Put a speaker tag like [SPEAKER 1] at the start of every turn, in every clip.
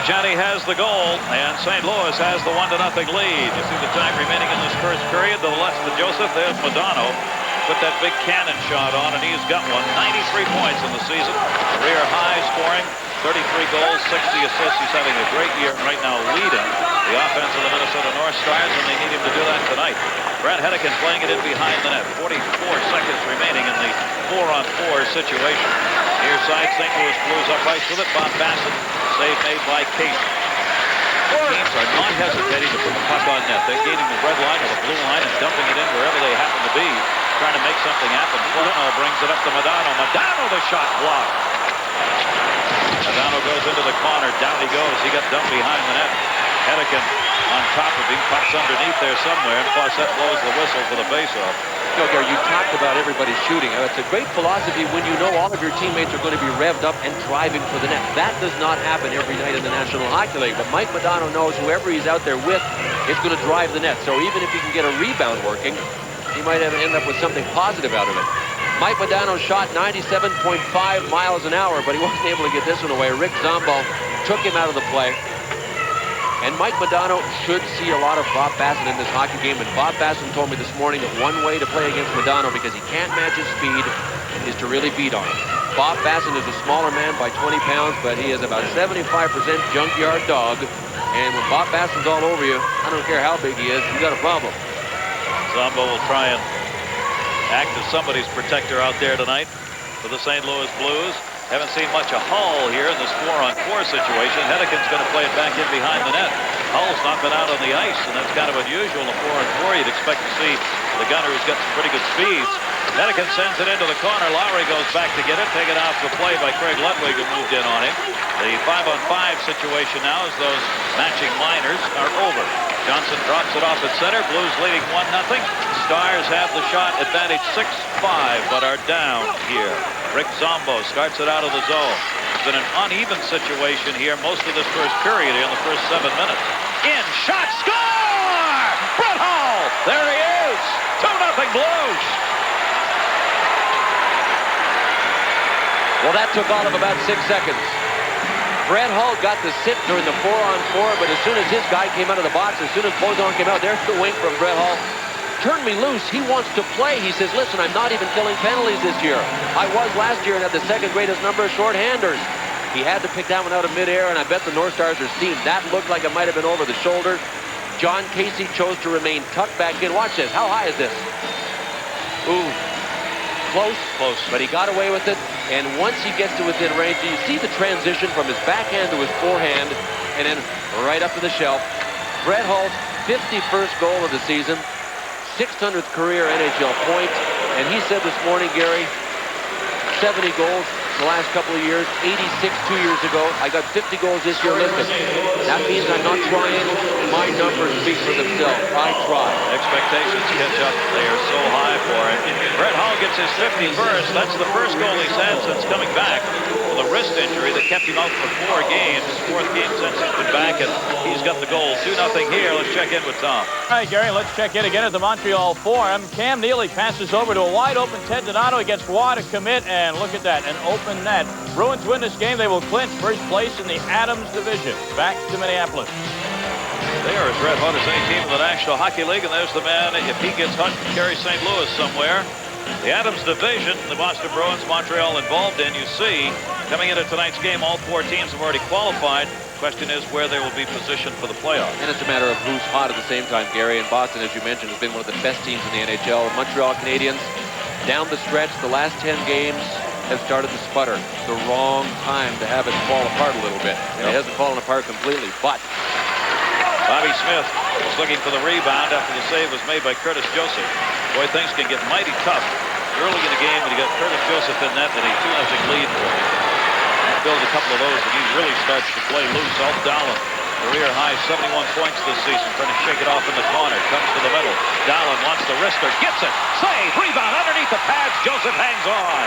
[SPEAKER 1] Jenny has the goal, and St. Louis has the 1-0 lead. You see the time remaining in this first period. To the left of Joseph, there's Modano. Put that big cannon shot on, and he's got one. 93 points in the season. Career high scoring, 33 goals, 60 assists. He's having a great year right now, leading the offense of the Minnesota North Stars, and they need him to do that tonight. Brad Hedican playing it in behind the net. 44 seconds remaining in the 4-on-4 situation. Near side, St. Louis Blues up ice with it. Bob Bassett. Save made by Casey. Teams are not hesitating to put the puck on net. They're gaining the red line or the blue line and dumping it in wherever they happen to be, trying to make something happen. Foligno brings it up to Modano. Modano, the shot blocked. Modano goes into the corner. Down he goes. He got dumped behind the net. Hedican on top of him. Puck's underneath there somewhere, and Fawcett blows the whistle for the faceoff.
[SPEAKER 2] Gary, you talked about everybody shooting. It's a great philosophy when you know all of your teammates are going to be revved up and driving for the net. That does not happen every night in the National Hockey League. But Mike Modano knows whoever he's out there with is going to drive the net. So even if he can get a rebound working, he might end up with something positive out of it. Mike Modano shot 97.5 miles an hour, but he wasn't able to get this one away. Rick Zombo took him out of the play. And Mike Modano should see a lot of Bob Bassett in this hockey game. And Bob Bassett told me this morning that one way to play against Modano, because he can't match his speed, is to really beat on him. Bob Bassett is a smaller man by 20 pounds, but he is about 75% junkyard dog. And when Bob Bassett's all over you, I don't care how big he is, you got a problem.
[SPEAKER 1] Zombo will try and act as somebody's protector out there tonight for the St. Louis Blues. Haven't seen much of Hull here in this 4-on-4 situation. Hedican's going to play it back in behind the net. Hull's not been out on the ice, and that's kind of unusual in a 4-on-4. You'd expect to see the gunner who's got some pretty good speeds. Hedican sends it into the corner. Lowry goes back to get it. Taken off the play by Craig Ludwig, who moved in on him. The 5-on-5 situation now as those matching minors are over. Johnson drops it off at center. Blues leading 1-0. Stars have the shot, advantage 6-5, but are down here. Rick Zombo starts it out of the zone. It's been an uneven situation here most of this first period in the first 7 minutes. In, shot, score! Brett Hull! There he is! 2-0 Blues!
[SPEAKER 2] Well, that took all of about 6 seconds. Brett Hull got the sit during the 4-on-4, but as soon as his guy came out of the box, as soon as Bozon came out, there's the wing from Brett Hull. Turn me loose. He wants to play. He says, listen, I'm not even killing penalties this year. I was last year and had the second greatest number of shorthanders. He had to pick that one out of midair, and I bet the North Stars are steamed. That looked like it might have been over the shoulder. John Casey chose to remain tucked back in. Watch this. How high is this? Ooh. Close, but he got away with it. And once he gets to within range, you see the transition from his backhand to his forehand, and then right up to the shelf. Brett Hull's 51st goal of the season. 600th career NHL point, and he said this morning, Gary, 70 goals the last couple of years, 86 2 years ago. I got 50 goals this year. Listen, that means I'm not trying. My numbers speak for themselves. I try.
[SPEAKER 1] Expectations catch up. They are so high for him. Brett Hull gets his 51st. That's the first goal he's had since coming back with a wrist injury that kept him out for 4 games. Fourth game since he's been back, and he's got the goal. 2-0 here. Let's check in with Tom.
[SPEAKER 3] All right, Gary, let's check in again at the Montreal Forum. Cam Neely passes over to a wide-open Ted Donato. He gets Roy to commit, and look at that, an open net. Bruins win this game. They will clinch first place in the Adams division. Back to Minneapolis.
[SPEAKER 1] They are as red hot as any team in the National Hockey League, and there's the man, if he gets hot, can carry St. Louis somewhere. The Adams division, the Boston Bruins, Montreal involved in. You see, coming into tonight's game, all 4 teams have already qualified. Question is where they will be positioned for the playoffs.
[SPEAKER 2] And it's a matter of who's hot at the same time, Gary. And Boston, as you mentioned, has been one of the best teams in the NHL. Montreal Canadiens, down the stretch, the last 10 games have started to sputter. The wrong time to have it fall apart a little bit. And it hasn't fallen apart completely, but
[SPEAKER 1] Bobby Smith was looking for the rebound after the save was made by Curtis Joseph. Boy, things can get mighty tough early in the game when you got Curtis Joseph in net and a 2-0 lead for him. Build a couple of those and he really starts to play loose. Alf Dowlin, career high 71 points this season, trying to shake it off in the corner. Comes to the middle. Dowlin wants the wrister, gets it, save, rebound underneath the pads. Joseph hangs on.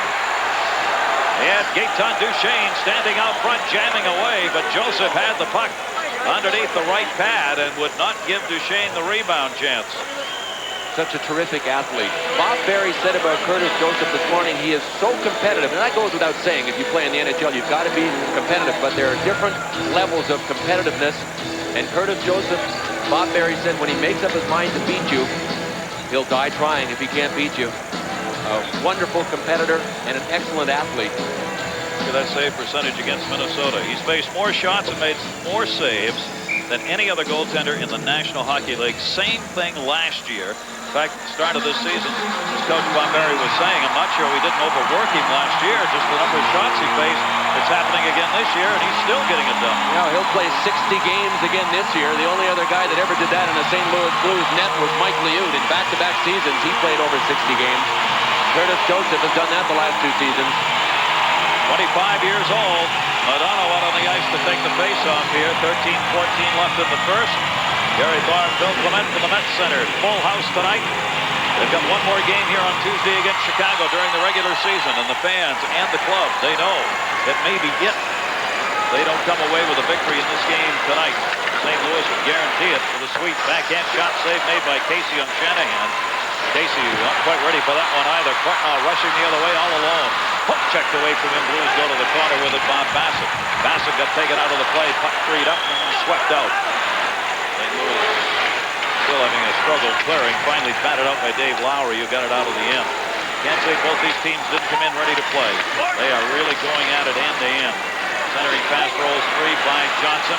[SPEAKER 1] And Gaetan Duchesne standing out front, jamming away, but Joseph had the puck underneath the right pad and would not give Duchesne the rebound chance.
[SPEAKER 2] such a terrific athlete. Bob Berry said about Curtis Joseph this morning, he is so competitive. And that goes without saying. If you play in the NHL, you've got to be competitive. But there are different levels of competitiveness. And Curtis Joseph, Bob Berry said, when he makes up his mind to beat you, he'll die trying if he can't beat you. A wonderful competitor and an excellent athlete.
[SPEAKER 1] Look at that save percentage against Minnesota. He's faced more shots and made more saves than any other goaltender in the National Hockey League. Same thing last year. In fact, at the start of this season, as Coach Bob Berry was saying, I'm not sure we didn't overwork him last year. Just the number of shots he faced. It's happening again this year, and he's still getting it done.
[SPEAKER 2] You know, he'll play 60 games again this year. The only other guy that ever did that in the St. Louis Blues net was Mike Liut. In back-to-back seasons, he played over 60 games. Curtis Joseph has done that the last 2 seasons.
[SPEAKER 1] 25 years old. Madonna out on the ice to take the face-off here. 13-14 left in the first. Gary Thorne, Bill Clement from the Mets Center. Full house tonight. They've got one more game here on Tuesday against Chicago during the regular season. And the fans and the club, they know that maybe it. They don't come away with a victory in this game tonight. St. Louis would guarantee it with a sweet backhand shot save made by Casey on Shanahan. Casey not quite ready for that one either. Courtnall rushing the other way all alone. Puck checked away from him. Blues go to the corner with it. Bob Bassett. Bassett got taken out of the play. Puck freed up and swept out. St. Louis still having a struggle clearing. Finally batted out by Dave Lowry, who got it out of the end. Can't say both these teams didn't come in ready to play. They are really going at it end to end. Centering pass rolls free by Johnson.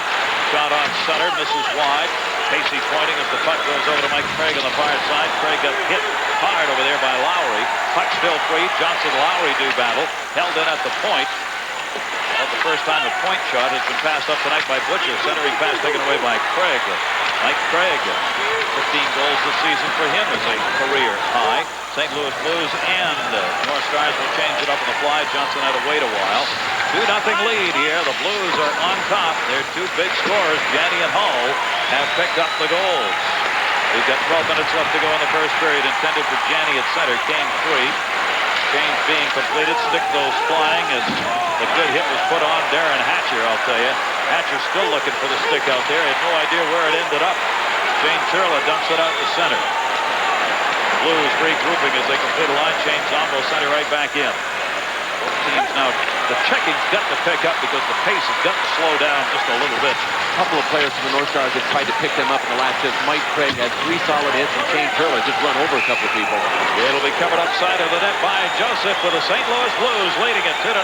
[SPEAKER 1] Shot on center, misses wide. Casey pointing as the puck goes over to Mike Craig on the far side. Craig got hit hard over there by Lowry. Puck still free. Johnson-Lowry do battle. Held in at the point. Well, the first time a point shot has been passed up tonight by Butcher. Centering pass taken away by Craig. Mike Craig, 15 goals this season for him is a career high. St. Louis Blues and North Stars will change it up on the fly. Johnson had to wait a while. 2-0 lead here. The Blues are on top. Their 2 big scorers, Janney and Hull, have picked up the goals. We've got 12 minutes left to go in the first period. Intended for Janney at center. Came free. Change being completed. Stick goes flying as the good hit was put on Darren Hatcher, I'll tell you. Hatcher still looking for the stick out there. Had no idea where it ended up. Shane Churla dumps it out to center. Blues regrouping as they complete a line change. Zombo center right back in. Both teams now, the checking's got to pick up because the pace has got to slow down just a little bit.
[SPEAKER 2] A couple of players from the North Stars have tried to pick them up in the last shift. Mike Craig had 3 solid hits, and Shane Churla just run over a couple of people.
[SPEAKER 1] It'll be covered up side of the net by Joseph with the St. Louis Blues leading it 2-0.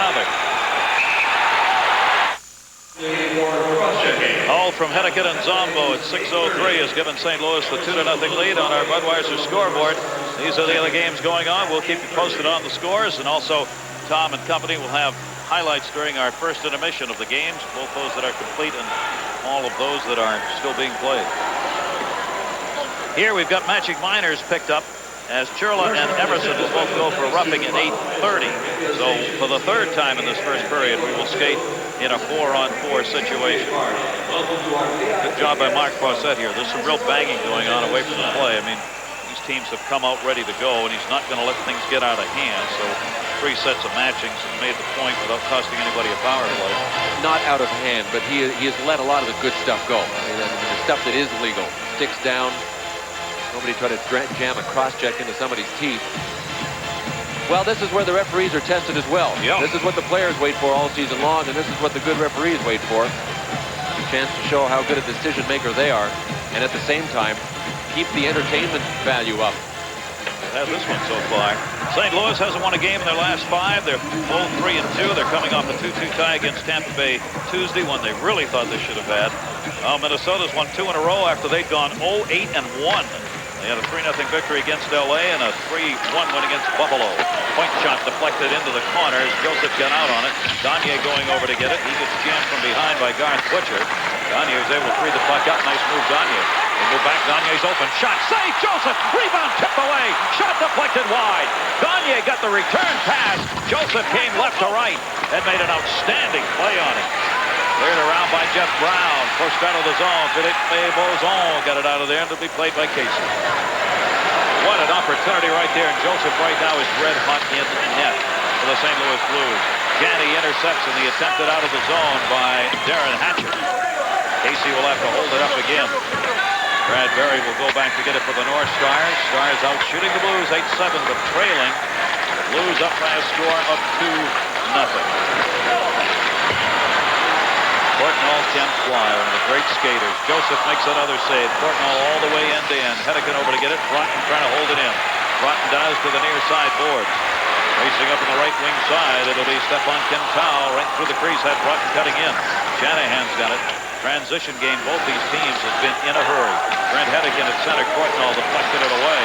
[SPEAKER 1] All from Henneken and Zombo at 6:03 has given St. Louis the 2-0 lead on our Budweiser scoreboard. These are the other games going on. We'll keep you posted on the scores, and also Tom and company will have highlights during our first intermission of the games, both those that are complete and all of those that are still being played. Here we've got Magic Minors picked up as Churla and Emerson will both go for roughing at 8:30. So for the 3rd time in this first period, we will skate in a 4-on-4 situation. Good job by Mark Fawcett here. There's some real banging going on away from the play. I mean, these teams have come out ready to go, and he's not going to let things get out of hand. So 3 sets of matchings and made the point without costing anybody a power play.
[SPEAKER 2] Not out of hand, but he has let a lot of the good stuff go. I mean, the stuff that is legal. Sticks down. Nobody try to jam a cross-check into somebody's teeth. Well, this is where the referees are tested as well.
[SPEAKER 1] Yep.
[SPEAKER 2] This is what the players wait for all season long, and this is what the good referees wait for. A chance to show how good a decision maker they are, and at the same time, keep the entertainment value up.
[SPEAKER 1] Have this one so far. St. Louis hasn't won a game in their last 5. They're both 3-2. They're coming off a 2-2 tie against Tampa Bay Tuesday, one they really thought they should have had. Minnesota's won 2 in a row after they'd gone 0-8-1. They had a 3-0 victory against L.A. and a 3-1 win against Buffalo. Point shot deflected into the corners. Joseph got out on it. Gagne going over to get it. He gets jammed from behind by Garth Butcher. Gagne was able to free the puck up. Nice move, Gagne. They move back. Gagne's open. Shot. Save. Joseph. Rebound. Tipped away. Shot deflected wide. Gagne got the return pass. Joseph came left to right and made an outstanding play on him. Cleared around by Jeff Brown. Pushed out of the zone. Philippe Bozon got it out of there, and it'll be played by Casey. What an opportunity right there. And Joseph right now is red hot in net for the St. Louis Blues. Janney intercepts in the attempted out of the zone by Darren Hatcher. Casey will have to hold it up again. Bradbury will go back to get it for the North Stars. Stars out shooting the Blues 8-7, but trailing. Blues up by a score of 2-0. Courtnall can fly, one of the great skaters. Joseph makes another save. Courtnall all the way end to end. Hedican over to get it. Broughton trying to hold it in. Broughton dives to the near side boards. Racing up on the right wing side, it'll be Stefan Quintal right through the crease. Had Broughton cutting in. Shanahan's got it. Transition game, both these teams have been in a hurry. Brent Hedican at center. Courtnall deflected it away.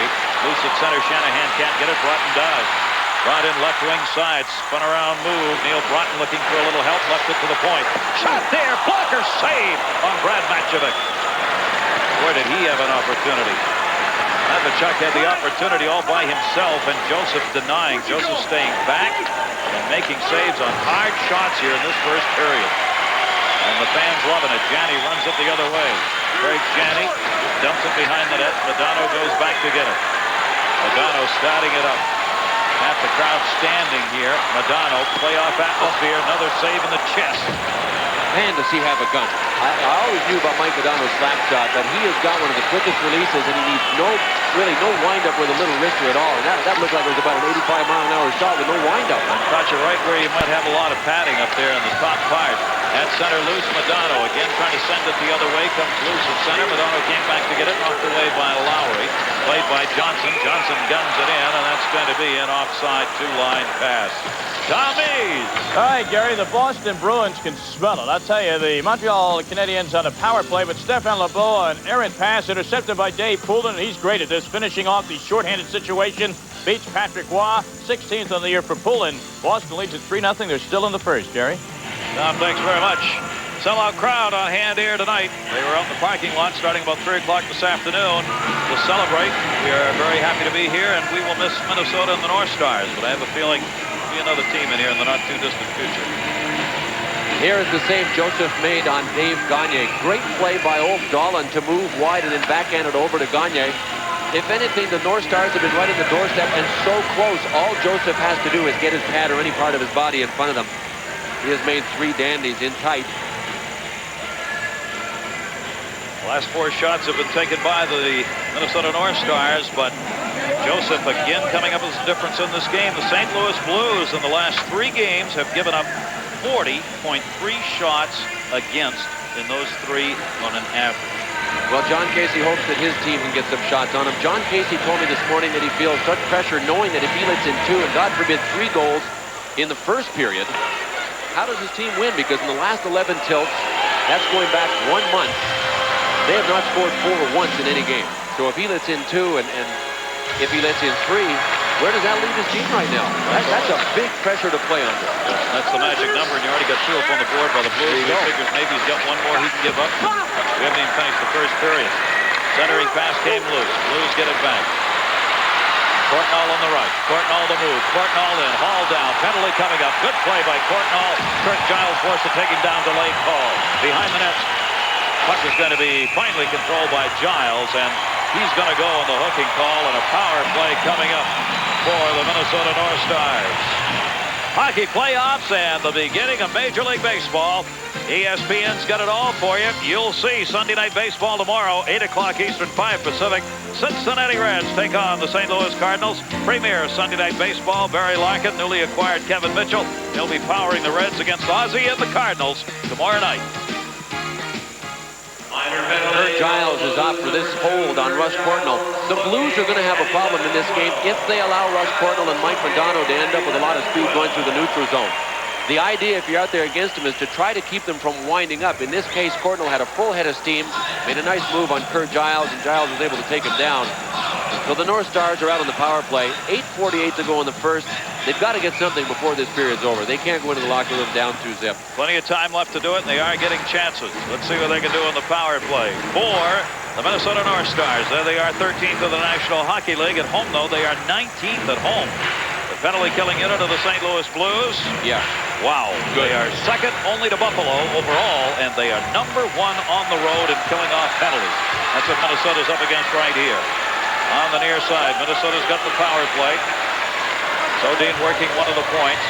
[SPEAKER 1] Loose at center. Shanahan can't get it. Broughton does. Brought in left wing side, spun around move. Neil Broughton looking for a little help, left it to the point. Shot there, blocker save on Brad Matchevic. Where did he have an opportunity? Matchevic had the opportunity all by himself, and Joseph denying. Joseph staying back and making saves on hard shots here in this first period. And the fans loving it. Janney runs it the other way. Craig Janney dumps it behind the net. Modano goes back to get it. Modano starting it up. Half the crowd standing here. Modano, playoff atmosphere, another save in the chest.
[SPEAKER 2] Man, does he have a gun. I always knew about Mike Modano's slap shot, that he has got one of the quickest releases, and he needs really no windup with a little wrister at all. And that looked like it was about an 85-mile-an-hour shot with no windup.
[SPEAKER 1] Caught you right where you might have a lot of padding up there in the top part. At center, loose. Modano again trying to send it the other way. Comes loose at center. Modano came back to get it. Knocked away by Lowry. Played by Johnson. Johnson guns it in, and that's going to be an offside two-line pass. Tom Mees.
[SPEAKER 3] All right, Gary, the Boston Bruins can smell it. I'll tell you, the Montreal Canadiens on a power play, but Stéphane Lebeau, an errant pass intercepted by Dave Poulin, and he's great at this, finishing off the shorthanded situation. Beats Patrick Roy, 16th on the year for Poulin. Boston leads at 3-0. They're still in the first, Gary.
[SPEAKER 1] Tom, thanks very much. Sellout crowd on hand here tonight. They were out in the parking lot starting about 3 o'clock this afternoon to celebrate. We are very happy to be here, and we will miss Minnesota and the North Stars, but I have a feeling there'll be another team in here in the not-too-distant future.
[SPEAKER 2] Here is the save Joseph made on Dave Gagne. Great play by Ulf Dahlin to move wide and then backhand it over to Gagne. If anything, the North Stars have been right in the doorstep and so close. All Joseph has to do is get his pad or any part of his body in front of them. He has made 3 dandies in tight.
[SPEAKER 1] Last 4 shots have been taken by the Minnesota North Stars, but Joseph again coming up as a difference in this game. The St. Louis Blues in the last 3 games have given up 40.3 shots against in those 3 on an average.
[SPEAKER 2] Well, John Casey hopes that his team can get some shots on him. John Casey told me this morning that he feels such pressure knowing that if he lets in 2 and God forbid 3 goals in the first period, how does his team win? Because in the last 11 tilts, that's going back 1 month, they have not scored 4 once in any game. So if he lets in 2 and if he lets in 3, where does that leave his team right now? That's a big pressure to play under.
[SPEAKER 1] That's the magic number, and you already got 2 up on the board by the Blues. He figures maybe he's got 1 more he can give up. We haven't even finished the first period. Centering pass came loose. Blues get it back. Courtnall on the right. Courtnall the move. Courtnall in. Hall down. Penalty coming up. Good play by Courtnall. Kurt Giles forced to take him down. Delayed call. Behind the nets. Puck is going to be finally controlled by Giles, and he's going to go on the hooking call, and a power play coming up for the Minnesota North Stars. Hockey playoffs and the beginning of Major League Baseball. ESPN's got it all for you. You'll see Sunday Night Baseball tomorrow, 8 o'clock Eastern, 5 Pacific. Cincinnati Reds take on the St. Louis Cardinals. Premier Sunday Night Baseball, Barry Larkin, newly acquired Kevin Mitchell. He'll be powering the Reds against Ozzie and the Cardinals tomorrow night.
[SPEAKER 2] Kurt Giles is out for this hold on Russ Courtnall. The Blues are going to have a problem in this game if they allow Russ Courtnall and Mike Modano to end up with a lot of speed going through the neutral zone. The idea, if you're out there against them, is to try to keep them from winding up. In this case, Courtnall had a full head of steam, made a nice move on Kurt Giles, and Giles was able to take him down. So the North Stars are out on the power play. 8:48 to go in the first. They've got to get something before this period's over. They can't go into the locker room down 2-0.
[SPEAKER 1] Plenty of time left to do it, and they are getting chances. Let's see what they can do on the power play. For the Minnesota North Stars, there they are 13th of the National Hockey League. At home, though, they are 19th at home. The penalty-killing unit of the St. Louis Blues.
[SPEAKER 2] Yeah.
[SPEAKER 1] Wow. Good. They are second only to Buffalo overall, and they are number 1 on the road in killing off penalties. That's what Minnesota's up against right here. On the near side, Minnesota's got the power play. Sodin working one of the points.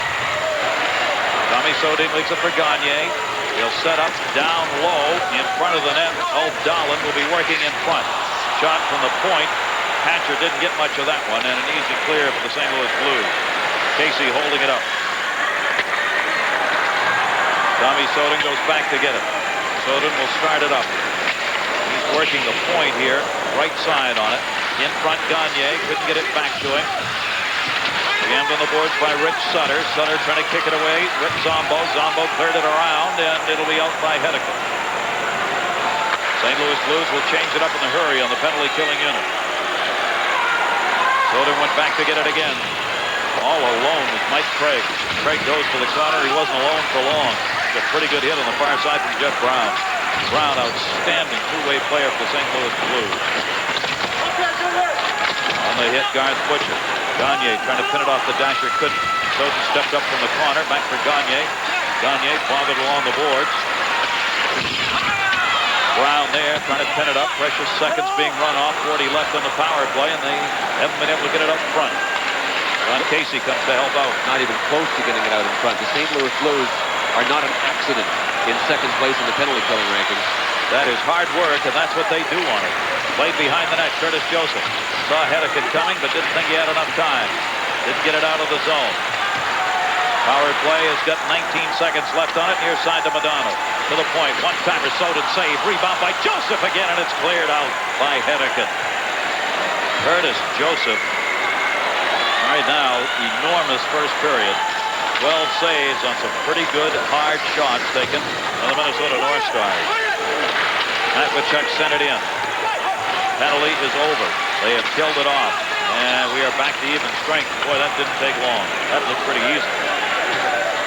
[SPEAKER 1] Tommy Sodin leaves it for Gagne. He'll set up down low in front of the net. O'Donnell will be working in front. Shot from the point. Hatcher didn't get much of that one, and an easy clear for the St. Louis Blues. Casey holding it up. Tommy Soden goes back to get it. Soden will start it up. He's working the point here, right side on it. In front, Gagne couldn't get it back to him. Jammed on the boards by Rich Sutter. Sutter trying to kick it away. Rip Zombo. Zombo cleared it around, and it'll be out by Hedican. St. Louis Blues will change it up in a hurry on the penalty-killing unit. Soden went back to get it again. All alone with Mike Craig. Craig goes to the corner. He wasn't alone for long. It's a pretty good hit on the far side from Jeff Brown. Brown, outstanding two-way player for the St. Louis Blues. On the hit, Garth Butcher. Gagne trying to pin it off the dasher. Couldn't. Soden stepped up from the corner. Back for Gagne. Gagne bombed it along the boards. Brown there trying to pin it up. Precious seconds being run off. 40 left on the power play, and they haven't been able to get it up front. Ron Casey comes to help out.
[SPEAKER 2] Not even close to getting it out in front. The St. Louis Blues are not an accident in second place in the penalty-killing rankings.
[SPEAKER 1] That is hard work, and that's what they do on it. Played behind the net. Curtis Joseph saw Hedican coming, but didn't think he had enough time. Didn't get it out of the zone. Power play has got 19 seconds left on it. Near side to Madonna. To the point. One-timer. Soden save. Rebound by Joseph again, and it's cleared out by Hedican. Curtis Joseph. Right now, enormous first period. 12 saves on some pretty good hard shots taken by the Minnesota North Stars. Matvichuk sent it in. Penalty is over. They have killed it off. And we are back to even strength. Boy, that didn't take long. That looked pretty easy.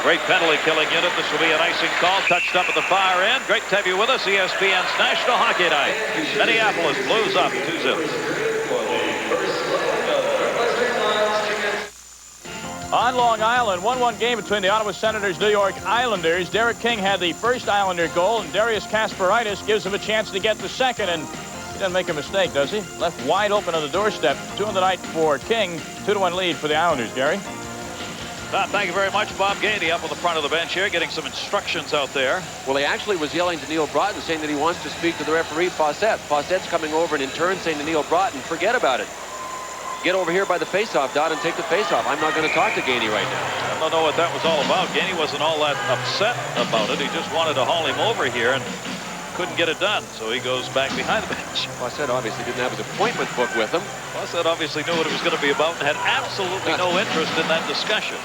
[SPEAKER 1] Great penalty-killing unit. This will be an icing call. Touched up at the far end. Great to have you with us. ESPN's National Hockey Night. Minneapolis Blues up 2-0.
[SPEAKER 3] On Long Island, 1-1 game between the Ottawa Senators, New York Islanders. Derek King had the first Islander goal, and Darius Kasparaitis gives him a chance to get the second, and he doesn't make a mistake, does he? Left wide open on the doorstep. 2 on the night for King. 2-1 lead for the Islanders, Gary.
[SPEAKER 1] Thank you very much. Bob Gainey up on the front of the bench here, getting some instructions out there.
[SPEAKER 2] Well, he actually was yelling to Neil Broughton, saying that he wants to speak to the referee, Fawcett. Fawcett's coming over and in turn saying to Neil Broughton, forget about it. Get over here by the face-off, Don, and take the face-off. I'm not going to talk to Gainey right now.
[SPEAKER 1] I don't know what that was all about. Gainey wasn't all that upset about it. He just wanted to haul him over here and couldn't get it done, so he goes back behind the bench.
[SPEAKER 2] Fawcett obviously didn't have his appointment book with him.
[SPEAKER 1] Fawcett obviously knew what it was going to be about and had absolutely no interest in that discussion.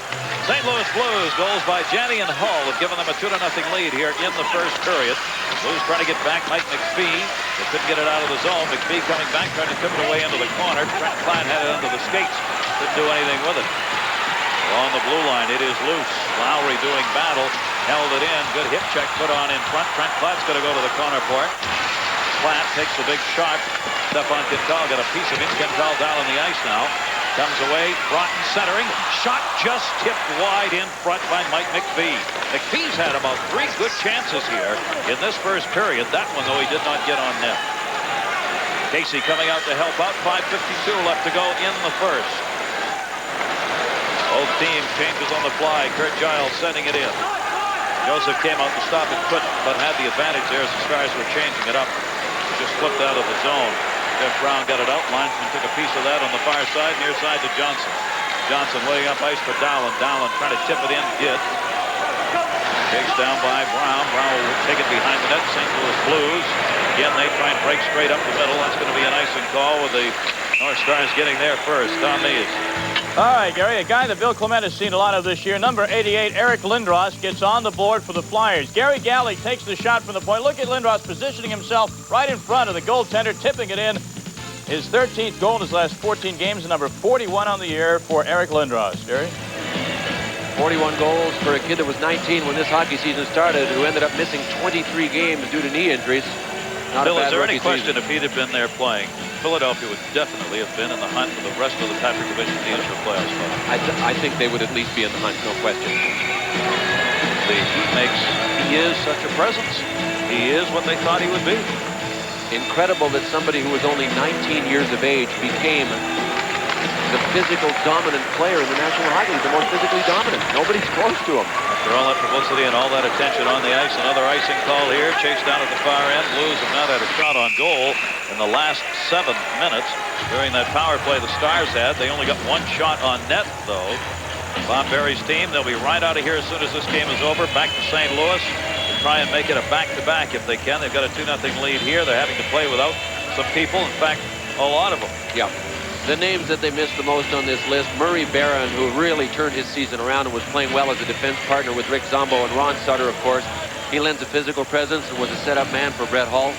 [SPEAKER 1] St. Louis Blues goals by Janney and Hull have given them a 2-0 lead here in the first period. Blues trying to get back Mike McPhee. They couldn't get it out of the zone. McPhee coming back, trying to tip it away into the corner. Trent Klein had it under the skates. Couldn't do anything with it. On the blue line, it is loose. Lowry doing battle. Held it in. Good hip check put on in front. Trent Platt's going to go to the corner for it. Platt takes the big shot. Stephon Quintal got a piece of it. Quintal down on the ice now. Comes away. Broughton centering. Shot just tipped wide in front by Mike McPhee. McPhee's had about 3 good chances here in this first period. That one, though, he did not get on net. Casey coming out to help out. 5:52 left to go in the first. Both teams changes on the fly. Kurt Giles sending it in. Joseph came out to stop it, couldn't, but had the advantage there as the Stars were changing it up. Just flipped out of the zone. Jeff Brown got it out. Linesman took a piece of that on the far side, near side to Johnson. Johnson laying up ice for Dowland. Dowland trying to tip it in, did. Chased down by Brown. Brown will take it behind the net. St. Louis Blues. Again, they try and break straight up the middle. That's going to be an icing call with the North Stars getting there first. Tom Mees.
[SPEAKER 3] All right, Gary, a guy that Bill Clement has seen a lot of this year, number 88, Eric Lindros, gets on the board for the Flyers. Gary Galley takes the shot from the point. Look at Lindros positioning himself right in front of the goaltender, tipping it in. His 13th goal in his last 14 games, and number 41 on the year for Eric Lindros. Gary?
[SPEAKER 2] 41 goals for a kid that was 19 when this hockey season started, who ended up missing 23 games due to knee injuries. Not
[SPEAKER 1] Bill,
[SPEAKER 2] a bad
[SPEAKER 1] is there any
[SPEAKER 2] rookie
[SPEAKER 1] question
[SPEAKER 2] season.
[SPEAKER 1] if he'd have been there playing, Philadelphia would definitely have been in the hunt for the rest of the Patrick Division teams for playoff spot?
[SPEAKER 2] I think they would at least be in the hunt, no question.
[SPEAKER 1] He is such a presence. He is what they thought he would be.
[SPEAKER 2] Incredible that somebody who was only 19 years of age became the the physical dominant player in the National Hockey League, the most physically dominant. Nobody's close to him.
[SPEAKER 1] After all that publicity and all that attention on the ice, another icing call here. Chased down at the far end. Blues have not had a shot on goal in the last 7 minutes. During that power play the Stars had, they only got 1 shot on net, though. Bob Berry's team, they'll be right out of here as soon as this game is over. Back to St. Louis to try and make it a back-to-back if they can. They've got a 2-0 lead here. They're having to play without some people. In fact, a lot of them.
[SPEAKER 2] Yeah. The names that they missed the most on this list, Murray Barron, who really turned his season around and was playing well as a defense partner with Rick Zombo, and Ron Sutter, of course. He lends a physical presence and was a setup man for Brett Hull.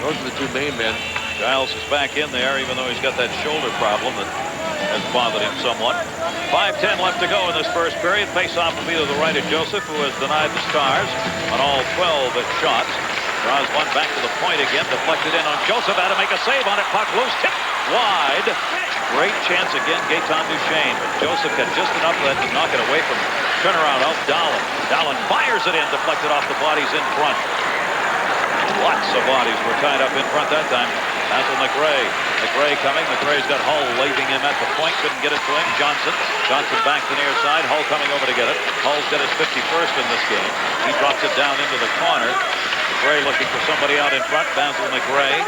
[SPEAKER 2] Those are the 2 main men.
[SPEAKER 1] Giles is back in there, even though he's got that shoulder problem that has bothered him somewhat. 5:10 left to go in this first period. Face-off will be to the right of Joseph, who has denied the Stars on all 12 shots. Draws one back to the point again, deflected in on Joseph. Had to make a save on it. Puck loose, tipped wide. Great chance again, Gaetan Duchesne. But Joseph got just enough of that to knock it away from turnaround out Dahlen. Dahlen fires it in, deflected off the bodies in front. Lots of bodies were tied up in front that time. Basil McRae. McRae coming. McRae's got Hull leaving him at the point. Couldn't get it to him. Johnson. Johnson back to near side. Hull coming over to get it. Hull's got his 51st in this game. He drops it down into the corner. McRae looking for somebody out in front. Basil McRae.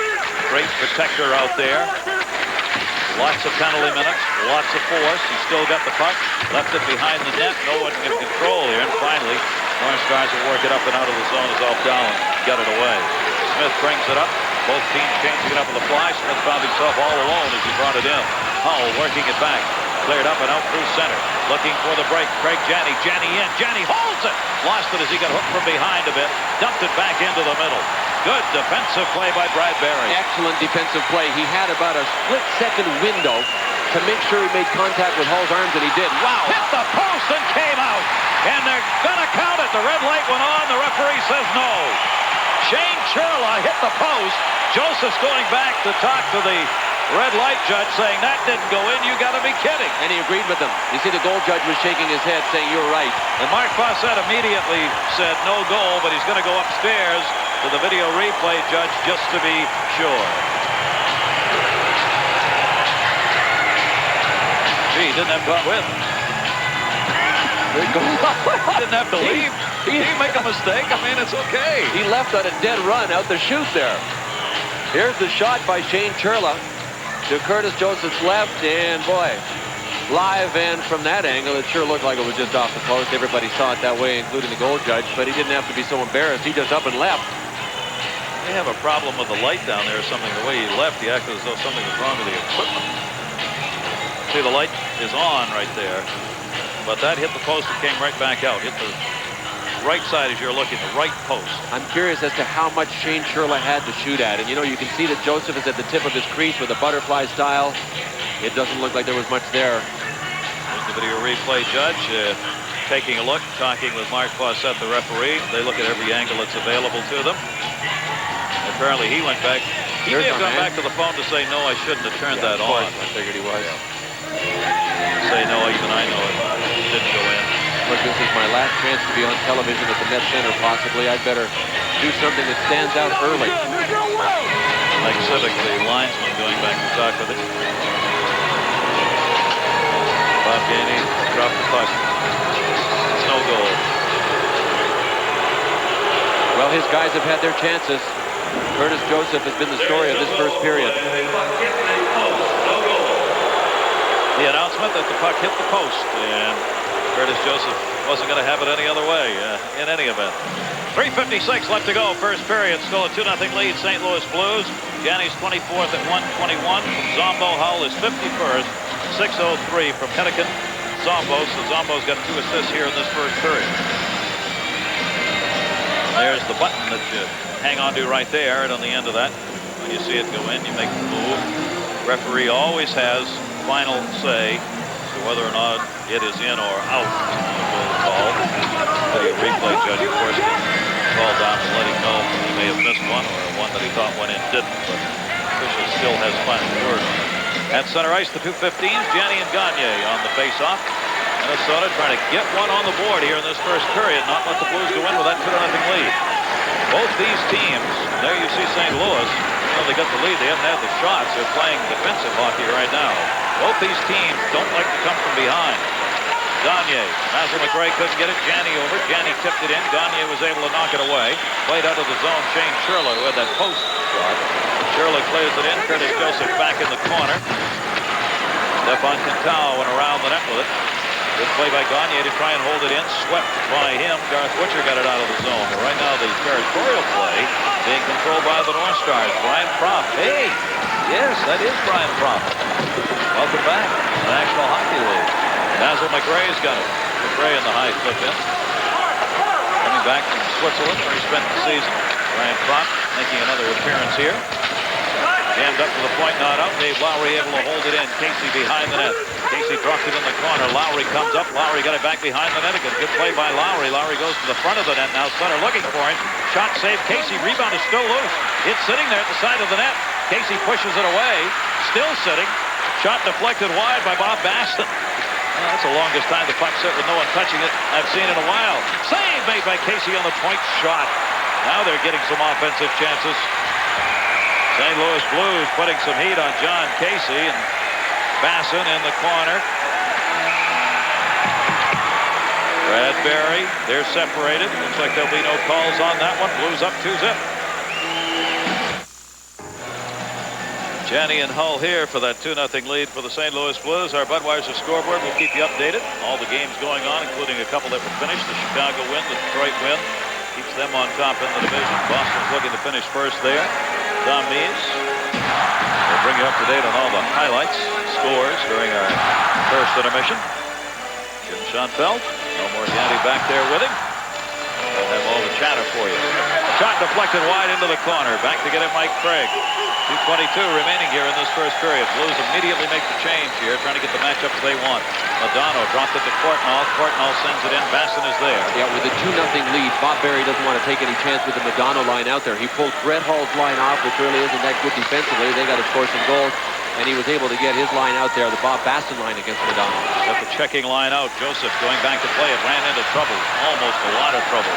[SPEAKER 1] Great protector out there. Lots of penalty minutes. Lots of force. He's still got the puck. Left it behind the net. No one can control here. And finally, North Stars will work it up and out of the zone as Alf Dahlen got it away. Smith brings it up. Both teams changing it up on the fly. Smith found himself all alone as he brought it in. Hull working it back. Cleared up and out through center. Looking for the break. Craig Janney. Janney in. Janney holds it. Lost it as he got hooked from behind a bit. Dumped it back into the middle. Good defensive play by Brad Berry.
[SPEAKER 2] Excellent defensive play. He had about a split-second window to make sure he made contact with Hull's arms, and he did.
[SPEAKER 1] Wow. Hit the post and came out. And they're going to count it. The red light went on. The referee says no. Shane Churla hit the post. Joseph's going back to talk to the red light judge, saying that didn't go in. You got to be kidding.
[SPEAKER 2] And he agreed with them. You see, the goal judge was shaking his head, saying you're right.
[SPEAKER 1] And Mark Fawcett immediately said no goal, but he's going to go upstairs to the video replay judge just to be sure. Gee, he didn't have to quit. Didn't have to leave. He make a mistake. I mean, it's okay.
[SPEAKER 2] He left on a dead run out the chute there. Here's the shot by Shane Churla to Curtis Joseph's left, and boy, live and from that angle, it sure looked like it was just off the post. Everybody saw it that way, including the goal judge, but he didn't have to be so embarrassed. He just up and left.
[SPEAKER 1] They have a problem with the light down there or something. The way he left, he acted as though something was wrong with the equipment. See, the light is on right there. But that hit the post and came right back out. Hit the right side as you're looking, the right post.
[SPEAKER 2] I'm curious as to how much Shane Churla had to shoot at. And, you know, you can see that Joseph is at the tip of his crease with a butterfly style. It doesn't look like there was much there.
[SPEAKER 1] There's the video replay judge taking a look, talking with Mark Fawcett, the referee. They look at every angle that's available to them. Apparently he went back. He may have gone back to the phone to say, no, I shouldn't have turned that on.
[SPEAKER 2] I figured he was.
[SPEAKER 1] Say no, even I know it. Didn't go in.
[SPEAKER 2] Look, this is my last chance to be on television at the Met Center, possibly. I'd better do something that stands out early.
[SPEAKER 1] Like Civic, the linesman, going back to talk with it. Bob Gainey dropped the puck. It's no goal.
[SPEAKER 2] Well, his guys have had their chances. Curtis Joseph has been the story of this first period.
[SPEAKER 1] The announcement that the puck hit the post, and Curtis Joseph wasn't going to have it any other way in any event. 3:56 left to go, first period. Still a 2-0 lead, St. Louis Blues. Janney's 24th at 1:21 from Zombo. Hull is 51st, 6:03 from Hennigan. Zombo, so Zombo's got 2 assists here in this first period. There's the button that you hang on to right there, and on the end of that, when you see it go in, you make the move. Referee always has final say to whether or not it is in or out. Call. The replay judge, of course, can call down and let him know he may have missed one or one that he thought went in didn't, but the official still has final word on it. At center ice, the 215s, Janney and Gagne on the face-off. Minnesota trying to get one on the board here in this first period, not let the Blues go in with that 2-0 lead. Both these teams, there you see St. Louis, even though they got the lead, they haven't had the shots. They're playing defensive hockey right now. Both these teams don't like to come from behind. Gagne, Basil McRae couldn't get it. Janney over. Janney tipped it in. Gagne was able to knock it away. Played out of the zone. Shane Sherlock with that post shot. Sherlock plays it in. Curtis Joseph back in the corner. Stefan Quintao went around the net with it. Good play by Gagne to try and hold it in. Swept by him. Garth Butcher got it out of the zone. But right now the territorial play being controlled by the North Stars. Brian Propp. Hey! Yes, that is Brian Propp. Welcome back to the National Hockey League. Basil McRae's got it. McRae in the high flip in. Coming back from Switzerland where he spent the season. Brian Propp making another appearance here. Jammed up to the point, not out. Dave Lowry able to hold it in. Casey behind the net. Casey dropped it in the corner. Lowry comes up. Lowry got it back behind the net again. Good play by Lowry. Lowry goes to the front of the net now. Sutter looking for him. Shot saved. Casey. Rebound is still loose. It's sitting there at the side of the net. Casey pushes it away. Still sitting. Shot deflected wide by Bob Baston. Well, that's the longest time the puck sit with no one touching it I've seen in a while. Save made by Casey on the point shot. Now they're getting some offensive chances. St. Louis Blues putting some heat on John Casey, and Basson in the corner. Bradbury, they're separated. Looks like there'll be no calls on that one. Blues up 2-zip. Janney and Hull here for that 2-0 lead for the St. Louis Blues. Our Budweiser scoreboard will keep you updated. All the games going on, including a couple that were finished. The Chicago win, the Detroit win. Keeps them on top in the division. Boston's looking to finish first there. Tom Mees will bring you up to date on all the highlights, scores during our first intermission. Jim Schoenfeld, Elmore Yandy back there with him. We'll have all the chatter for you. Shot deflected wide into the corner. Back to get it, Mike Craig. 2:22 remaining here in this first period. Blues immediately make the change here, trying to get the matchups they want. Madonna dropped it to Courtnall. Courtnall sends it in. Basson is there.
[SPEAKER 2] Yeah, with a 2-0 lead, Bob Berry doesn't want to take any chance with the Madonna line out there. He pulled Brett Hull's line off, which really isn't that good defensively. They got to score some goals, and he was able to get his line out there, the Bob Basson line against Madonna.
[SPEAKER 1] Got the checking line out. Joseph going back to play it. Ran into trouble. Almost a lot of trouble.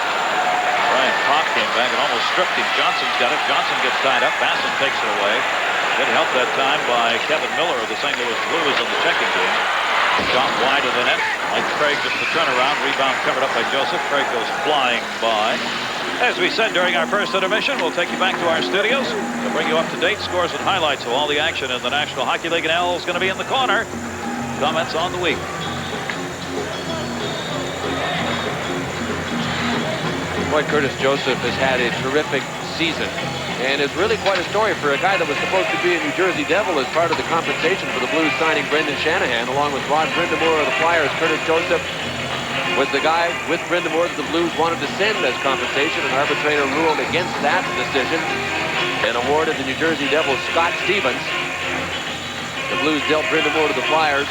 [SPEAKER 1] Brian Propp came back and almost stripped him. Johnson's got it. Johnson gets tied up. Basson takes it away. Good help that time by Kevin Miller of the St. Louis Blues in the checking game. Shot wide of the net. Like Craig just the turnaround. Rebound covered up by Joseph. Craig goes flying by. As we said during our first intermission, we'll take you back to our studios to bring you up to date scores and highlights of all the action in the National Hockey League. And Al is going to be in the corner. Comments on the week.
[SPEAKER 2] Boy, Curtis Joseph has had a terrific season, and it's really quite a story for a guy that was supposed to be a New Jersey Devil as part of the compensation for the Blues signing Brendan Shanahan, along with Rod Brindamore of the Flyers. Curtis Joseph was the guy with Brindamore that the Blues wanted to send as compensation. An arbitrator ruled against that decision and awarded the New Jersey Devils Scott Stevens. The Blues dealt Brindamore to the Flyers,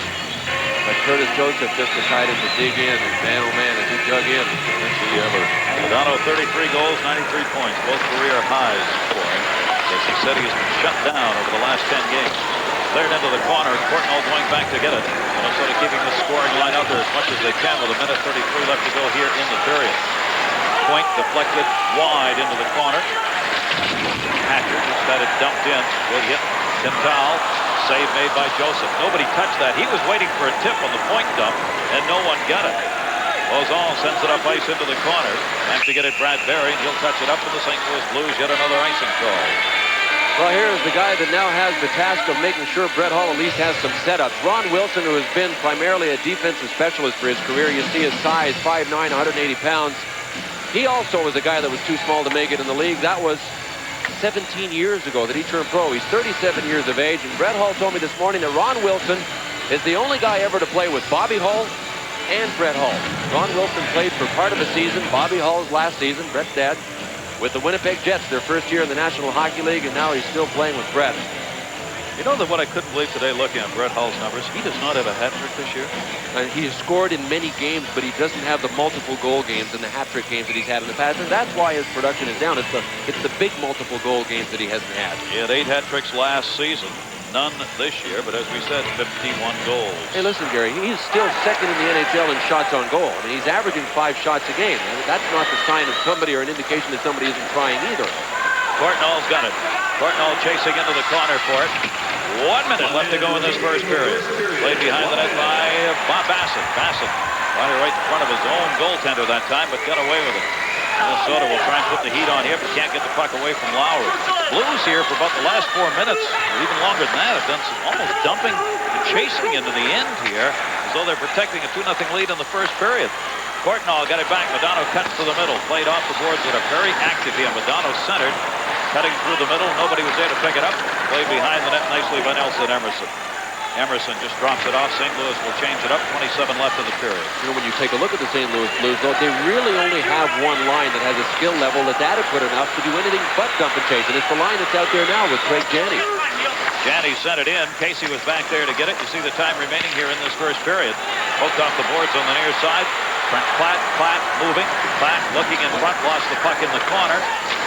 [SPEAKER 2] but Curtis Joseph just decided to dig in, and man, oh man, as he dug in.
[SPEAKER 1] He ever. Madonna 33 goals, 93 points, both career highs for him. As he said, he's been shut down over the last 10 games. Cleared into the corner. Courtnall going back to get it. Minnesota keeping the scoring line out there as much as they can with 1:33 left to go here in the period. Point deflected wide into the corner. Hatcher just had it dumped in. Good hit. Tim Towel. Save made by Joseph. Nobody touched that. He was waiting for a tip on the point dump, and no one got it. Ozon sends it up ice into the corner. Back to get it, Bradbury, and he'll touch it up for the St. Louis Blues. Yet another icing call.
[SPEAKER 2] Well, here is the guy that now has the task of making sure Brett Hull at least has some setups. Ron Wilson, who has been primarily a defensive specialist for his career. You see his size, 5'9", 180 pounds. He also was a guy that was too small to make it in the league. That was 17 years ago that he turned pro. He's 37 years of age, and Brett Hull told me this morning that Ron Wilson is the only guy ever to play with Bobby Hull and Brett Hull. Ron Wilson played for part of the season, Bobby Hull's last season, Brett's dad, with the Winnipeg Jets, their first year in the National Hockey League, and now he's still playing with Brett.
[SPEAKER 1] You know that what I couldn't believe today looking at Brett Hull's numbers, he does not have a hat trick this year.
[SPEAKER 2] He has scored in many games, but he doesn't have the multiple goal games and the hat trick games that he's had in the past, and that's why his production is down. It's the big multiple goal games that he hasn't had.
[SPEAKER 1] He had 8 hat tricks last season. None this year, but as we said, 51 goals.
[SPEAKER 2] Hey, listen, Gary, he's still second in the NHL in shots on goal. I mean, he's averaging 5 shots a game. I mean, that's not the sign of somebody or an indication that somebody isn't trying either.
[SPEAKER 1] Courtnall's got it. Courtnall chasing into the corner for it. 1 minute left to go in this first period. Played behind the net by Bob Bassett. Bassett right in front of his own goaltender that time, but got away with it. Minnesota will try and put the heat on here, but can't get the puck away from Lowry. Blues here for about the last 4 minutes, or even longer than that, have done some almost dumping and chasing into the end here, as though they're protecting a 2-0 lead in the first period. Courtnall got it back. Madonna cuts to the middle. Played off the boards that are very active here. Madonna centered, cutting through the middle. Nobody was there to pick it up. Played behind the net nicely by Nelson Emerson. Emerson just drops it off. St. Louis will change it up. 27 left in the period.
[SPEAKER 2] You know, when you take a look at the St. Louis Blues, though, they really only have one line that has a skill level that's adequate enough to do anything but dump and chase. And it's the line that's out there now with Craig Janney.
[SPEAKER 1] Janney sent it in. Casey was back there to get it. You see the time remaining here in this first period. Poked off the boards on the near side. Platt moving. Platt looking in front. Lost the puck in the corner.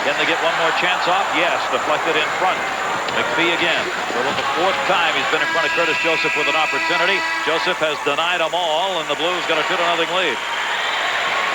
[SPEAKER 1] Can they get one more chance off? Yes. Deflected in front. McPhee again. For the fourth time he's been in front of Curtis Joseph with an opportunity. Joseph has denied them all, and the Blues got a 2-0 lead.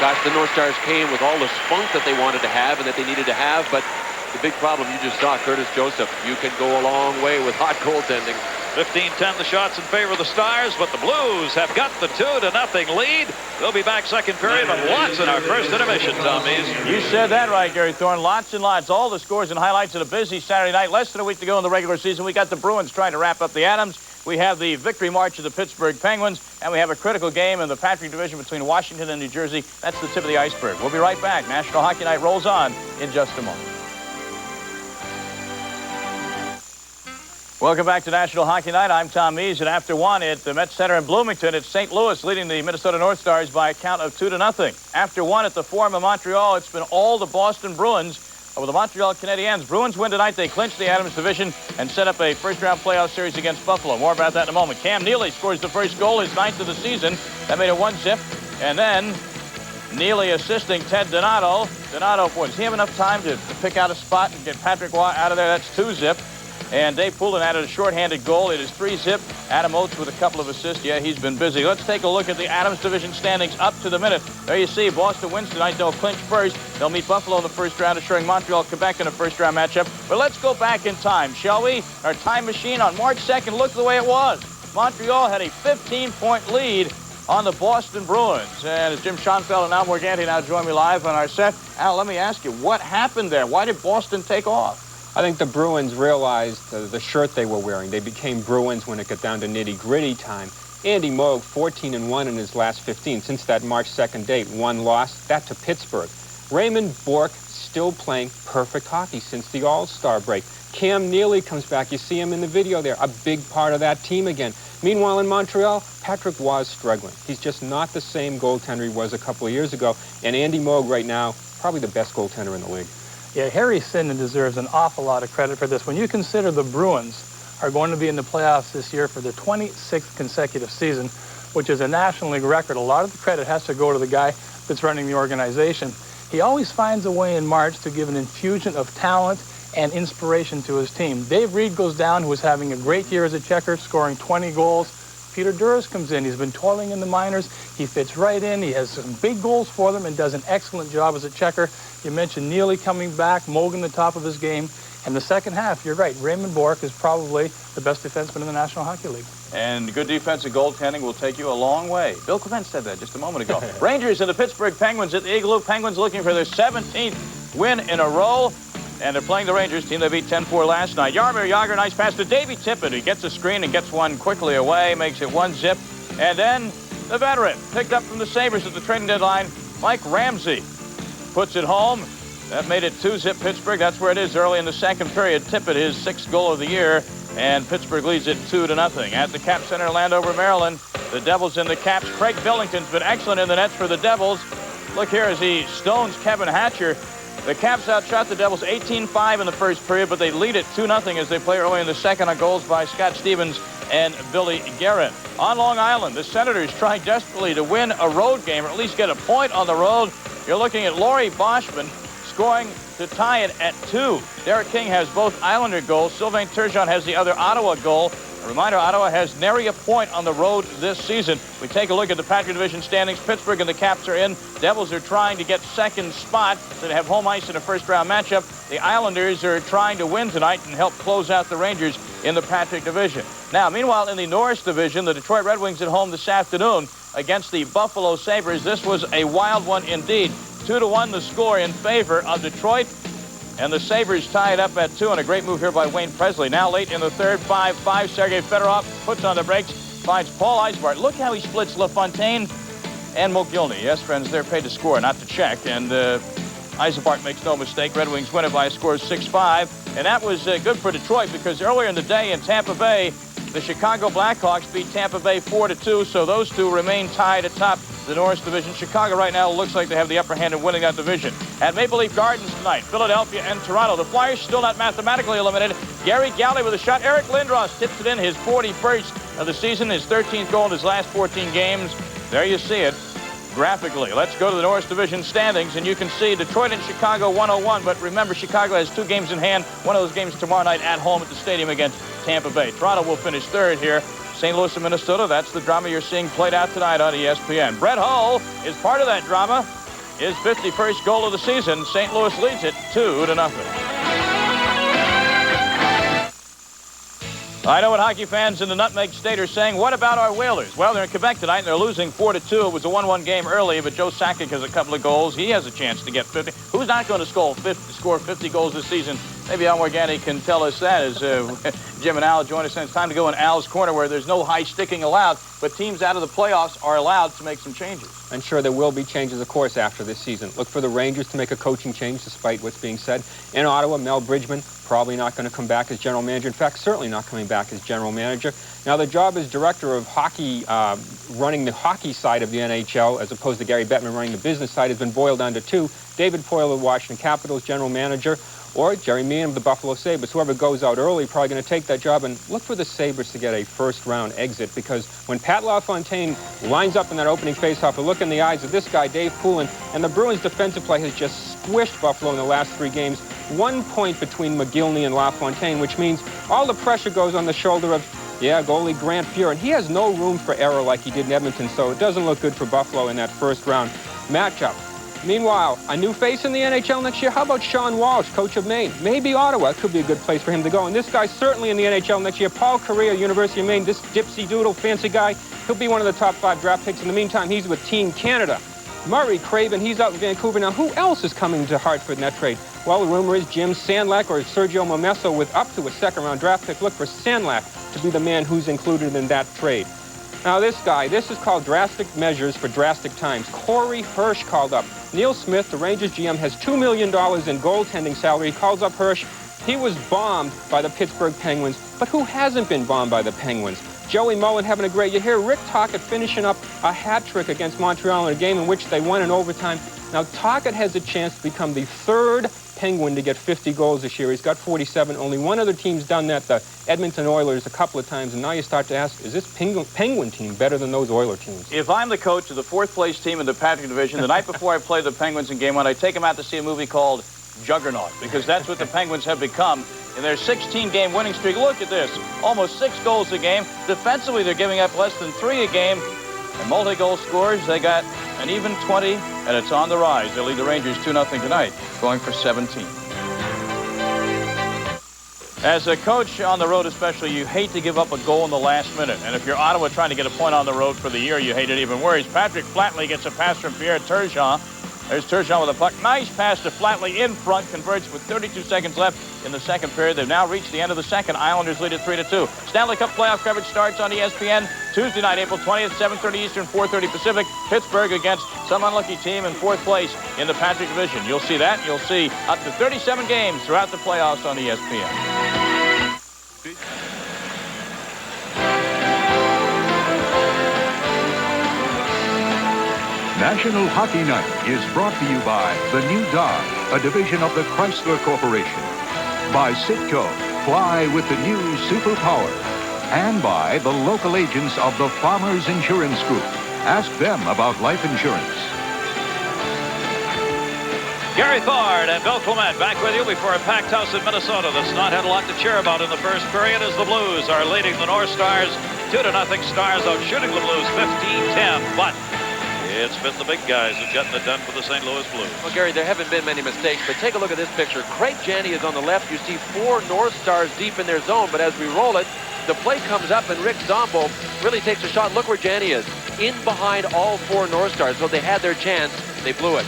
[SPEAKER 2] Gosh, the North Stars came with all the spunk that they wanted to have and that they needed to have, but the big problem you just saw, Curtis Joseph, you can go a long way with hot goaltending.
[SPEAKER 1] 15-10 the shots in favor of the Stars, but the Blues have got the 2-0 lead. We'll be back second period, but lots in our first intermission, Tom Mees.
[SPEAKER 3] You said that right, Gary Thorne. Lots and lots. All the scores and highlights of a busy Saturday night. Less than a week to go in the regular season. We got the Bruins trying to wrap up the Adams. We have the victory march of the Pittsburgh Penguins, and we have a critical game in the Patrick Division between Washington and New Jersey. That's the tip of the iceberg. We'll be right back. National Hockey Night rolls on in just a moment. Welcome back to National Hockey Night. I'm Tom Mees, and after one at the Met Center in Bloomington, it's St. Louis leading the Minnesota North Stars by a count of 2-0. After one at the Forum in Montreal, it's been all the Boston Bruins over the Montreal Canadiens. Bruins win tonight. They clinch the Adams Division and set up a first-round playoff series against Buffalo. More about that in a moment. Cam Neely scores the first goal, his 9th of the season. That made it 1-0. And then Neely assisting Ted Donato. Donato, boy, does he have enough time to pick out a spot and get Patrick Waugh out of there? That's 2-0. And Dave Poulin added a shorthanded goal. It is 3-0. Adam Oates with a couple of assists. Yeah, he's been busy. Let's take a look at the Adams Division standings up to the minute. There you see, Boston wins tonight. They'll clinch first. They'll meet Buffalo in the first round, assuring Montreal, Quebec in a first-round matchup. But let's go back in time, shall we? Our time machine on March 2nd, look the way it was. Montreal had a 15-point lead on the Boston Bruins. And as Jim Schoenfeld and Al Morganti now join me live on our set. Al, let me ask you, what happened there? Why did Boston take off?
[SPEAKER 4] I think the Bruins realized the shirt they were wearing. They became Bruins when it got down to nitty-gritty time. Andy Moog, 14-1 in his last 15 since that March 2nd date. 1 loss, that to Pittsburgh. Raymond Bourque still playing perfect hockey since the All-Star break. Cam Neely comes back. You see him in the video there, a big part of that team again. Meanwhile, in Montreal, Patrick Waugh is struggling. He's just not the same goaltender he was a couple of years ago. And Andy Moog right now, probably the best goaltender in the league.
[SPEAKER 5] Yeah, Harry Sinden deserves an awful lot of credit for this. When you consider the Bruins are going to be in the playoffs this year for the 26th consecutive season, which is a National League record, a lot of the credit has to go to the guy that's running the organization. He always finds a way in March to give an infusion of talent and inspiration to his team. Dave Reed goes down, who was having a great year as a checker, scoring 20 goals. Peter Duras comes in. He's been toiling in the minors. He fits right in. He has some big goals for them and does an excellent job as a checker. You mentioned Neely coming back, Mogan the top of his game. And the second half, you're right, Raymond Bourque is probably the best defenseman in the National Hockey League.
[SPEAKER 3] And good defensive goaltending will take you a long way. Bill Clement said that just a moment ago. Rangers and the Pittsburgh Penguins at the Igloo. Penguins looking for their 17th win in a row. And they're playing the Rangers, team they beat 10-4 last night. Jaromir Jagr, nice pass to Davey Tippett. He gets a screen and gets one quickly away, makes it 1-0. And then the veteran, picked up from the Sabres at the trading deadline, Mike Ramsey, puts it home. That made it 2-0 Pittsburgh. That's where it is early in the second period. Tippett, his 6th goal of the year, and Pittsburgh leads it 2-0. At the Cap Center in Landover, Maryland, the Devils in the Caps. Craig Billington's been excellent in the nets for the Devils. Look here as he stones Kevin Hatcher. The Caps outshot the Devils 18-5 in the first period, but they lead it 2-0 as they play early in the second on goals by Scott Stevens and Billy Guerin. On Long Island, the Senators trying desperately to win a road game, or at least get a point on the road. You're looking at Laurie Boschman scoring to tie it at 2. Derek King has both Islander goals. Sylvain Turgeon has the other Ottawa goal. A reminder, Ottawa has nary a point on the road this season. We take a look at the Patriot Division standings. Pittsburgh and the Caps are in. Devils are trying to get second spot, so they have home ice in a first-round matchup. The Islanders are trying to win tonight and help close out the Rangers in the Patriot Division. Now, meanwhile, in the Norris Division, the Detroit Red Wings at home this afternoon against the Buffalo Sabres. This was a wild one indeed. 2-1 the score in favor of Detroit. And the Sabres tie it up at 2 on a great move here by Wayne Presley. Now late in the third, 5-5. Sergei Fedorov puts on the brakes, finds Paul Eisbart. Look how he splits LaFontaine and Mogilny. Yes, friends, they're paid to score, not to check. And Eisbart makes no mistake. Red Wings win it by a score of 6-5. And that was good for Detroit because earlier in the day in Tampa Bay, the Chicago Blackhawks beat Tampa Bay 4-2. So those two remain tied atop the Norris Division. Chicago right now looks like they have the upper hand in winning that division. At Maple Leaf Gardens tonight, Philadelphia and Toronto. The Flyers still not mathematically eliminated. Gary Galley with a shot. Eric Lindros tips it in, his 41st of the season, his 13th goal in his last 14 games. There you see it graphically. Let's go to the Norris Division standings, and you can see Detroit and Chicago 101, but remember, Chicago has 2 games in hand. One of those games tomorrow night at home at the stadium against Tampa Bay. Toronto will finish third here. St. Louis and Minnesota, that's the drama you're seeing played out tonight on ESPN. Brett Hull is part of that drama. His 51st goal of the season. St. Louis leads it 2-0. I know what hockey fans in the Nutmeg State are saying. What about our Whalers? Well, they're in Quebec tonight, and they're losing 4-2. It was a 1-1 game early, but Joe Sakic has a couple of goals. He has a chance to get 50. Who's not going to score 50 goals this season? Maybe Al Morganti can tell us that as Jim and Al join us. And it's time to go in Al's corner where there's no high sticking allowed, but teams out of the playoffs are allowed to make some changes.
[SPEAKER 4] And sure, there will be changes, of course, after this season. Look for the Rangers to make a coaching change, despite what's being said. In Ottawa, Mel Bridgman probably not going to come back as general manager. In fact, certainly not coming back as general manager. Now, the job as director of hockey, running the hockey side of the NHL, as opposed to Gary Bettman running the business side, has been boiled down to 2. David Poile of the Washington Capitals, general manager, or Jerry Meehan of the Buffalo Sabres. Whoever goes out early probably going to take that job, and look for the Sabres to get a first-round exit, because when Pat LaFontaine lines up in that opening faceoff, a look in the eyes of this guy, Dave Poulin, and the Bruins' defensive play has just squished Buffalo in the last 3 games. 1 point between McGillney and LaFontaine, which means all the pressure goes on the shoulder of, goalie Grant Fuhr, and he has no room for error like he did in Edmonton, so it doesn't look good for Buffalo in that first-round matchup. Meanwhile, a new face in the NHL next year. How about Sean Walsh, coach of Maine? Maybe Ottawa could be a good place for him to go. And this guy's certainly in the NHL next year. Paul Correa, University of Maine, this dipsy doodle fancy guy, he'll be one of the top 5 draft picks. In the meantime, he's with Team Canada. Murray Craven, he's out in Vancouver. Now, who else is coming to Hartford in that trade? Well, the rumor is Jim Sandlak or Sergio Momesso with up to a second-round draft pick. Look for Sandlak to be the man who's included in that trade. Now, this guy, this is called drastic measures for drastic times. Corey Hirsch called up. Neil Smith, the Rangers GM, has $2 million in goaltending salary. He calls up Hirsch. He was bombed by the Pittsburgh Penguins, but who hasn't been bombed by the Penguins? Joey Mullen having a great year. Here, Rick Tocchet finishing up a hat trick against Montreal in a game in which they won in overtime. Now, Tocchet has a chance to become the 3rd Penguin to get 50 goals this year. He's got 47. Only one other team's done that, the Edmonton Oilers, a couple of times. And now you start to ask, is this Penguin team better than those Oiler teams?
[SPEAKER 3] If I'm the coach of the 4th-place team in the Patriot Division, the night before I play the Penguins in Game 1, I take them out to see a movie called Juggernaut, because that's what the Penguins have become in their 16-game winning streak. Look at this. Almost 6 goals a game. Defensively, they're giving up less than 3 a game. And multi-goal scores, they got an even 20, and it's on the rise. They lead the Rangers 2-0 tonight, going for 17. As a coach on the road especially, you hate to give up a goal in the last minute. And if you're Ottawa trying to get a point on the road for the year, you hate it even worse. Patrick Flatley gets a pass from Pierre Turgeon. There's Turgeon with a puck. Nice pass to Flatley in front. Converts with 32 seconds left in the second period. They've now reached the end of the second. Islanders lead at 3-2. Stanley Cup playoff coverage starts on ESPN Tuesday night, April 20th, 7:30 Eastern, 4:30 Pacific. Pittsburgh against some unlucky team in 4th place in the Patriot Division. You'll see that. You'll see up to 37 games throughout the playoffs on ESPN.
[SPEAKER 6] National Hockey Night is brought to you by the New Dodge, a division of the Chrysler Corporation, by Citco, fly with the new Superpower, and by the local agents of the Farmers Insurance Group. Ask them about life insurance.
[SPEAKER 1] Gary Thorne and Bill Clement back with you before a packed house in Minnesota that's not had a lot to cheer about in the first period as the Blues are leading the North Stars 2-0. Stars out shooting the Blues 15-10, but it's been the big guys who've gotten it done for the St. Louis Blues.
[SPEAKER 2] Well, Gary, there haven't been many mistakes, but take a look at this picture. Craig Janney is on the left. You see 4 North Stars deep in their zone, but as we roll it, the play comes up and Rick Zombo really takes a shot. Look where Janney is, in behind all 4 North Stars. So they had their chance, they blew it.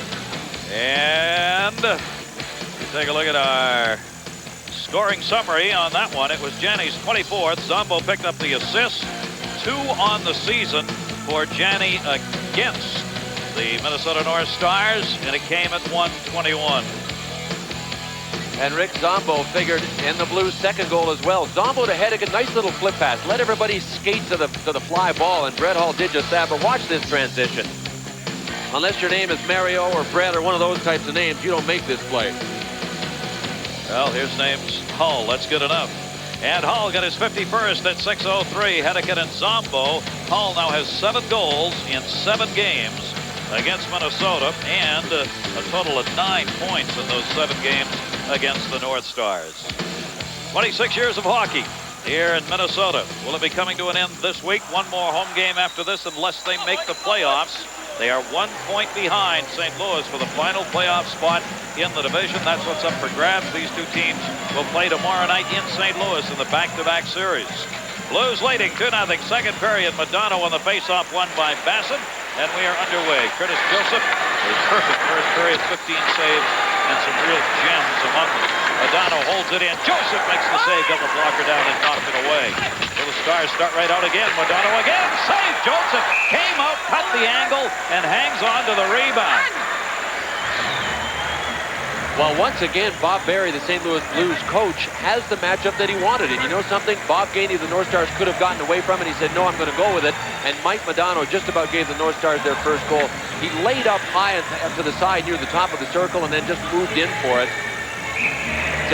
[SPEAKER 1] And you take a look at our scoring summary on that one. It was Janney's 24th. Zombo picked up the assist. 2 on the season for Janney against the Minnesota North Stars, and it came at 121.
[SPEAKER 2] And Rick Zombo figured in the Blues' second goal as well. Zombo to head, a nice little flip pass. Let everybody skate to the fly ball, and Brett Hull did just that. But watch this transition. Unless your name is Mario or Brett or one of those types of names, you don't make this play.
[SPEAKER 1] Well, his name's Hull. That's good enough. And Hull got his 51st at 6:03. Hedican and Zombo. Hull now has 7 goals in 7 games against Minnesota and a total of 9 points in those 7 games against the North Stars. 26 years of hockey here in Minnesota. Will it be coming to an end this week? One more home game after this unless they make the playoffs. They are 1 point behind St. Louis for the final playoff spot in the division. That's what's up for grabs. These 2 teams will play tomorrow night in St. Louis in the back-to-back series. Blues leading 2-0. Second period, Madonna on the face-off, won by Basson. And we are underway. Curtis Joseph, a perfect first period, 15 saves, and some real gems among them. Madonna holds it in. Joseph makes the save, got the blocker down and knocked it away. So the Stars start right out again. Madonna again, save. Joseph came out, cut the angle, and hangs on to the rebound.
[SPEAKER 2] Well, once again, Bob Berry, the St. Louis Blues coach, has the matchup that he wanted. And you know something? Bob Gainey, the North Stars, could have gotten away from it. He said, no, I'm going to go with it. And Mike Modano just about gave the North Stars their first goal. He laid up high to the side near the top of the circle and then just moved in for it.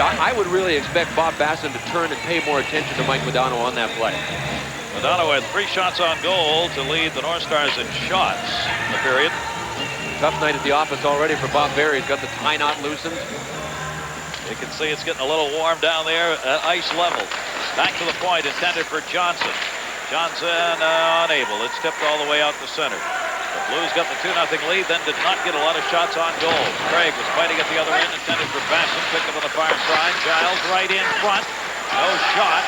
[SPEAKER 2] So I would really expect Bob Basson to turn and pay more attention to Mike Modano on that play.
[SPEAKER 1] Modano had 3 shots on goal to lead the North Stars in shots in the period.
[SPEAKER 2] Tough night at the office already for Bob Berry. He's got the tie knot loosened.
[SPEAKER 1] You can see it's getting a little warm down there at ice level. Back to the point, intended for Johnson. Johnson unable. It's tipped all the way out the center. The Blues got the 2-0 lead, then did not get a lot of shots on goal. Craig was fighting at the other end, intended for Basson. Picked up on the far side. Giles right in front. No shot.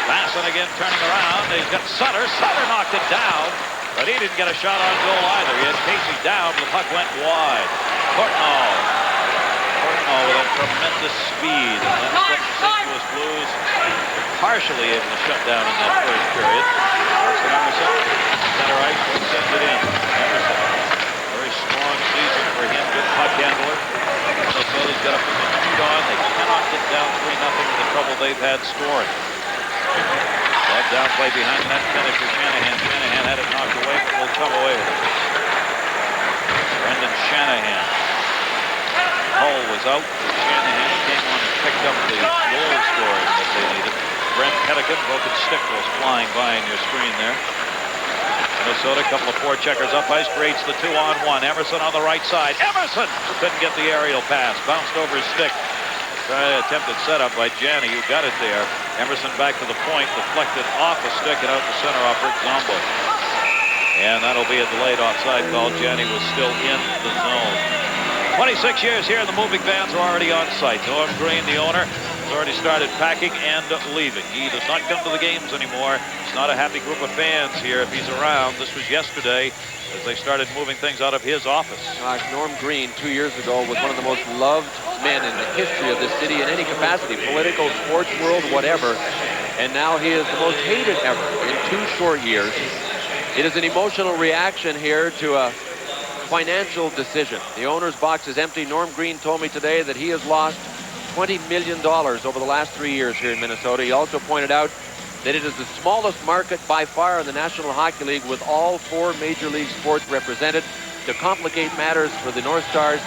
[SPEAKER 1] Basson again turning around. He's got Sutter. Sutter knocked it down. But he didn't get a shot on goal either. He had Casey down, but the puck went wide. Courtnall with a tremendous speed. And that's what the St. Louis Blues partially able to shut down in that first period. Carson Emerson, center ice, sends it in. Emerson, very strong season for him, good puck handler. Minnesota's got to put the shoot on. They cannot get down 3-0 with the trouble they've had scoring. That down play behind the net, intended for Shanahan. Shanahan had it knocked away, but will come away with it. Brendan Shanahan. Hull was out. Shanahan came on and picked up the goal scoring that they needed. Brent Hedican, broken stick, was flying by in your screen there. Minnesota, a couple of forecheckers up ice, creates the 2-on-1. Emerson on the right side. Emerson couldn't get the aerial pass. Bounced over his stick. Attempted setup by Janney, who got it there. Emerson back to the point, deflected off the stick and out the center off Rick Zombo. And that'll be a delayed offside call. Janney was still in the zone. 26 years here, and the moving vans are already on site. Norm Green, the owner, has already started packing and leaving. He does not come to the games anymore. It's not a happy group of fans here if he's around. This was yesterday as they started moving things out of his office.
[SPEAKER 2] Gosh, Norm Green 2 years ago was one of the most loved men in the history of this city in any capacity, political, sports world, whatever. And now he is the most hated ever in 2 short years. It is an emotional reaction here to a financial decision. The owner's box is empty. Norm Green told me today that he has lost $20 million over the last 3 years here in Minnesota. He also pointed out that it is the smallest market by far in the National Hockey League, with all 4 major league sports represented. To complicate matters for the North Stars,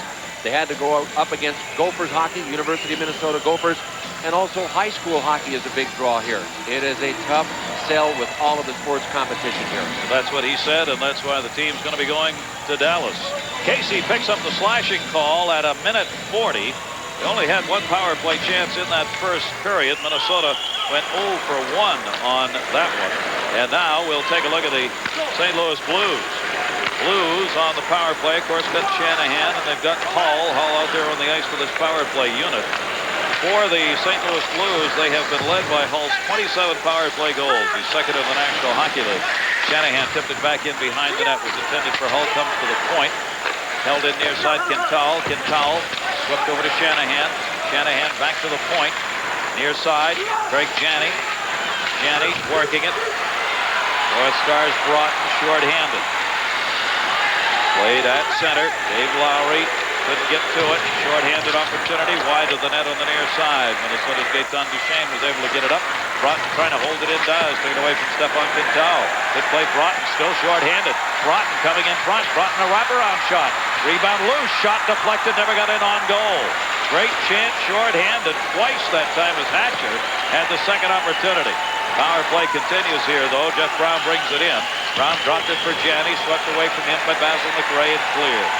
[SPEAKER 2] they had to go up against Gophers hockey, University of Minnesota Gophers. and also high school hockey is a big draw here. It is a tough sell with all of the sports competition here.
[SPEAKER 1] That's what he said, and that's why the team's going to be going to Dallas. Casey picks up the slashing call at 1:40. They only had one power play chance in that first period. Minnesota went 0 for 1 on that one. And now we'll take a look at the St. Louis Blues. Blues on the power play, of course, got Shanahan, and they've got Hull out there on the ice for this power play unit. For the St. Louis Blues, they have been led by Hull's 27 power play goals. He's second in the National Hockey League. Shanahan tipped it back in behind the net. Was intended for Hull. Comes to the point. Held in near side Quintal. Quintal swept over to Shanahan. Shanahan back to the point. Near side, Craig Janney. Janney working it. North Stars Broughton short-handed. Played at center. Dave Lowry couldn't get to it. Short-handed opportunity wide of the net on the near side. Minnesota's Gaetan Duchesne was able to get it up. Broughton trying to hold it in, does. Taken away from Stefan Quintal. Good play, Broughton still short-handed. Broughton coming in front. Broughton a wraparound shot. Rebound loose. Shot deflected. Never got in on goal. Great chance short-handed. Twice that time as Hatcher had the second opportunity. Power play continues here, though. Jeff Brown brings it in. Brown dropped it for Janney. Swept away from him by Basil McRae and cleared.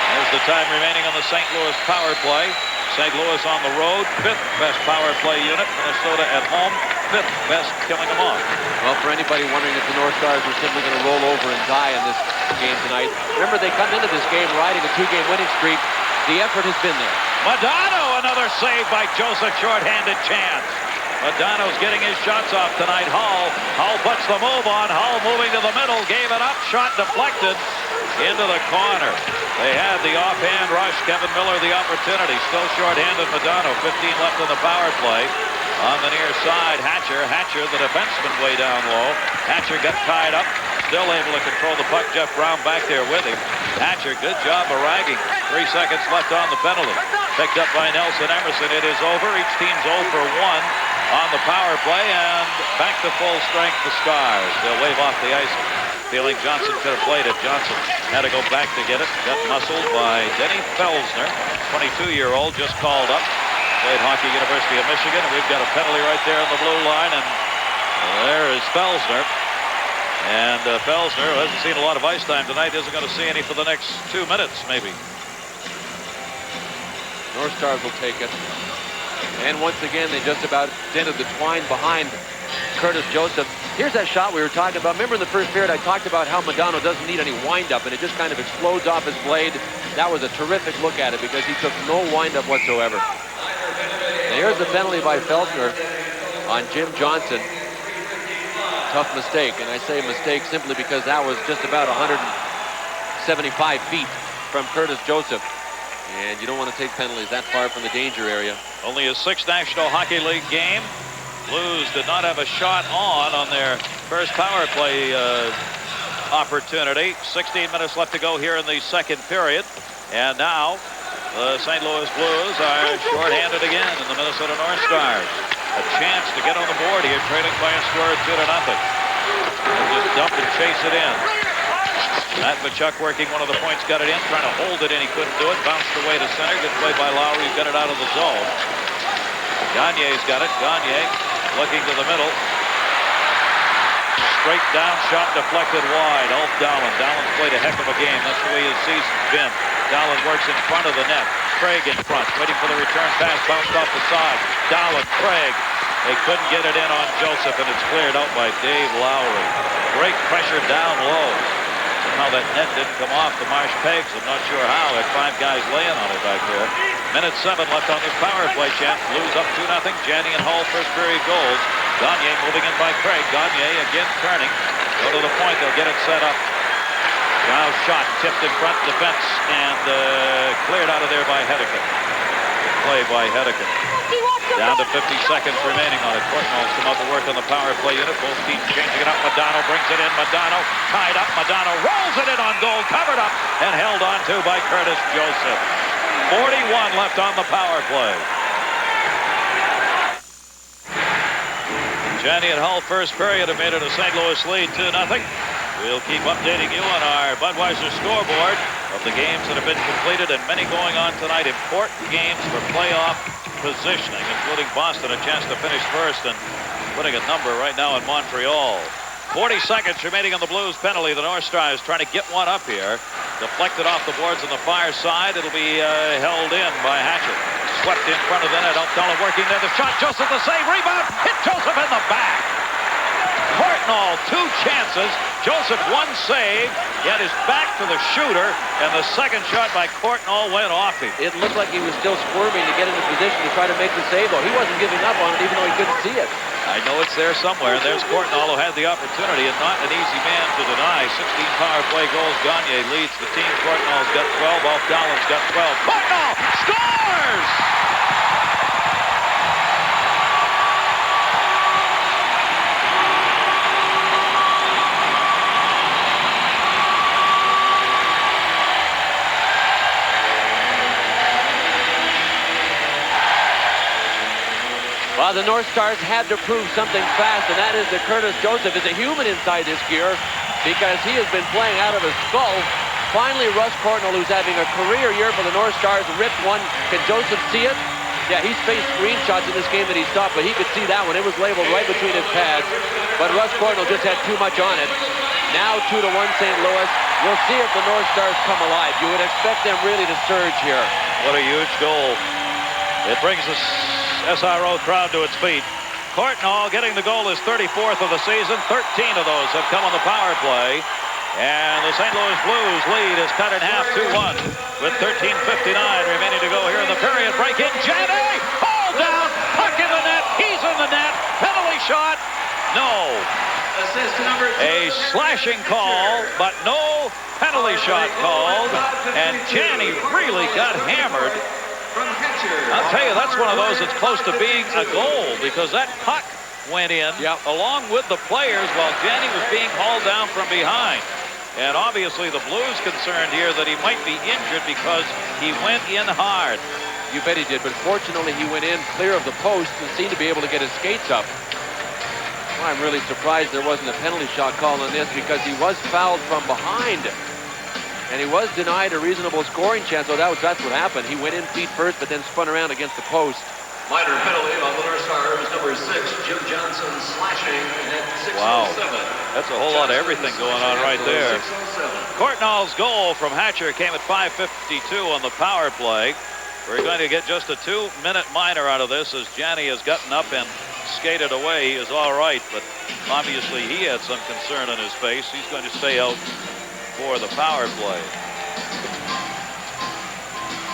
[SPEAKER 1] There's the time remaining on the St. Louis power play. St. Louis on the road, 5th best power play unit. Minnesota at home, 5th best killing them off.
[SPEAKER 2] Well, for anybody wondering if the North Stars are simply going to roll over and die in this game tonight, remember they come into this game riding a 2-game winning streak. The effort has been there.
[SPEAKER 1] Madonna, another save by Joseph, short-handed chance. Madonna's getting his shots off tonight. Hull puts the move on. Hull moving to the middle, gave it up, shot deflected into the corner. They had the offhand rush. Kevin Miller the opportunity. Still short-handed Madonna. 15 left on the power play. On the near side, Hatcher, the defenseman way down low. Hatcher got tied up. Still able to control the puck. Jeff Brown back there with him. Hatcher, good job of ragging. 3 seconds left on the penalty. Picked up by Nelson Emerson. It is over. Each team's 0 for 1 on the power play, and back to full strength the Stars. They'll wave off the ice. Feeling Johnson could have played it. Johnson had to go back to get it. Got muscled by Denny Felsner, 22-year-old, just called up. Played hockey University of Michigan, and we've got a penalty right there on the blue line, and there is Felsner. And Felsner, who hasn't seen a lot of ice time tonight, isn't going to see any for the next 2 minutes, maybe.
[SPEAKER 2] North Stars will take it. And once again, they just about dented the twine behind Curtis Joseph. Here's that shot we were talking about. Remember in the first period, I talked about how Madonna doesn't need any wind-up, and it just kind of explodes off his blade. That was a terrific look at it because he took no wind-up whatsoever. And here's the penalty by Felsner on Jim Johnson. Tough mistake, and I say mistake simply because that was just about 175 feet from Curtis Joseph. And you don't want to take penalties that far from the danger area.
[SPEAKER 1] Only his 6th National Hockey League game. Blues did not have a shot on their first power play opportunity. 16 minutes left to go here in the second period. And now the St. Louis Blues are shorthanded again in the Minnesota North Stars. A chance to get on the board here, trailing by a score of 2-0. And just dump and chase it in. Matt Tkachuk working one of the points, got it in, trying to hold it in, he couldn't do it, bounced away to center, good play by Lowry, got it out of the zone. Gagne's got it, Gagne looking to the middle. Straight down shot deflected wide, Ulf Dahlen. Dahlen's played a heck of a game, that's the way his season's been. Dahlen works in front of the net, Craig in front, waiting for the return pass, bounced off the side. Dahlen, Craig, they couldn't get it in on Joseph, and it's cleared out by Dave Lowry. Great pressure down low. Somehow that net didn't come off the Marsh pegs. I'm not sure how. Had 5 guys laying on it back there. Minute 7 left on this power play chance. Blues up 2-0. Janney and Hull first period goals. Gagne moving in by Craig. Gagne again turning. Go to the point. They'll get it set up. Now shot tipped in front defense and cleared out of there by Hedeken. Good play by Hedeken. Down to 50 seconds remaining on it. Courtnall's come out to work on the power play unit. Both teams changing it up. Madonna brings it in. Madonna tied up. Madonna rolls it in on goal. Covered up and held on to by Curtis Joseph. 41 left on the power play. Janney and Hull first period have made it a St. Louis lead 2-0. We'll keep updating you on our Budweiser scoreboard of the games that have been completed and many going on tonight. Important games for playoff positioning, including Boston a chance to finish first and putting a number right now in Montreal. 40 seconds remaining on the Blues penalty. The North Stars trying to get one up here. Deflected off the boards on the far side. It'll be held in by Hatcher. Swept in front of the net. O'Donnell working there. The shot. Joseph the save. Rebound. Hit Joseph in the back. Courtnall, 2 chances. Joseph, 1 save. He had his back to the shooter, and the second shot by Courtnall went off him.
[SPEAKER 2] It looked like he was still squirming to get into position to try to make the save, though. He wasn't giving up on it, even though he couldn't see it.
[SPEAKER 1] I know it's there somewhere, and there's Courtnall, who had the opportunity, and not an easy man to deny. 16 power play goals. Gagne leads the team. Courtnall's got 12. Off Dowland's got 12. Courtnall scores!
[SPEAKER 2] Well, the North Stars had to prove something fast, and that is that Curtis Joseph is a human inside this gear because he has been playing out of his skull. Finally, Russ Courtnall, who's having a career year for the North Stars, ripped one. Can Joseph see it? Yeah, he's faced screenshots in this game that he stopped, but he could see that one. It was labeled right between his pads. But Russ Courtnall just had too much on it. Now 2-1 St. Louis. We'll see if the North Stars come alive. You would expect them really to surge here.
[SPEAKER 1] What a huge goal. It brings us SRO crowd to its feet. Courtnall getting the goal, his 34th of the season. 13 of those have come on the power play. And the St. Louis Blues lead is cut in half 2-1 with 13:59 remaining to go here in the period. Break in, Janney! Ball down! Puck in the net! He's in the net! Penalty shot! No! A slashing call, but no penalty shot called. And Janney really got hammered. I'll tell you, that's one of those that's close to being a goal because that puck went in along with the players while Janney was being hauled down from behind. And obviously the Blues concerned here that he might be injured because he went in hard.
[SPEAKER 2] You bet he did, but fortunately he went in clear of the post and seemed to be able to get his skates up. Well, I'm really surprised there wasn't a penalty shot call on this because he was fouled from behind. And he was denied a reasonable scoring chance. So that's what happened. He went in feet first, but then spun around against the post.
[SPEAKER 7] Minor penalty on the North Stars, number 6, Jim Johnson, slashing at 6:07.
[SPEAKER 1] Wow, that's a whole lot of everything going on right there.
[SPEAKER 7] 6:07.
[SPEAKER 1] Courtnall's goal from Hatcher came at 5:52 on the power play. We're going to get just a 2-minute minor out of this as Janney has gotten up and skated away. He is all right, but obviously he had some concern on his face. He's going to stay out for the power play.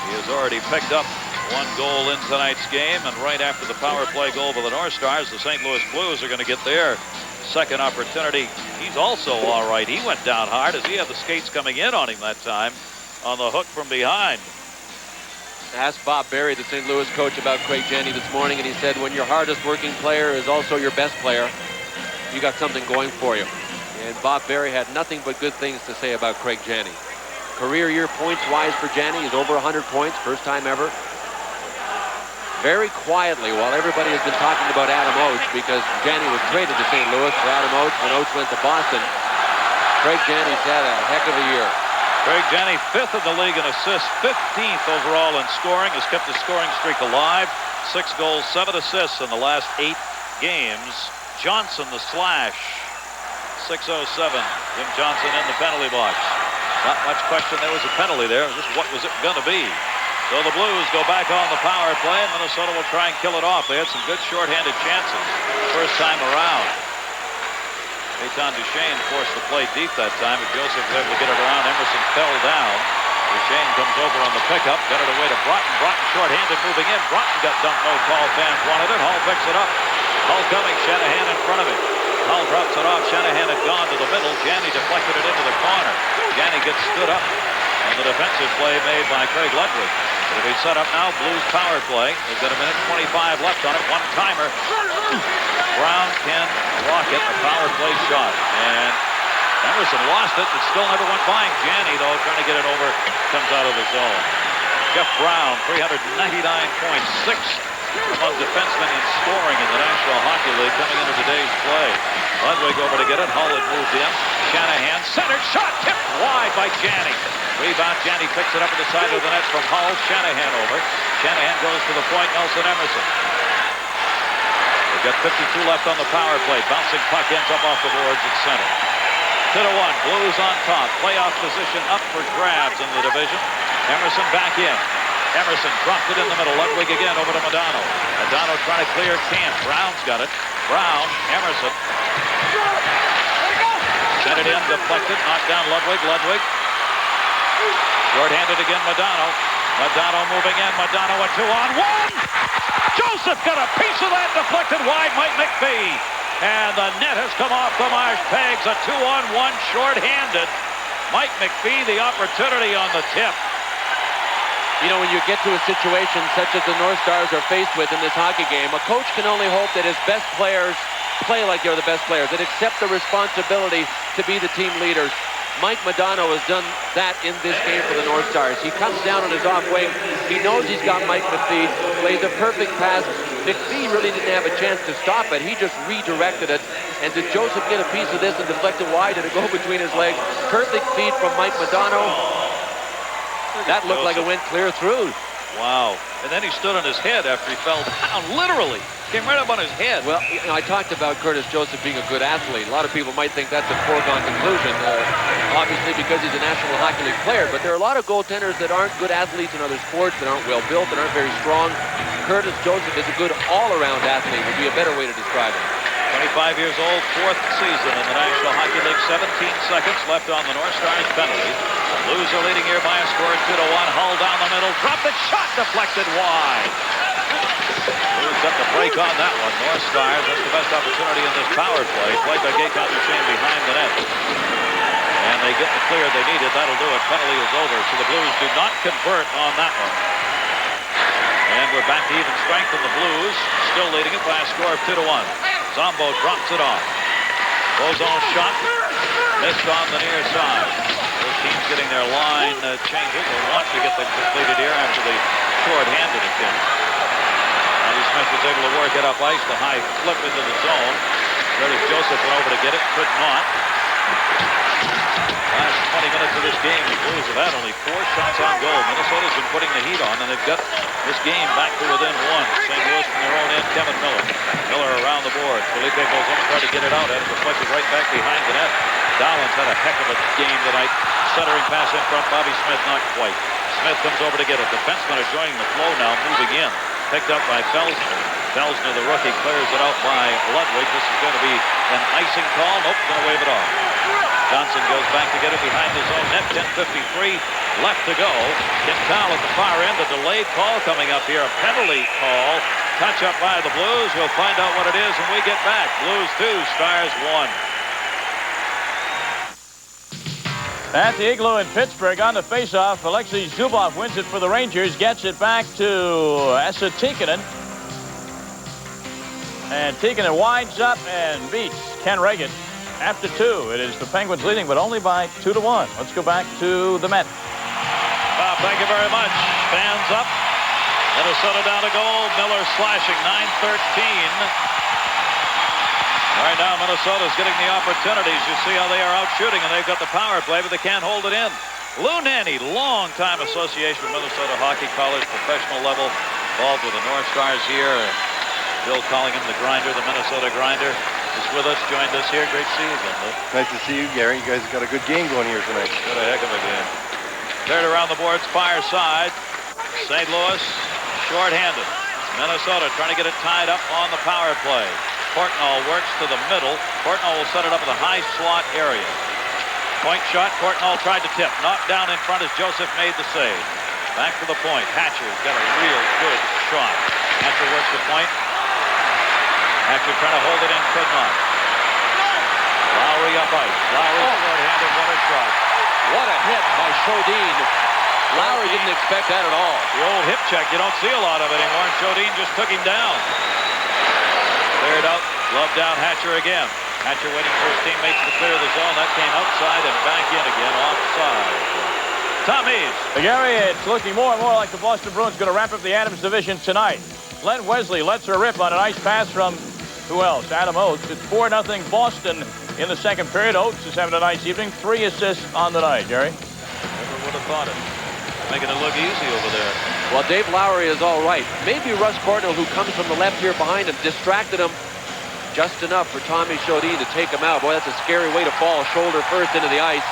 [SPEAKER 1] He has already picked up 1 goal in tonight's game, and right after the power play goal for the North Stars, the St. Louis Blues are going to get their second opportunity. He's also all right. He went down hard as he had the skates coming in on him that time on the hook from behind.
[SPEAKER 2] I asked Bob Berry, the St. Louis coach, about Craig Janney this morning, and he said when your hardest working player is also your best player, you got something going for you. And Bob Berry had nothing but good things to say about Craig Janney. Career year points-wise for Janney is over 100 points, first time ever. Very quietly, while everybody has been talking about Adam Oates, because Janney was traded to St. Louis for Adam Oates when Oates went to Boston, Craig Janney's had a heck of a year.
[SPEAKER 1] Craig Janney, 5th in the league in assists, 15th overall in scoring, has kept his scoring streak alive. 6 goals, 7 assists in the last 8 games. Johnson, the slash. 6:07. Jim Johnson in the penalty box. Not much question there was a penalty there. Just what was it going to be? So the Blues go back on the power play, and Minnesota will try and kill it off. They had some good shorthanded chances first time around. Eitan Duchesne forced the play deep that time, but Joseph was able to get it around. Emerson fell down. Duchesne comes over on the pickup, got it away to Broughton. Broughton shorthanded moving in. Broughton got dumped, no call. Fans wanted it. Hall picks it up. Hull coming, Shanahan in front of him. Hull drops it off. Shanahan had gone to the middle. Janney deflected it into the corner. Janney gets stood up on the defensive play made by Craig Ludwig. It'll be set up now. Blues power play. They've got 1:25 left on it. One-timer. Brown can block it. A power play shot. And Emerson lost it. It still never went by. Janney, though, trying to get it over, comes out of the zone. Jeff Brown, 399 points. 6th among defensemen in scoring in the National Hockey League coming into today's play. Ludwig over to get it. Hull had moved in. Shanahan centered. Shot tipped wide by Janney. Rebound. Janney picks it up at the side of the net from Hull. Shanahan over. Shanahan goes to the point. Nelson Emerson. They've got 52 left on the power play. Bouncing puck ends up off the boards at center. 2-1. Blues on top. Playoff position up for grabs in the division. Emerson back in. Emerson dropped it in the middle. Ludwig again over to Modano. Modano trying to clear Camp. Brown's got it. Brown, Emerson. Sent it in, deflected, knocked down Ludwig. Ludwig. Short-handed again, Modano. Modano moving in. Modano a 2-on-1. Joseph got a piece of that, deflected wide. Mike McPhee. And the net has come off the Marsh pegs. A 2-on-1 short-handed. Mike McPhee, the opportunity on the tip.
[SPEAKER 2] You know, when you get to a situation such as the North Stars are faced with in this hockey game, a coach can only hope that his best players play like they're the best players, that accept the responsibility to be the team leaders. Mike Modano has done that in this game for the North Stars. He comes down on his off wing. He knows he's got Mike McPhee, plays a perfect pass. McPhee really didn't have a chance to stop it. He just redirected it. And did Joseph get a piece of this and deflect it wide? Did it go between his legs? Perfect feed from Mike Modano. That looked like it went clear through.
[SPEAKER 1] Wow. And then he stood on his head after he fell down. Literally. Came right up on his head.
[SPEAKER 2] Well, you know, I talked about Curtis Joseph being a good athlete. A lot of people might think that's a foregone conclusion, obviously because he's a National Hockey League player. But there are a lot of goaltenders that aren't good athletes in other sports, that aren't well built, that aren't very strong. Curtis Joseph is a good all-around athlete, would be a better way to describe him.
[SPEAKER 1] 25 years old, 4th season in the National Hockey League. 17 seconds left on the North Stars penalty. Blues are leading here by a score of 2-1. Hull down the middle. Drop it. Shot deflected wide. Blues got the break on that one. North Stars, that's the best opportunity in this power play. Played by Gay Shane behind the net. And they get the clear they needed. That'll do it. Penalty is over. So the Blues do not convert on that one. And we're back to even strength in the Blues. Still leading it by a score of 2-1. Zombo drops it off. Bozone shot. Missed on the near side. Both teams getting their line changes. They want to get them completed here after they short-handed it in. Andy Smith was able to work it up ice. The high flip into the zone. Curtis Joseph went over to get it. Could not. Last 20 minutes of this game, the Blues have had only 4 shots on goal. Minnesota's been putting the heat on, and they've got this game back to within 1. St. Louis from their own end, Kevin Miller. Miller around the board. Felipe goes in, tried to get it out, had it deflected right back behind the net. Dowland's had a heck of a game tonight. Centering pass in front, Bobby Smith not quite. Smith comes over to get it. Defensemen are joining the flow now, moving in. Picked up by Felsner. Felsner, the rookie, clears it out by Ludwig. This is going to be an icing call. Nope, going to wave it off. Johnson goes back to get it behind his own net. 10:53 left to go. Quintal at the far end. A delayed call coming up here. A penalty call. Touch up by the Blues. We'll find out what it is when we get back. Blues 2, Stars 1.
[SPEAKER 3] At the Igloo in Pittsburgh on the faceoff, Alexei Zubov wins it for the Rangers, gets it back to Esa Tikkanen. And Tikkanen winds up and beats Ken Reagan. After 2, it is the Penguins leading, but only by 2-1. Let's go back to the Met.
[SPEAKER 1] Bob, thank you very much. Fans up. Minnesota down a goal. Miller slashing. 9:13. Right now, Minnesota's getting the opportunities. You see how they are out shooting, and they've got the power play, but they can't hold it in. Lou Nanne, long-time association with Minnesota hockey, college, professional level, involved with the North Stars here. Bill calling him the Grinder, the Minnesota Grinder, is with us, joined us here. Great to see you again, Lou.
[SPEAKER 8] Nice to see you, Gary. You guys have got a good game going here tonight.
[SPEAKER 1] Got a heck of a game. Third around the boards, fire side. St. Louis, short-handed. Minnesota trying to get it tied up on the power play. Courtnall works to the middle. Courtnall will set it up in the high slot area. Point shot. Courtnall tried to tip. Knocked down in front as Joseph made the save. Back to the point. Hatcher's got a real good shot. Hatcher works the point. Hatcher trying to hold it in. Could not. Lowry up ice. Lowry short-handed. What a shot.
[SPEAKER 2] What a hit by Chodin. Lowry didn't expect that at all.
[SPEAKER 1] The old hip check. You don't see a lot of it anymore. And Chodin just took him down. Cleared out, glove down, Hatcher again. Hatcher waiting for his teammates to clear the zone. That came outside and back in again, offside. Tom Eaves.
[SPEAKER 3] Gary, it's looking more and more like the Boston Bruins going to wrap up the Adams division tonight. Len Wesley lets her rip on a nice pass from, who else? Adam Oates. It's 4-0 Boston in the second period. Oates is having a nice evening. 3 assists on the night, Gary.
[SPEAKER 1] Never would have thought it. Making it look easy over there.
[SPEAKER 2] Well, Dave Lowry is all right. Maybe Russ Cornell, who comes from the left here behind him, distracted him just enough for Tommy Chaudine to take him out. Boy, that's a scary way to fall, shoulder first into the ice.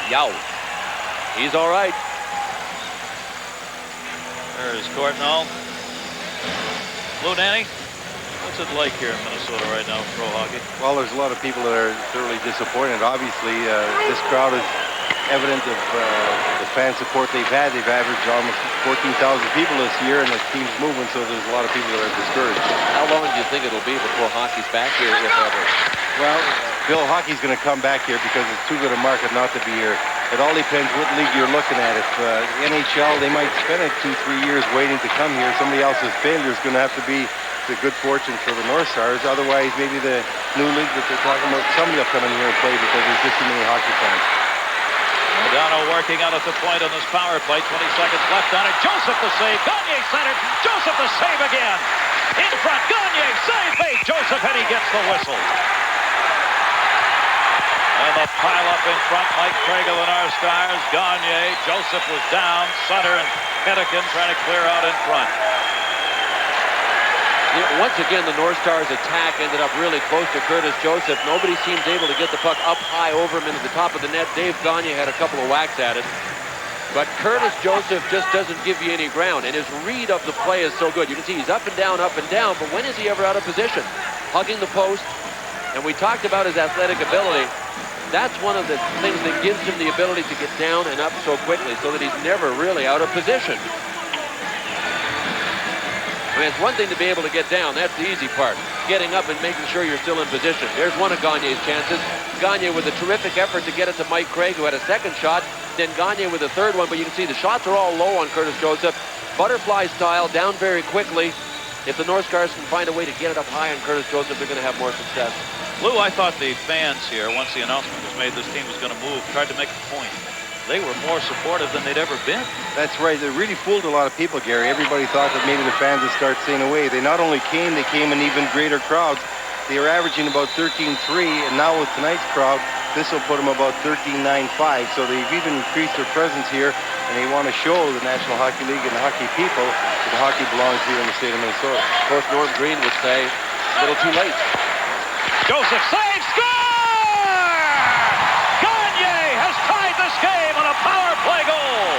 [SPEAKER 2] Yow. He's all right.
[SPEAKER 1] There's Cortnall. Lou Nanny, what's it like here in Minnesota right now for pro hockey?
[SPEAKER 8] Well, there's a lot of people that are thoroughly disappointed. Obviously, this crowd is evident of the fan support they've had. They've averaged almost 14,000 people this year, and the team's moving, so there's a lot of people that are discouraged.
[SPEAKER 2] How long do you think it'll be before hockey's back here, if ever?
[SPEAKER 8] Well, Bill, hockey's going to come back here because it's too good a market not to be here. It all depends what league you're looking at. If NHL, they might spend 2-3 years waiting to come here. Somebody else's failure is going to have to be the good fortune for the North Stars. Otherwise, maybe the new league that they're talking about, somebody will come in here and play because there's just too many hockey fans.
[SPEAKER 1] Modano working out at the point on this power play. 20 seconds left on it. Joseph the save. Gagne centered. Joseph the save again. In front. Gagne save. Bait. Joseph, and he gets the whistle. And the pile up in front. Mike Craig of the North Stars. Gagne. Joseph was down. Sutter and Hennigan trying to clear out in front.
[SPEAKER 2] Once again, the North Stars attack ended up really close to Curtis Joseph. Nobody seems able to get the puck up high over him into the top of the net. Dave Gagne had a couple of whacks at it. But Curtis Joseph just doesn't give you any ground, and his read of the play is so good. You can see he's up and down, but when is he ever out of position? Hugging the post, and we talked about his athletic ability. That's one of the things that gives him the ability to get down and up so quickly, so that he's never really out of position. I mean, it's one thing to be able to get down. That's the easy part. Getting up and making sure you're still in position. There's one of Gagne's chances. Gagne with a terrific effort to get it to Mike Craig, who had a second shot. Then Gagne with a third one. But you can see the shots are all low on Curtis Joseph. Butterfly style, down very quickly. If the North Stars can find a way to get it up high on Curtis Joseph, they're going to have more success.
[SPEAKER 1] Lou, I thought the fans here, once the announcement was made this team was going to move, tried to make a point. They were more supportive than they'd ever been. That's right. They really fooled a lot of people, Gary. Everybody thought that maybe the fans would start staying away. They not only came, they came in even greater crowds. They were averaging about 13-3, and now with tonight's crowd, this will put them about 13-9-5. So they've even increased their presence here, and they want to show the National Hockey League and the hockey people that hockey belongs here in the state of Minnesota.
[SPEAKER 2] Of course, Norm Green would say, a little too late.
[SPEAKER 1] Joseph saves, score! Gagne has tied this game on a power play goal.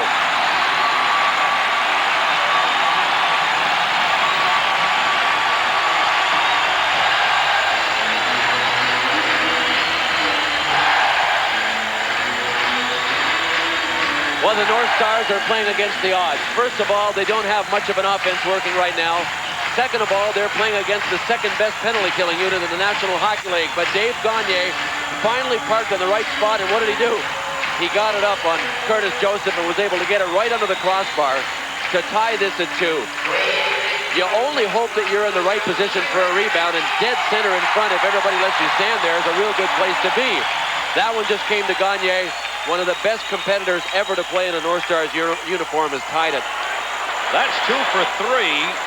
[SPEAKER 2] Well, the North Stars are playing against the odds. First of all, they don't have much of an offense working right now. Second of all, they're playing against the second-best penalty-killing unit in the National Hockey League. But Dave Gagne finally parked on the right spot, and what did he do? He got it up on Curtis Joseph and was able to get it right under the crossbar to tie this at 2. You only hope that you're in the right position for a rebound, and dead center in front, if everybody lets you stand there, is a real good place to be. That one just came to Gagne. One of the best competitors ever to play in a North Stars uniform has tied it.
[SPEAKER 1] That's 2 for 3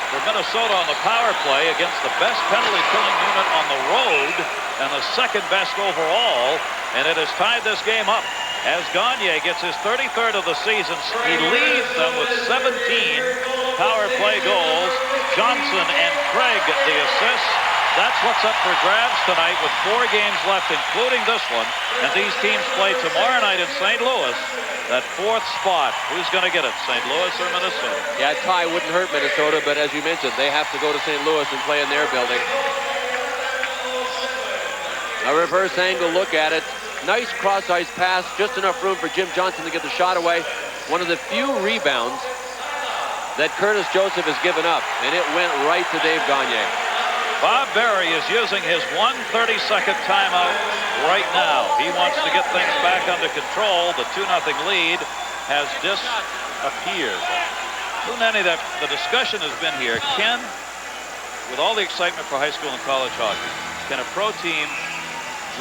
[SPEAKER 1] for Minnesota on the power play against the best penalty-killing unit on the road and the second best overall, and it has tied this game up as Gagne gets his 33rd of the season. He leads them with 17 power play goals. Johnson and Craig the assists. That's what's up for grabs tonight with 4 games left, including this one. And these teams play tomorrow night in St. Louis. That 4th spot, who's going to get it, St. Louis or Minnesota?
[SPEAKER 2] Yeah, a tie wouldn't hurt Minnesota, but as you mentioned, they have to go to St. Louis and play in their building. A reverse angle look at it. Nice cross-ice pass, just enough room for Jim Johnson to get the shot away. One of the few rebounds that Curtis Joseph has given up, and it went right to Dave Gagne.
[SPEAKER 1] Bob Berry is using his 1:32 timeout right now. He wants to get things back under control. The 2-0 lead has disappeared. Luneni, the discussion has been here. With all the excitement for high school and college hockey, can a pro team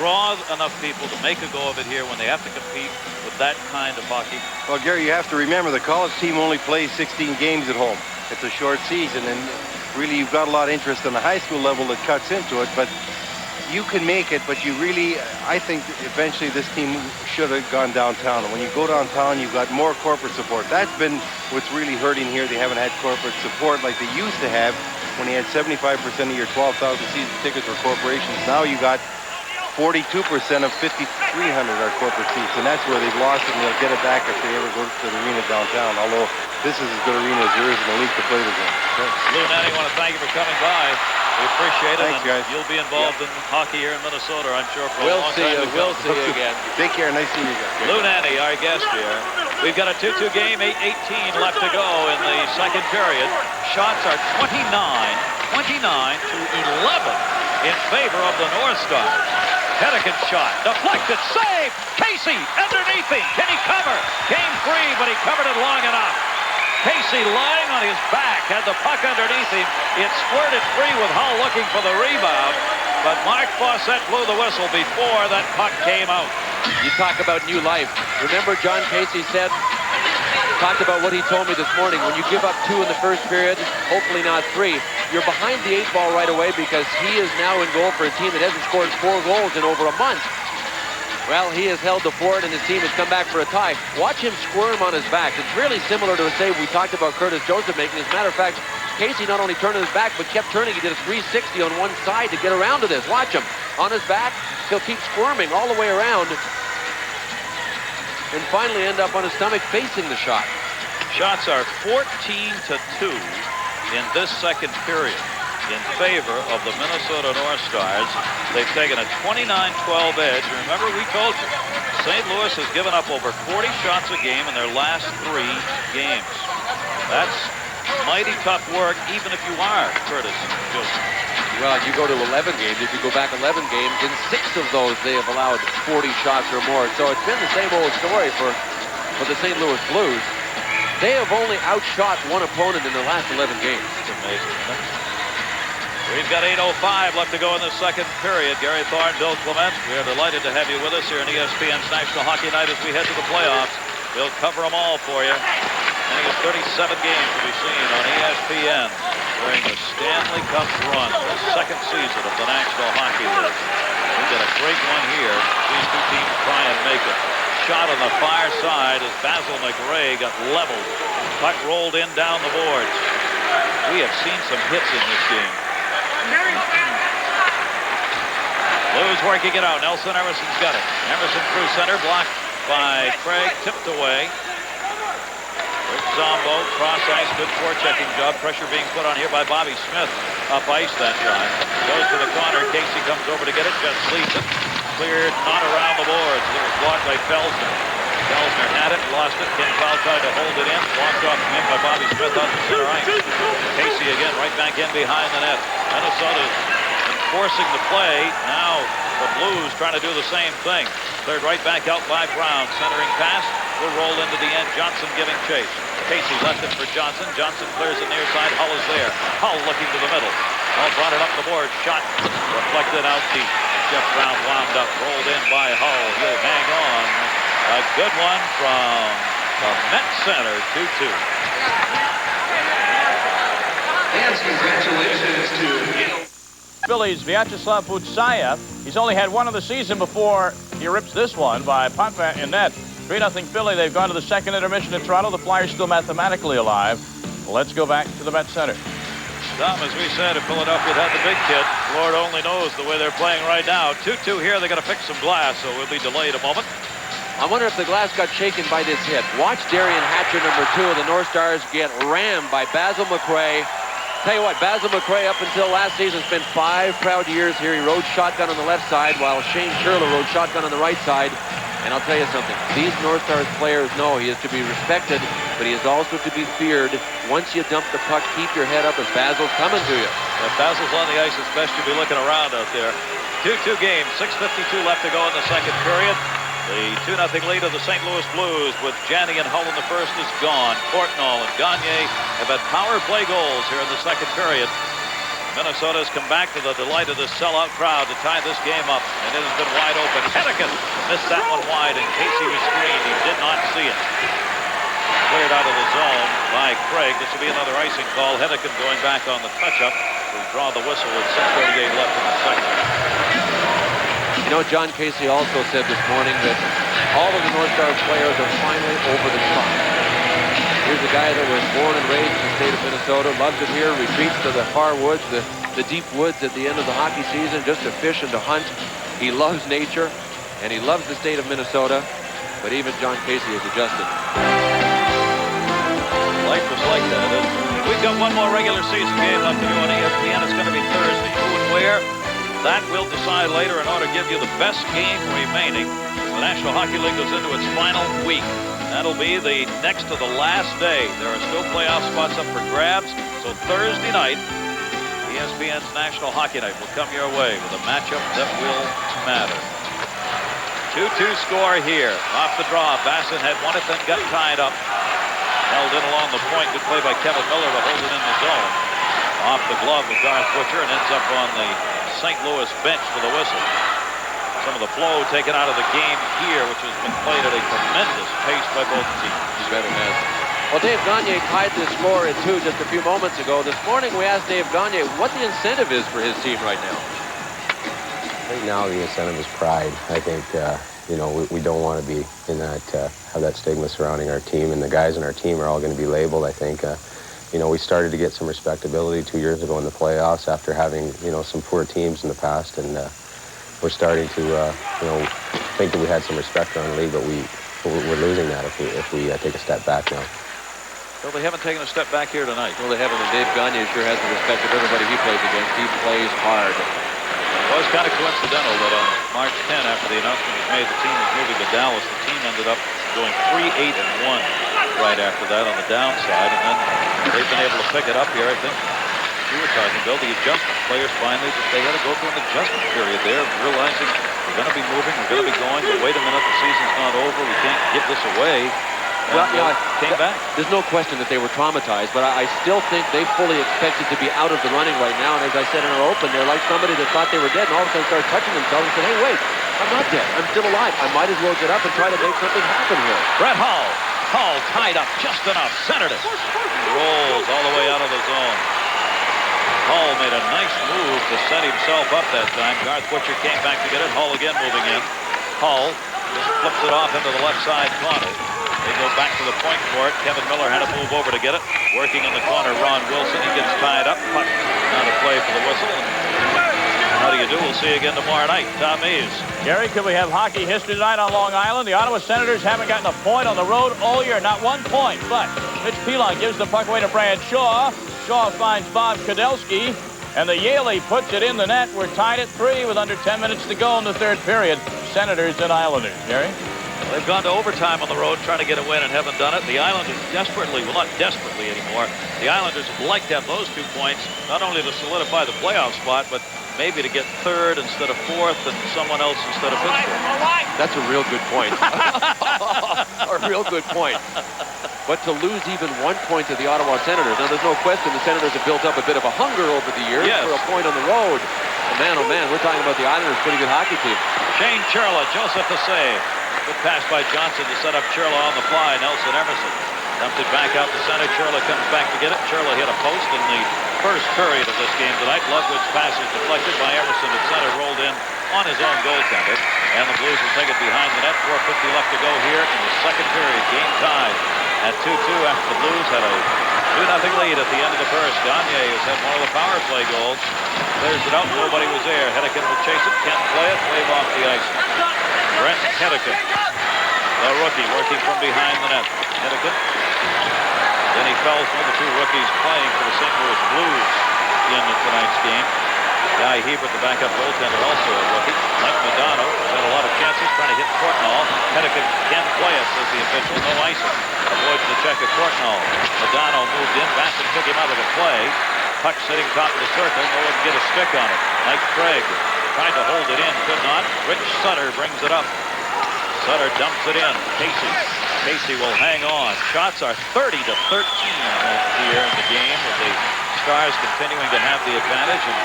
[SPEAKER 1] draw enough people to make a go of it here when they have to compete with that kind of hockey?
[SPEAKER 8] Well, Gary, you have to remember the college team only plays 16 games at home. It's a short season, and really you've got a lot of interest on the high school level that cuts into it, but you can make it, but you really, I think eventually this team should have gone downtown. And when you go downtown, you've got more corporate support. That's been what's really hurting here. They haven't had corporate support like they used to have when you had 75% of your 12,000 season tickets were corporations. Now you got 42% of 5,300 are corporate seats, and that's where they've lost it, and they'll get it back if they ever go to the arena downtown, although this is as good arena as there is in the league to play the game.
[SPEAKER 1] Lou Nanny, I want to thank you for coming by. We appreciate it.
[SPEAKER 8] Thanks, guys.
[SPEAKER 1] You'll be involved in hockey here in Minnesota, I'm sure, for a
[SPEAKER 2] We'll
[SPEAKER 1] long
[SPEAKER 2] see
[SPEAKER 1] time
[SPEAKER 2] you.
[SPEAKER 1] to come.
[SPEAKER 2] We'll see you again.
[SPEAKER 8] Take care. Nice seeing you guys.
[SPEAKER 1] Lou Nanny, our guest here. We've got a 2-2 game, 8:18 left to go in the second period. Shots are 29 to 11 in favor of the North Stars. Hennigan's shot, deflected, save! Casey underneath him. Can he cover? Came free, but he covered it long enough. Casey lying on his back, had the puck underneath him. It squirted free with Hull looking for the rebound, but Mark Fawcett blew the whistle before that puck came out.
[SPEAKER 2] You talk about new life. Remember John Casey talked about what he told me this morning. When you give up 2 in the first period, hopefully not 3, you're behind the 8 ball right away because he is now in goal for a team that hasn't scored 4 goals in over a month. Well, he has held the fort, and his team has come back for a tie. Watch him squirm on his back. It's really similar to a save we talked about Curtis Joseph making. As a matter of fact, Casey not only turned on his back, but kept turning. He did a 360 on one side to get around to this. Watch him. On his back, he'll keep squirming all the way around and finally end up on his stomach facing the shot.
[SPEAKER 1] Shots are 14-2 in this second period in favor of the Minnesota North Stars. They've taken a 29-12 edge. Remember, we told you, St. Louis has given up over 40 shots a game in their last 3 games. That's mighty tough work, even if you are Curtis Joseph.
[SPEAKER 2] Well, you go to 11 games. If you go back 11 games, in 6 of those, they have allowed 40 shots or more. So it's been the same old story for the St. Louis Blues. They have only outshot one opponent in the last 11 games.
[SPEAKER 1] It's amazing, isn't it? We've got 8:05 left to go in the second period. Gary Thorne, Bill Clement, we are delighted to have you with us here on ESPN's National Hockey Night as we head to the playoffs. We'll cover them all for you. I think it's 37 games to be seen on ESPN during the Stanley Cup run, the second season of the National Hockey League. We got a great one here. These 2 teams try and make it. Shot on the far side as Basil McRae got leveled. Puck rolled in down the boards. We have seen some hits in this game. Blues working it out. Nelson Emerson's got it. Emerson through center, blocked by Craig, tipped away. Rick Zombo, cross ice, good forechecking job. Pressure being put on here by Bobby Smith. Up ice that time. Goes to the corner. Casey comes over to get it. Just leads it. Cleared, not around the boards. It was blocked by Felsner. Felsner had it, lost it. Ken Powell tried to hold it in. Walked off from him by Bobby Smith on the center ice. Casey again right back in behind the net. Minnesota enforcing the play. Now the Blues trying to do the same thing. Cleared right back out by Brown. Centering pass will roll into the end. Johnson giving chase. Casey left it for Johnson. Johnson clears it near side. Hull is there. Hull looking to the middle. Hull brought it up the board. Shot reflected out deep. Jeff Brown wound up. Rolled in by Hull. He'll hang on. A good one from the Met Center. 2-2.
[SPEAKER 7] And congratulations to
[SPEAKER 3] Phillies Vyacheslav Butsayev. He's only had one of the season before he rips this one by Papa in net. 3-0 Philly. They've gone to the second intermission in Toronto. The Flyers still mathematically alive. Let's go back to the Met Center.
[SPEAKER 1] Tom, as we said, if Philadelphia had the big kid, Lord only knows the way they're playing right now. 2-2 here. They got to fix some glass, so we'll be delayed a moment.
[SPEAKER 2] I wonder if the glass got shaken by this hit. Watch Darian Hatcher, number 2 of the North Stars, get rammed by Basil McRae. Tell you what, Basil McRae up until last season spent 5 proud years here. He rode shotgun on the left side while Shane Sherler rode shotgun on the right side. And I'll tell you something, these North Stars players know he is to be respected, but he is also to be feared. Once you dump the puck, keep your head up as Basil's coming to you.
[SPEAKER 1] If Basil's on the ice, it's best you be looking around out there. 2-2 game, 6:52 left to go in the second period. The 2-0 lead of the St. Louis Blues with Janney and Hull in the first is gone. Portnoy and Gagne have had power play goals here in the second period. Minnesota's come back to the delight of this sellout crowd to tie this game up, and it has been wide open. Hennigan missed that one wide, and Casey was screened. He did not see it. Cleared out of the zone by Craig. This will be another icing call. Hennigan going back on the touch-up. We'll draw the whistle with 6:38 left in the second.
[SPEAKER 2] You know, John Casey also said this morning that all of the North Stars players are finally over the top. Here's a guy that was born and raised in the state of Minnesota, loves it here, retreats to the far woods, the deep woods at the end of the hockey season just to fish and to hunt. He loves nature, and he loves the state of Minnesota, but even John Casey has adjusted.
[SPEAKER 1] Life was like that. We've got one more regular season game left to do on ESPN. It's going to be Thursday. Who and where? That we'll decide later in order to give you the best game remaining. The National Hockey League goes into its final week. That'll be the next to the last day. There are still playoff spots up for grabs. So Thursday night, ESPN's National Hockey Night will come your way with a matchup that will matter. 2-2 score here. Off the draw, Bassin had won it, then got tied up. Held in along the point. Good play by Kevin Miller to hold it in the zone. Off the glove of Garth Butcher and ends up on the St. Louis bench for the whistle. Some of the flow taken out of the game here, which has been played at a tremendous pace by both teams.
[SPEAKER 2] You bet it has. Well, Dave Gagne tied this score at 2 just a few moments ago. This morning we asked Dave Gagne what the incentive is for his team right now.
[SPEAKER 9] Right now the incentive is pride. I think, you know, we don't want to be in that, have that stigma surrounding our team, and the guys in our team are all going to be labeled. I think, you know, we started to get some respectability 2 years ago in the playoffs after having, you know, some poor teams in the past, and we're starting to, you know, think that we had some respect around the league, but we're losing that if we take a step back now.
[SPEAKER 1] Well, they haven't taken a step back here tonight.
[SPEAKER 2] Well, they haven't, and Dave Gagne sure has the respect of everybody he plays against. He plays hard.
[SPEAKER 1] It was kind of coincidental that on March 10, after the announcement was made the team was moving to Dallas, the team ended up going 3-8-1 right after that on the downside, and then they've been able to pick it up here. I think you were talking, Bill, the adjustment players finally, they had to go through an adjustment period there, realizing we're going to be moving, we're going to be going, but wait a minute, the season's not over, we can't give this away.
[SPEAKER 2] Well, yeah,
[SPEAKER 1] came back.
[SPEAKER 2] There's no question that they were traumatized, but I still think they fully expected to be out of the running right now. And as I said in our open, they're like somebody that thought they were dead and all of a sudden started touching themselves and said, hey, wait, I'm not dead. I'm still alive. I might as well get up and try to make something happen here.
[SPEAKER 1] Brett Hull. Hull tied up just enough. Centered it. Rolls all the way out of the zone. Hull made a nice move to set himself up that time. Garth Butcher came back to get it. Hull again moving in. Hull just flips it off into the left side corner. They go back to the point for it. Kevin Miller had to move over to get it. Working in the corner, Ron Wilson. He gets tied up. Puck now to play for the whistle. And how do you do? We'll see you again tomorrow night. Tom Eves.
[SPEAKER 3] Gary, could we have hockey history tonight on Long Island? The Ottawa Senators haven't gotten a point on the road all year. Not 1 point. But Mitch Pilon gives the puck away to Brad Shaw. Shaw finds Bob Kudelski. And the Yaley puts it in the net. We're tied at 3 with under 10 minutes to go in the third period. Senators and Islanders. Gary?
[SPEAKER 1] They've gone to overtime on the road trying to get a win and haven't done it. The Islanders desperately, well, not desperately anymore, the Islanders would like to have those 2 points, not only to solidify the playoff spot, but maybe to get third instead of fourth and someone else instead of Pittsburgh.
[SPEAKER 2] That's a real good point. A real good point. But to lose even 1 point to the Ottawa Senators, now there's no question the Senators have built up a bit of a hunger over the years for a point on the road. And man, oh man, we're talking about the Islanders' pretty good hockey team.
[SPEAKER 1] Shane Churla, Joseph the save. Good pass by Johnson to set up Churla on the fly. Nelson Emerson dumped it back out the center. Churla comes back to get it. Churla hit a post in the first period of this game tonight. Lovewood's pass is deflected by Emerson at center, rolled in on his own goaltender. And the Blues will take it behind the net. 4:50 left to go here in the second period. Game tied at 2-2 after the Blues had a 2-0 lead at the end of the first. Gagne has had one of the power play goals. Clears it out. Nobody was there. Hedican will chase it. Can't play it. Wave off the ice. Brent Hedican, the rookie, working from behind the net. Hedican. Then he fells one of the 2 rookies playing for the St. Louis Blues in tonight's game. Guy Hebert, the backup goaltender, also a rookie. Mike Modano has had a lot of chances trying to hit Courtnall. Hedican can play it, says the official. No icing. Avoids the check of Courtnall. Modano moved in. Bassin took him out of the play. Puck sitting top of the circle. No one can get a stick on it. Mike Craig tried to hold it in. Could not. Rich Sutter brings it up. Sutter dumps it in. Casey will hang on. Shots are 30-13 here in the game, with the Stars continuing to have the advantage. And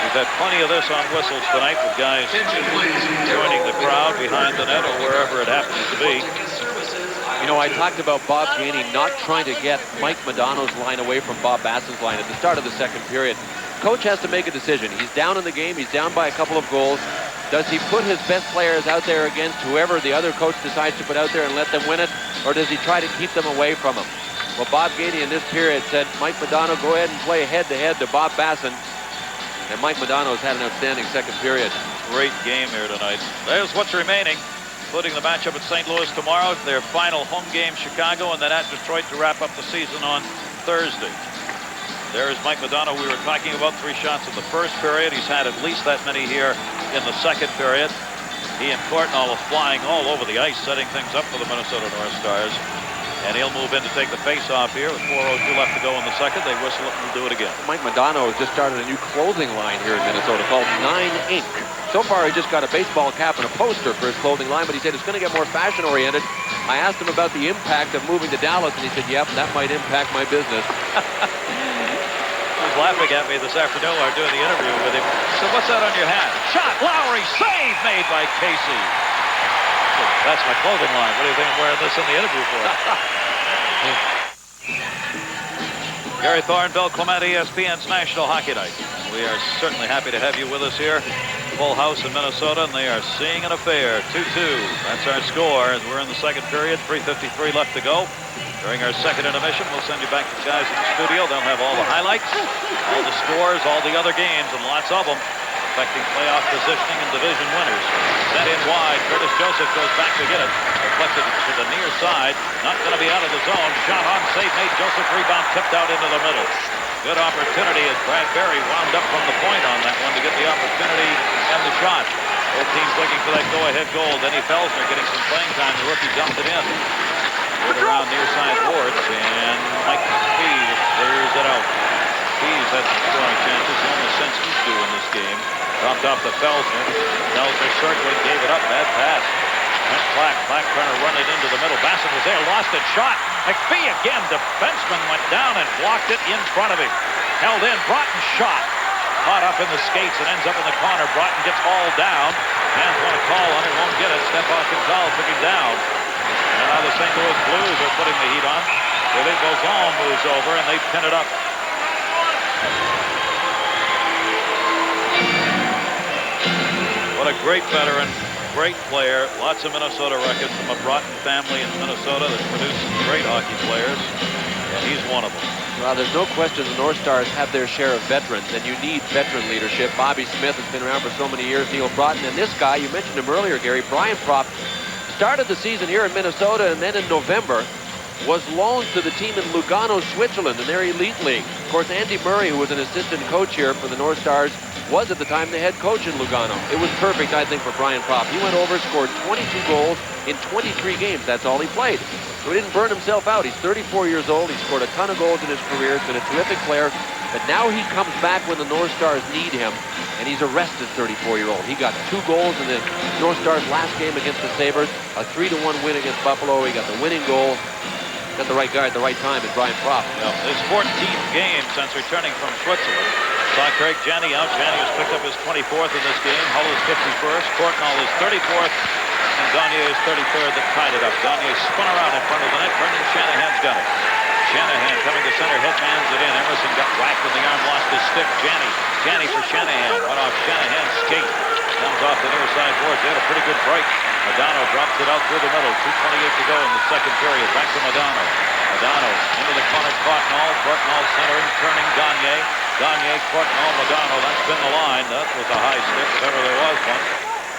[SPEAKER 1] we've had plenty of this on whistles tonight, with guys joining the crowd behind the net or wherever it happens to be.
[SPEAKER 2] You know, I talked about Bob Gainey not trying to get Mike Modano's line away from Bob Bassin's line at the start of the second period. Coach has to make a decision. He's down in the game. He's down by a couple of goals. Does he put his best players out there against whoever the other coach decides to put out there and let them win it? Or does he try to keep them away from him? Well, Bob Gainey in this period said, Mike Modano, go ahead and play head-to-head to Bob Basson. And Mike Modano's had an outstanding second period.
[SPEAKER 1] Great game here tonight. There's what's remaining, including the matchup at St. Louis tomorrow, their final home game, Chicago, and then at Detroit to wrap up the season on Thursday. There's Mike Modano. We were talking about 3 shots in the first period. He's had at least that many here in the second period. He and Courtnall are flying all over the ice, setting things up for the Minnesota North Stars. And he'll move in to take the face-off here with 4:02 left to go in the second. They whistle it and do it again.
[SPEAKER 2] Mike Modano has just started a new clothing line here in Minnesota called 9 Inc. So far, he just got a baseball cap and a poster for his clothing line, but he said it's going to get more fashion-oriented. I asked him about the impact of moving to Dallas, and he said, yep, that might impact my business.
[SPEAKER 1] He was laughing at me this afternoon while doing the interview with him. So what's that on your hat? Shot, Lowry, save made by Casey. That's my clothing line. What do you think I'm wearing this in the interview for? Gary Thorne, Bill Clement, ESPN's National Hockey Night. We are certainly happy to have you with us here. Full house in Minnesota, and they are seeing an affair. 2-2. That's our score as we're in the second period. 3:53 left to go. During our second intermission, we'll send you back to the guys in the studio. They'll have all the highlights, all the scores, all the other games, and lots of them affecting playoff positioning and division winners. Set in wide. Curtis Joseph goes back to get it. Deflected to the near side. Not going to be out of the zone. Shot on, save made. Joseph rebound tipped out into the middle. Good opportunity as Brad Berry wound up from the point on that one to get the opportunity and the shot. Both teams looking for that go-ahead goal. Denny Felsner getting some playing time. The rookie dumped it in. Right around near side boards, and Mike Speed clears it out. Speed's had some scoring chances. The only sense he's due in this game. Dropped off to Felsner. Felsner circling, gave it up. Bad pass. Went Clack. Clack trying to run it into the middle. Bassett was there, lost it, shot. McPhee again. Defenseman went down and blocked it in front of him. Held in. Broughton shot. Caught up in the skates and ends up in the corner. Broughton gets hauled down. Fans want to call on it, won't get it. Stefan Gonzalez took him down. And now the St. Louis Blues are putting the heat on. Billy Bozon moves over and they pin it up. What a great veteran, great player. Lots of Minnesota records from a Broughton family in Minnesota that produced some great hockey players. And he's one of them.
[SPEAKER 2] Well, there's no question the North Stars have their share of veterans, and you need veteran leadership. Bobby Smith has been around for so many years. Neil Broughton, and this guy, you mentioned him earlier, Gary, Brian Propp, started the season here in Minnesota, and then in November was loaned to the team in Lugano, Switzerland, in their elite league. Of course, Andy Murray, who was an assistant coach here for the North Stars, was at the time the head coach in Lugano. It was perfect, I think, for Brian Propp. He went over, scored 22 goals in 23 games. That's all he played. So he didn't burn himself out. He's 34 years old. He scored a ton of goals in his career. He's been a terrific player. But now he comes back when the North Stars need him, and he's a rested 34-year-old. He got 2 goals in the North Stars' last game against the Sabres, a 3-1 win against Buffalo. He got the winning goal. Got the right guy at the right time in Brian Propp.
[SPEAKER 1] His 14th game since returning from Switzerland. Saw Craig Janney out. Janney has picked up his 24th in this game. Hull is 51st. Courtnall is 34th. And Gagne is 33rd that tied it up. Gagne spun around in front of the net. Brendan Shanahan's got it. Shanahan coming to center. Headmans it in. Emerson got whacked in the arm. Lost his stick. Janney for Shanahan. Went off Shanahan's skate. Comes off the near side boards. They had a pretty good break. Modano drops it out through the middle. 2:28 to go in the second period. Back to Modano. Modano into the corner. Courtnall. Courtnall centering. Turning Gagne. Gagne, Courtnall, Modano. That's been the line. That was a high stick if ever there was one.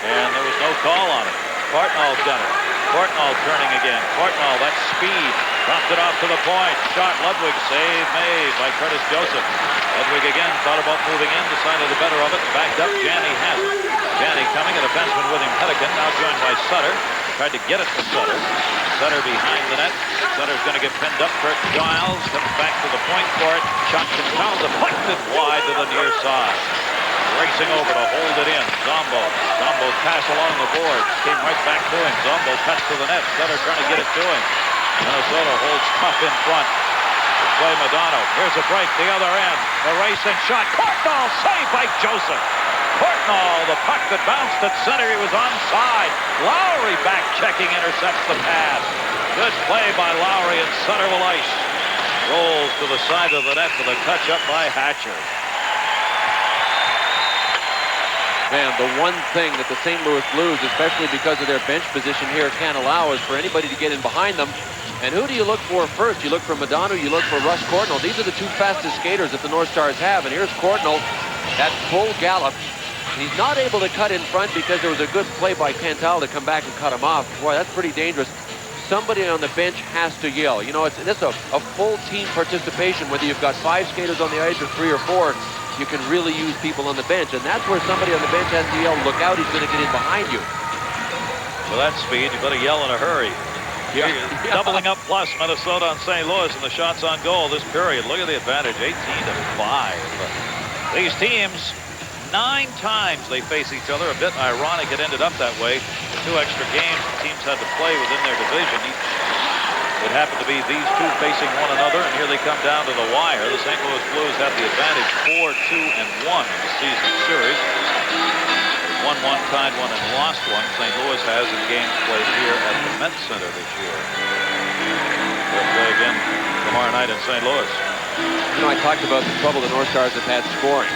[SPEAKER 1] And there was no call on it. Courtnall's done it. Courtnall turning again. Courtnall, that's speed. Dropped it off to the point. Shot Ludwig. Save made by Curtis Joseph. Ludwig again thought about moving in. Decided the better of it. Backed up. Janney has it. Janney coming. A defenseman with him. Hedican now joined by Sutter. Tried to get it to Sutter. Sutter behind the net. Sutter's going to get pinned up. Kurt Giles comes back to the point for it. Shot confounded. Deflected wide to the near side. Racing over to hold it in. Zombo. Zombo's pass along the boards. Came right back to him. Zombo cuts to the net. Sutter trying to get it to him. Minnesota holds tough in front. Play Modano. Here's a break. The other end. The racing shot. Courtnall saved by Joseph. Courtnall, the puck that bounced at center. He was onside. Lowry back checking, intercepts the pass. Good play by Lowry, and Sutter will ice. Rolls to the side of the net for the touch up by Hatcher.
[SPEAKER 2] Man, the one thing that the St. Louis Blues, especially because of their bench position here, can't allow is for anybody to get in behind them. And who do you look for first? You look for Modano, you look for Russ Courtnall. These are the two fastest skaters that the North Stars have. And here's Courtnall at full gallop. He's not able to cut in front because there was a good play by Cantal to come back and cut him off. Boy, that's pretty dangerous. Somebody on the bench has to yell. You know, it's a full team participation, whether you've got 5 skaters on the ice or 3 or 4. You can really use people on the bench, and that's where somebody on the bench has to yell, look out, he's going to get in behind you.
[SPEAKER 1] With that speed, you better yell in a hurry.
[SPEAKER 2] Yeah.
[SPEAKER 1] Doubling up plus Minnesota on St. Louis in the shots on goal this period. Look at the advantage, 18-5. These teams, 9 times they face each other. A bit ironic it ended up that way. 2 extra games the teams had to play within their division. It happened to be these two facing one another, and here they come down to the wire. The St. Louis Blues have the advantage 4-2-1 in the season series. Won one, tied one, and lost one. St. Louis has in games played here at the Met Center this year. They'll play again tomorrow night in St. Louis.
[SPEAKER 2] You know, I talked about the trouble the North Stars have had scoring.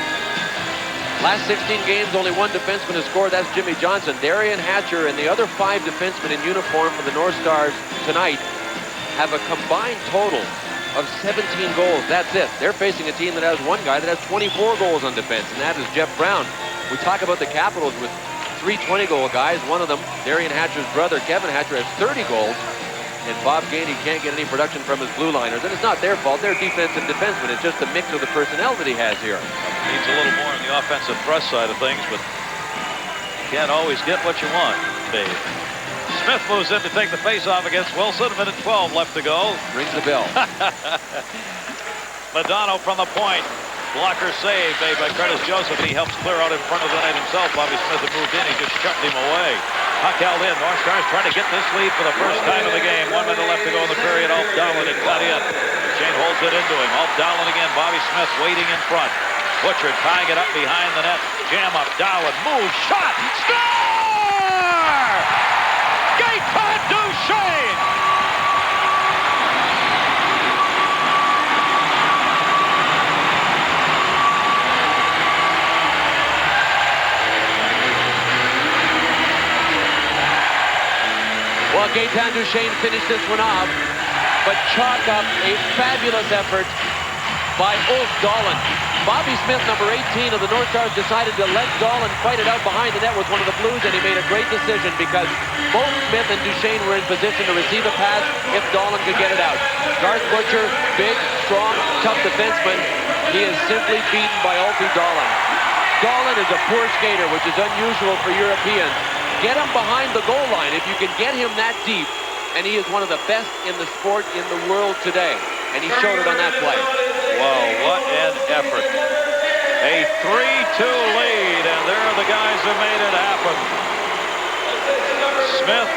[SPEAKER 2] Last 16 games, only 1 defenseman has scored. That's Jimmy Johnson. Darian Hatcher and the other 5 defensemen in uniform for the North Stars tonight have a combined total of 17 goals. That's it. They're facing a team that has one guy that has 24 goals on defense, and that is Jeff Brown. We talk about the Capitals with 3 20-goal guys. One of them, Darian Hatcher's brother, Kevin Hatcher, has 30 goals, and Bob Gainey can't get any production from his blue liners. And it's not their fault. They're defensive defensemen. It's just a mix of the personnel that he has here.
[SPEAKER 1] Needs a little more on the offensive thrust side of things, but you can't always get what you want, Dave. Smith moves in to take the face-off against Wilson. A minute 12 left to go.
[SPEAKER 2] Rings the bell.
[SPEAKER 1] Modano from the point. Blocker save made by Curtis Joseph, and he helps clear out in front of the net himself. Bobby Smith had moved in. He just shoved him away. Puck held in. North Stars trying to get this lead for the first time of the game. 1 minute left to go in the period. Alf Dowlin had cut in. Shane holds it into him. Alf Dowlin again. Bobby Smith waiting in front. Butcher tying it up behind the net. Jam up. Dowlin moves. Shot. Score! Gaetan Duchesne!
[SPEAKER 2] Well, Gaetan Duchesne finished this one off, but chalk up a fabulous effort by Ulf Dahlen. Bobby Smith, number 18 of the North Stars, decided to let Dahlen fight it out behind the net with one of the Blues, and he made a great decision because both Smith and Duchesne were in position to receive a pass if Dahlen could get it out. Garth Butcher, big, strong, tough defenseman. He is simply beaten by Ulfie Dahlen. Dahlen is a poor skater, which is unusual for Europeans. Get him behind the goal line if you can get him that deep, and he is one of the best in the sport in the world today, and he showed it on that play.
[SPEAKER 1] Wow, what an effort. A 3-2 lead, and there are the guys who made it happen. Smith,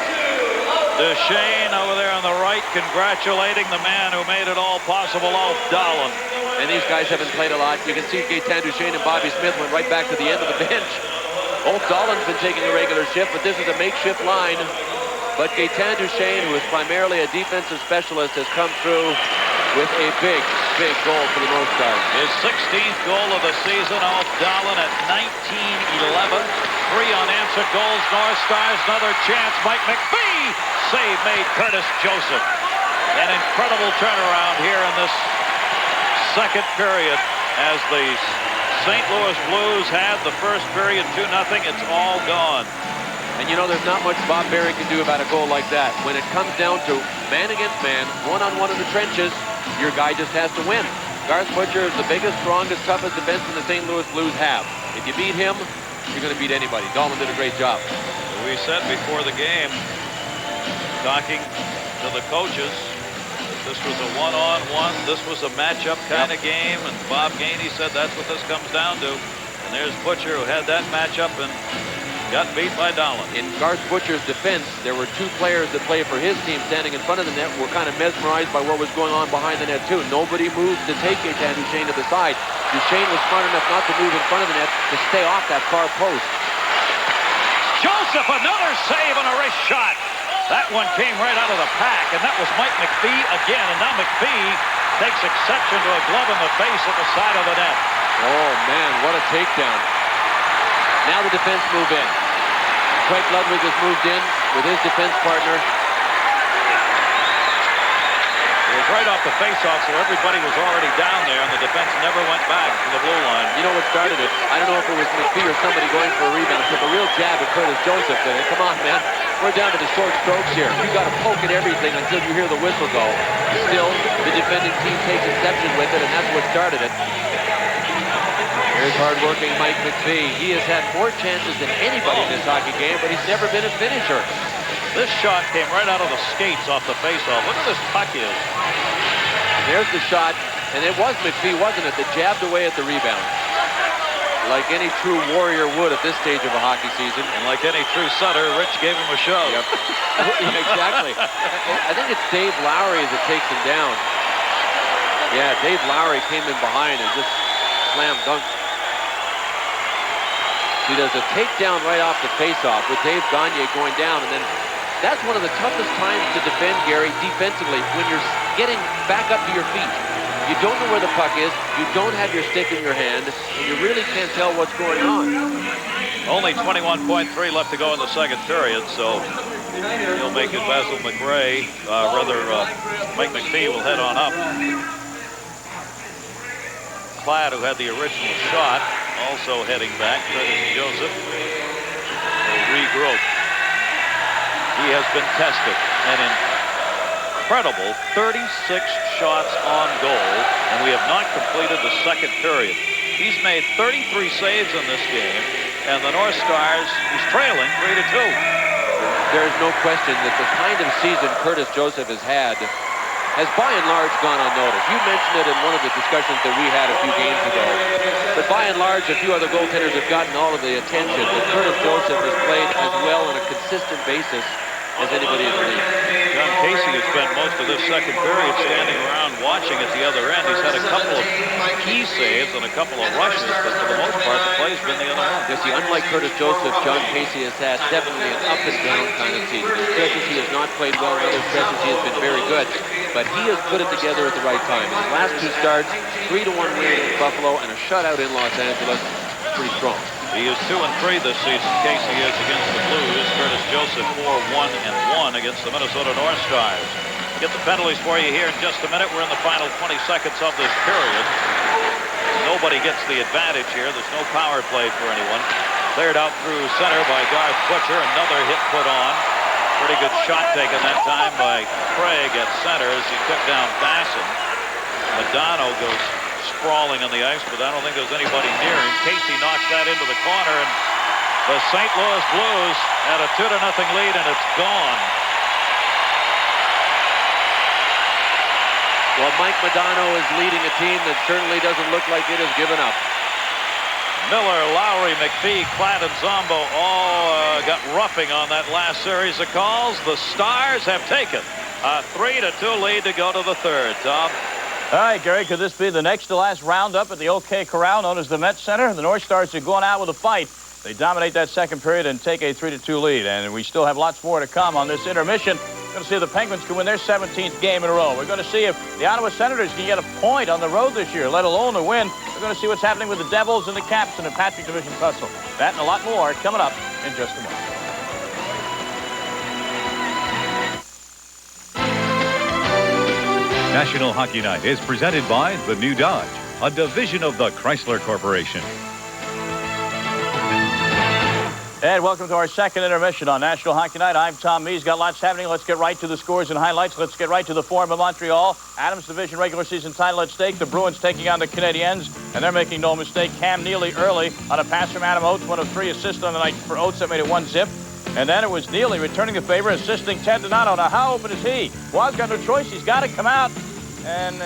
[SPEAKER 1] Duchesne over there on the right, congratulating the man who made it all possible, Alf Dahlen.
[SPEAKER 2] And these guys haven't played a lot. You can see Gaetan Duchesne and Bobby Smith went right back to the end of the bench. Ulf Dahlen's been taking a regular shift, but this is a makeshift line. But Gaetan Duchesne, who is primarily a defensive specialist, has come through with a big, big goal for the North Stars.
[SPEAKER 1] His 16th goal of the season. Alf Dahlen at 19-11. 3 unanswered goals. North Stars, another chance. Mike McPhee. Save made Curtis Joseph. An incredible turnaround here in this second period as the St. Louis Blues had the first period 2-0. It's all gone.
[SPEAKER 2] And you know, there's not much Bob Berry can do about a goal like that. When it comes down to man against man, one-on-one in the trenches, your guy just has to win. Garth Butcher is the biggest, strongest, toughest defenseman the St. Louis Blues have. If you beat him, you're going to beat anybody. Dahlen did a great job.
[SPEAKER 1] We said before the game, talking to the coaches, this was a one-on-one, this was a matchup kind of game, and Bob Gainey said that's what this comes down to. And there's Butcher, who had that matchup and got beat by Dahlen.
[SPEAKER 2] In Garth Butcher's defense, there were 2 players that play for his team standing in front of the net, were kind of mesmerized by what was going on behind the net too. Nobody moved to take Gaetan Duchesne to the side. Duchesne was smart enough not to move in front of the net, to stay off that far post.
[SPEAKER 1] Joseph, another save on a wrist shot. That one came right out of the pack, and that was Mike McPhee again. And now McPhee takes exception to a glove in the face at the side of the net.
[SPEAKER 2] Oh man, what a takedown. Now the defense move in. Craig Ludwig has moved in with his defense partner.
[SPEAKER 1] It was right off the face-off, so everybody was already down there, and the defense never went back to the blue line.
[SPEAKER 2] You know what started it? I don't know if it was McPhee or somebody going for a rebound. Took a real jab at Curtis Joseph. And come on, man. We're down to the short strokes here. You got to poke at everything until you hear the whistle go. Still, the defending team takes exception with it, and that's what started it. Here's hard-working Mike McPhee. He has had more chances than anybody in this hockey game, but he's never been a finisher.
[SPEAKER 1] This shot came right out of the skates off the face-off. Look at this puck is.
[SPEAKER 2] There's the shot, and it was McPhee, wasn't it, that jabbed away at the rebound. Like any true warrior would at this stage of a hockey season.
[SPEAKER 1] And like any true center, Rich gave him a shove.
[SPEAKER 2] Yep. Exactly. I think it's Dave Lowry that takes him down. Yeah, Dave Lowry came in behind and just slam dunked. He does a takedown right off the face-off with Dave Gagne going down, and then that's one of the toughest times to defend, Gary, defensively, when you're getting back up to your feet. You don't know where the puck is, you don't have your stick in your hand, and you really can't tell what's going on.
[SPEAKER 1] Only 21.3 left to go in the second period, so he'll make it Basil McRae, Mike McPhee will head on up. Platt, who had the original shot, also heading back. Curtis Joseph will regroup. He has been tested. An incredible 36 shots on goal, and we have not completed the second period. He's made 33 saves in this game, and the North Stars, he's trailing 3-2.
[SPEAKER 2] There's no question that the kind of season Curtis Joseph has had has by and large gone unnoticed. You mentioned it in one of the discussions that we had a few games ago. But by and large, a few other goaltenders have gotten all of the attention. But Curtis Joseph has played as well on a consistent basis as anybody in the league.
[SPEAKER 1] John Casey has spent most of this second period standing around watching at the other end. He's had a couple of key saves and a couple of rushes, but for the most part, the play's been the other end.
[SPEAKER 2] You see, unlike Curtis Joseph, John Casey has had definitely an up and down kind of season. In stretches he has not played well, in other stretches he has been very good. But he has put it together at the right time. In his last two starts, 3-1 win in Buffalo and a shutout in Los Angeles. Pretty strong.
[SPEAKER 1] He is 2-3 this season. Casey is against the Blues. Curtis Joseph 4-1-1 against the Minnesota North Stars. Get the penalties for you here in just a minute. We're in the final 20 seconds of this period. Nobody gets the advantage here. There's no power play for anyone. Cleared out through center by Garth Butcher. Another hit put on. Pretty good shot taken that time by Craig at center as he took down Basson. Madonna goes sprawling on the ice, but I don't think there's anybody near him. Casey knocks that into the corner, and the St. Louis Blues had a 2-0 lead, and it's gone.
[SPEAKER 2] Well, Mike Madonna is leading a team that certainly doesn't look like it has given up.
[SPEAKER 1] Miller, Lowry, McPhee, Platt, and Zombo all got roughing on that last series of calls. The Stars have taken a 3-2 lead to go to the third. Tom?
[SPEAKER 3] All right, Gary, could this be the next to last roundup at the OK Corral known as the Met Center? The North Stars are going out with a fight. They dominate that second period and take a 3-2 lead. And we still have lots more to come on this intermission. We're going to see if the Penguins can win their 17th game in a row. We're going to see if the Ottawa Senators can get a point on the road this year, let alone a win. We're going to see what's happening with the Devils and the Caps in the Patrick Division tussle. That and a lot more coming up in just a moment.
[SPEAKER 10] National Hockey Night is presented by the New Dodge, a division of the Chrysler Corporation.
[SPEAKER 3] And welcome to our second intermission on National Hockey Night. I'm Tom Mees. Got lots happening. Let's get right to the scores and highlights. Let's get right to the Forum of Montreal. Adams Division regular season title at stake. The Bruins taking on the Canadiens, and they're making no mistake. Cam Neely early on a pass from Adam Oates, one of 3 assists on the night for Oates that made it 1-zip. And then it was Neely returning the favor, assisting Ted Donato. Now, how open is he? Waz got no choice. He's got to come out. And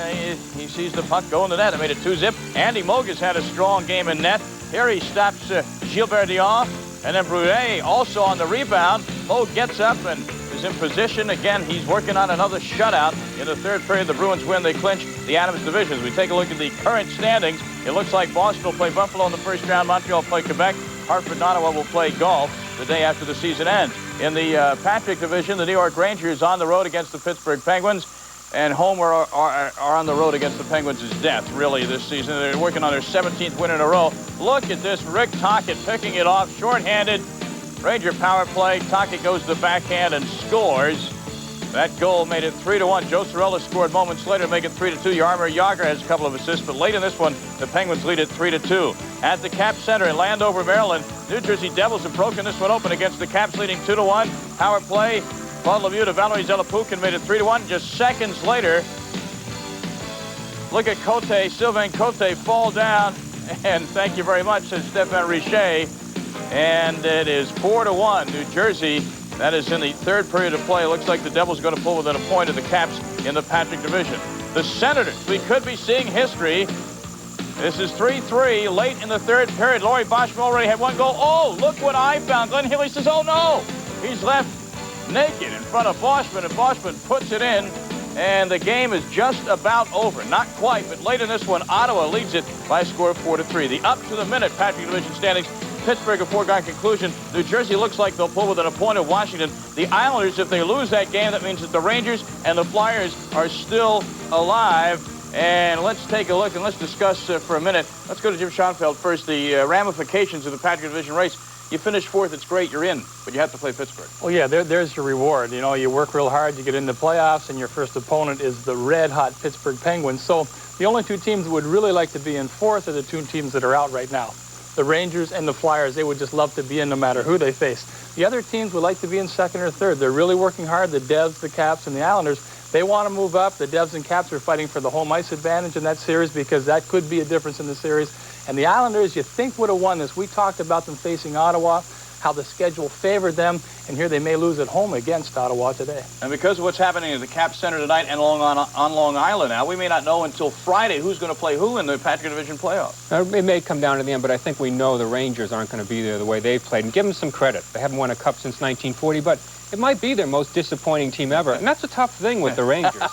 [SPEAKER 3] he sees the puck go in the net. It made it 2-zip. Andy Mogus had a strong game in net. Here he stops Gilbert Dion. And then Brunet also on the rebound. Moe gets up and is in position. Again, he's working on another shutout. In the third period, the Bruins win. They clinch the Adams Division. As we take a look at the current standings, it looks like Boston will play Buffalo in the first round. Montreal will play Quebec. Hartford and Ottawa will play golf the day after the season ends. In the Patrick Division, the New York Rangers on the road against the Pittsburgh Penguins. and home or are on the road against the Penguins is death, really, this season. They're working on their 17th win in a row. Look at this. Rick Tocchet picking it off, shorthanded. Ranger power play. Tocchet goes to the backhand and scores. That goal made it 3-1. Joe Cirella scored moments later to make it 3-2. Jaromir Jagr has a couple of assists, but late in this one, the Penguins lead it 3-2. At the Cap Center in Landover, Maryland, New Jersey Devils have broken this one open against the Caps, leading 2-1. Power play. Claude Lemieux to Valerie Zelapuk made it 3-1. Just seconds later, look at Cote, Sylvain Cote fall down, and thank you very much, says Stéphane Richer. And it is 4-1, New Jersey. That is in the third period of play. It looks like the Devils are going to pull within a point of the Caps in the Patrick division. The Senators, we could be seeing history. This is 3-3 late in the third period. Laurie Boschman already had one goal. Oh, look what I found. Glenn Healy says, oh no. He's left naked in front of Boschman, and Boschman puts it in. And the game is just about over. Not quite, but late in this one, Ottawa leads it by a score of 4-3. The up to the minute Patrick division standings. Pittsburgh a foregone conclusion. New Jersey looks like they'll pull within a point of Washington. The Islanders, if they lose that game, that means that the Rangers and the Flyers are still alive. And let's take a look and let's discuss for a minute. Let's go to Jim Schoenfeld first. The ramifications of the Patrick division race. You finish fourth, it's great, you're in, but you have to play Pittsburgh.
[SPEAKER 5] Well, yeah, there's your reward. You know, you work real hard, you get in the playoffs, and your first opponent is the red-hot Pittsburgh Penguins. So the only two teams who would really like to be in fourth are the two teams that are out right now. The Rangers and the Flyers, they would just love to be in no matter who they face. The other teams would like to be in second or third. They're really working hard. The Devs, the Caps, and the Islanders, they want to move up. The Devs and Caps are fighting for the home ice advantage in that series because that could be a difference in the series. And the Islanders, you think, would have won this. We talked about them facing Ottawa, how the schedule favored them, and here they may lose at home against Ottawa today.
[SPEAKER 3] And because of what's happening at the Cap Center tonight and on Long Island now, we may not know until Friday who's going to play who in the Patrick Division playoffs.
[SPEAKER 4] It may come down to the end, but I think we know the Rangers aren't going to be there the way they've played. And give them some credit. They haven't won a cup since 1940, but it might be their most disappointing team ever. And that's a tough thing with the Rangers.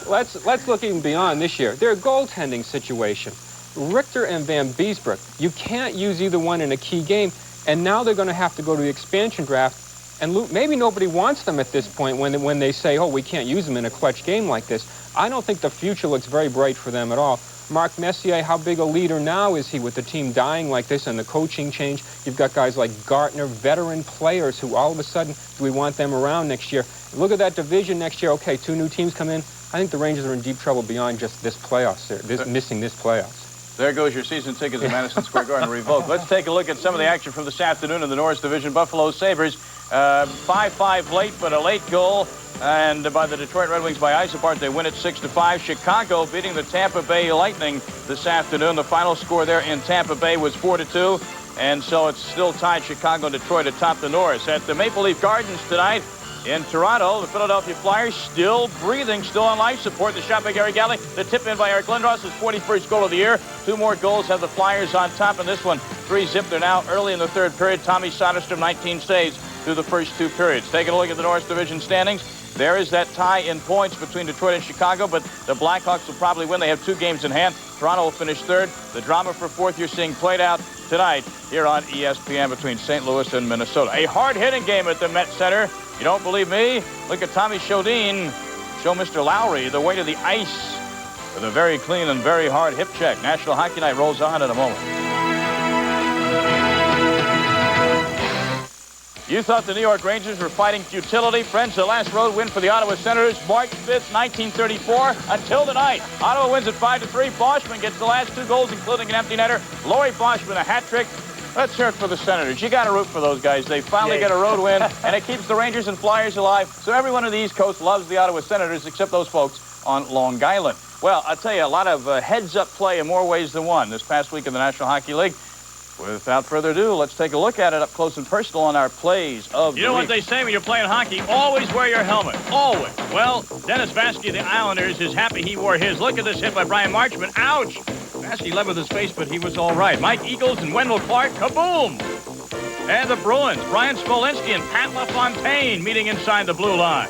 [SPEAKER 4] Let's look even beyond this year. Their goaltending situation. Richter and Van Beesbroek, you can't use either one in a key game. And now they're going to have to go to the expansion draft. And maybe nobody wants them at this point when they say, oh, we can't use them in a clutch game like this. I don't think the future looks very bright for them at all. Mark Messier, how big a leader now is he with the team dying like this and the coaching change? You've got guys like Gartner, veteran players who all of a sudden, do we want them around next year? Look at that division next year. Okay, two new teams come in. I think the Rangers are in deep trouble beyond just this playoffs, missing this playoffs.
[SPEAKER 3] There goes your season tickets at Madison Square Garden revoked. Let's take a look at some of the action from this afternoon in the Norris Division. Buffalo Sabres, 5-5 late, but a late goal. And by the Detroit Red Wings by Isopart, they win it 6-5. Chicago beating the Tampa Bay Lightning this afternoon. The final score there in Tampa Bay was 4-2. And so it's still tied Chicago and Detroit atop the Norris. At the Maple Leaf Gardens tonight, in Toronto, the Philadelphia Flyers still breathing, still on life support. The shot by Gary Galley. The tip in by Eric Lindros, his 41st goal of the year. Two more goals have the Flyers on top in this one. 3-zip. They're now early in the third period. Tommy Soderstrom, 19 saves through the first two periods. Taking a look at the Norris Division standings. There is that tie in points between Detroit and Chicago, but the Blackhawks will probably win. They have 2 games in hand. Toronto will finish third. The drama for fourth you're seeing played out tonight here on ESPN between St. Louis and Minnesota. A hard-hitting game at the Met Center. You don't believe me? Look at Tommy Shodin show Mr. Lowry the way to the ice with a very clean and very hard hip check. National Hockey Night rolls on in a moment. You thought the New York Rangers were fighting futility. Friends, the last road win for the Ottawa Senators, March 5th, 1934, until tonight. Ottawa wins at 5-3. Boschman gets the last 2 goals, including an empty netter. Laurie Boschman, a hat trick. Let's hear it for the Senators. You got to root for those guys. They finally get a road win, and it keeps the Rangers and Flyers alive. So everyone on the East Coast loves the Ottawa Senators, except those folks on Long Island. Well, I'll tell you, a lot of heads-up play in more ways than one this past week in the National Hockey League. Without further ado, let's take a look at it up close and personal on our plays of the week. You know what they say when you're playing hockey? Always wear your helmet. Always. Well, Dennis Vasky of the Islanders is happy he wore his. Look at this hit by Brian Marchment. Ouch! Vasky led with his face, but he was all right. Mike Eagles and Wendell Clark, kaboom! And the Bruins, Brian Smolinski and Pat LaFontaine meeting inside the blue line.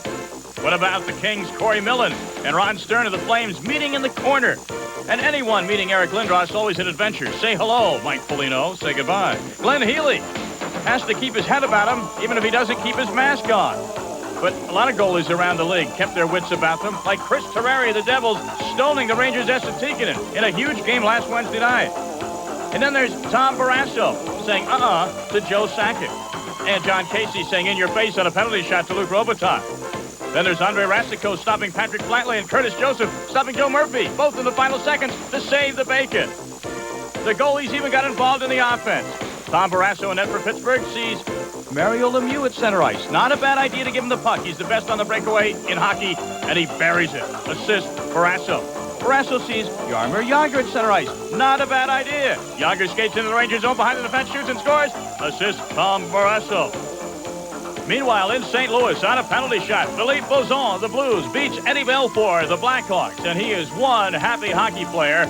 [SPEAKER 3] What about the Kings, Corey Millen and Ron Stern of the Flames meeting in the corner? And anyone meeting Eric Lindros, always an adventure. Say hello, Mike Foligno. Say goodbye. Glenn Healy has to keep his head about him, even if he doesn't keep his mask on. But a lot of goalies around the league kept their wits about them, like Chris Terreri, the Devils, stoning the Rangers' Esa Tikkanen in a huge game last Wednesday night. And then there's Tom Barrasso saying to Joe Sakic. And John Casey saying in your face on a penalty shot to Luc Robitaille. Then there's Andre Racicot stopping Patrick Flatley and Curtis Joseph stopping Joe Murphy, both in the final seconds to save the bacon. The goalies even got involved in the offense. Tom Barrasso in net for Pittsburgh sees Mario Lemieux at center ice. Not a bad idea to give him the puck. He's the best on the breakaway in hockey, and he buries it. Assist, Barrasso. Barrasso sees Jaromir Jagr at center ice. Not a bad idea. Jagr skates into the Rangers zone behind the defense, shoots and scores. Assist, Tom Barrasso. Meanwhile, in St. Louis, on a penalty shot, Philippe Bozon, the Blues, beats Eddie Belfour, the Blackhawks, and he is one happy hockey player,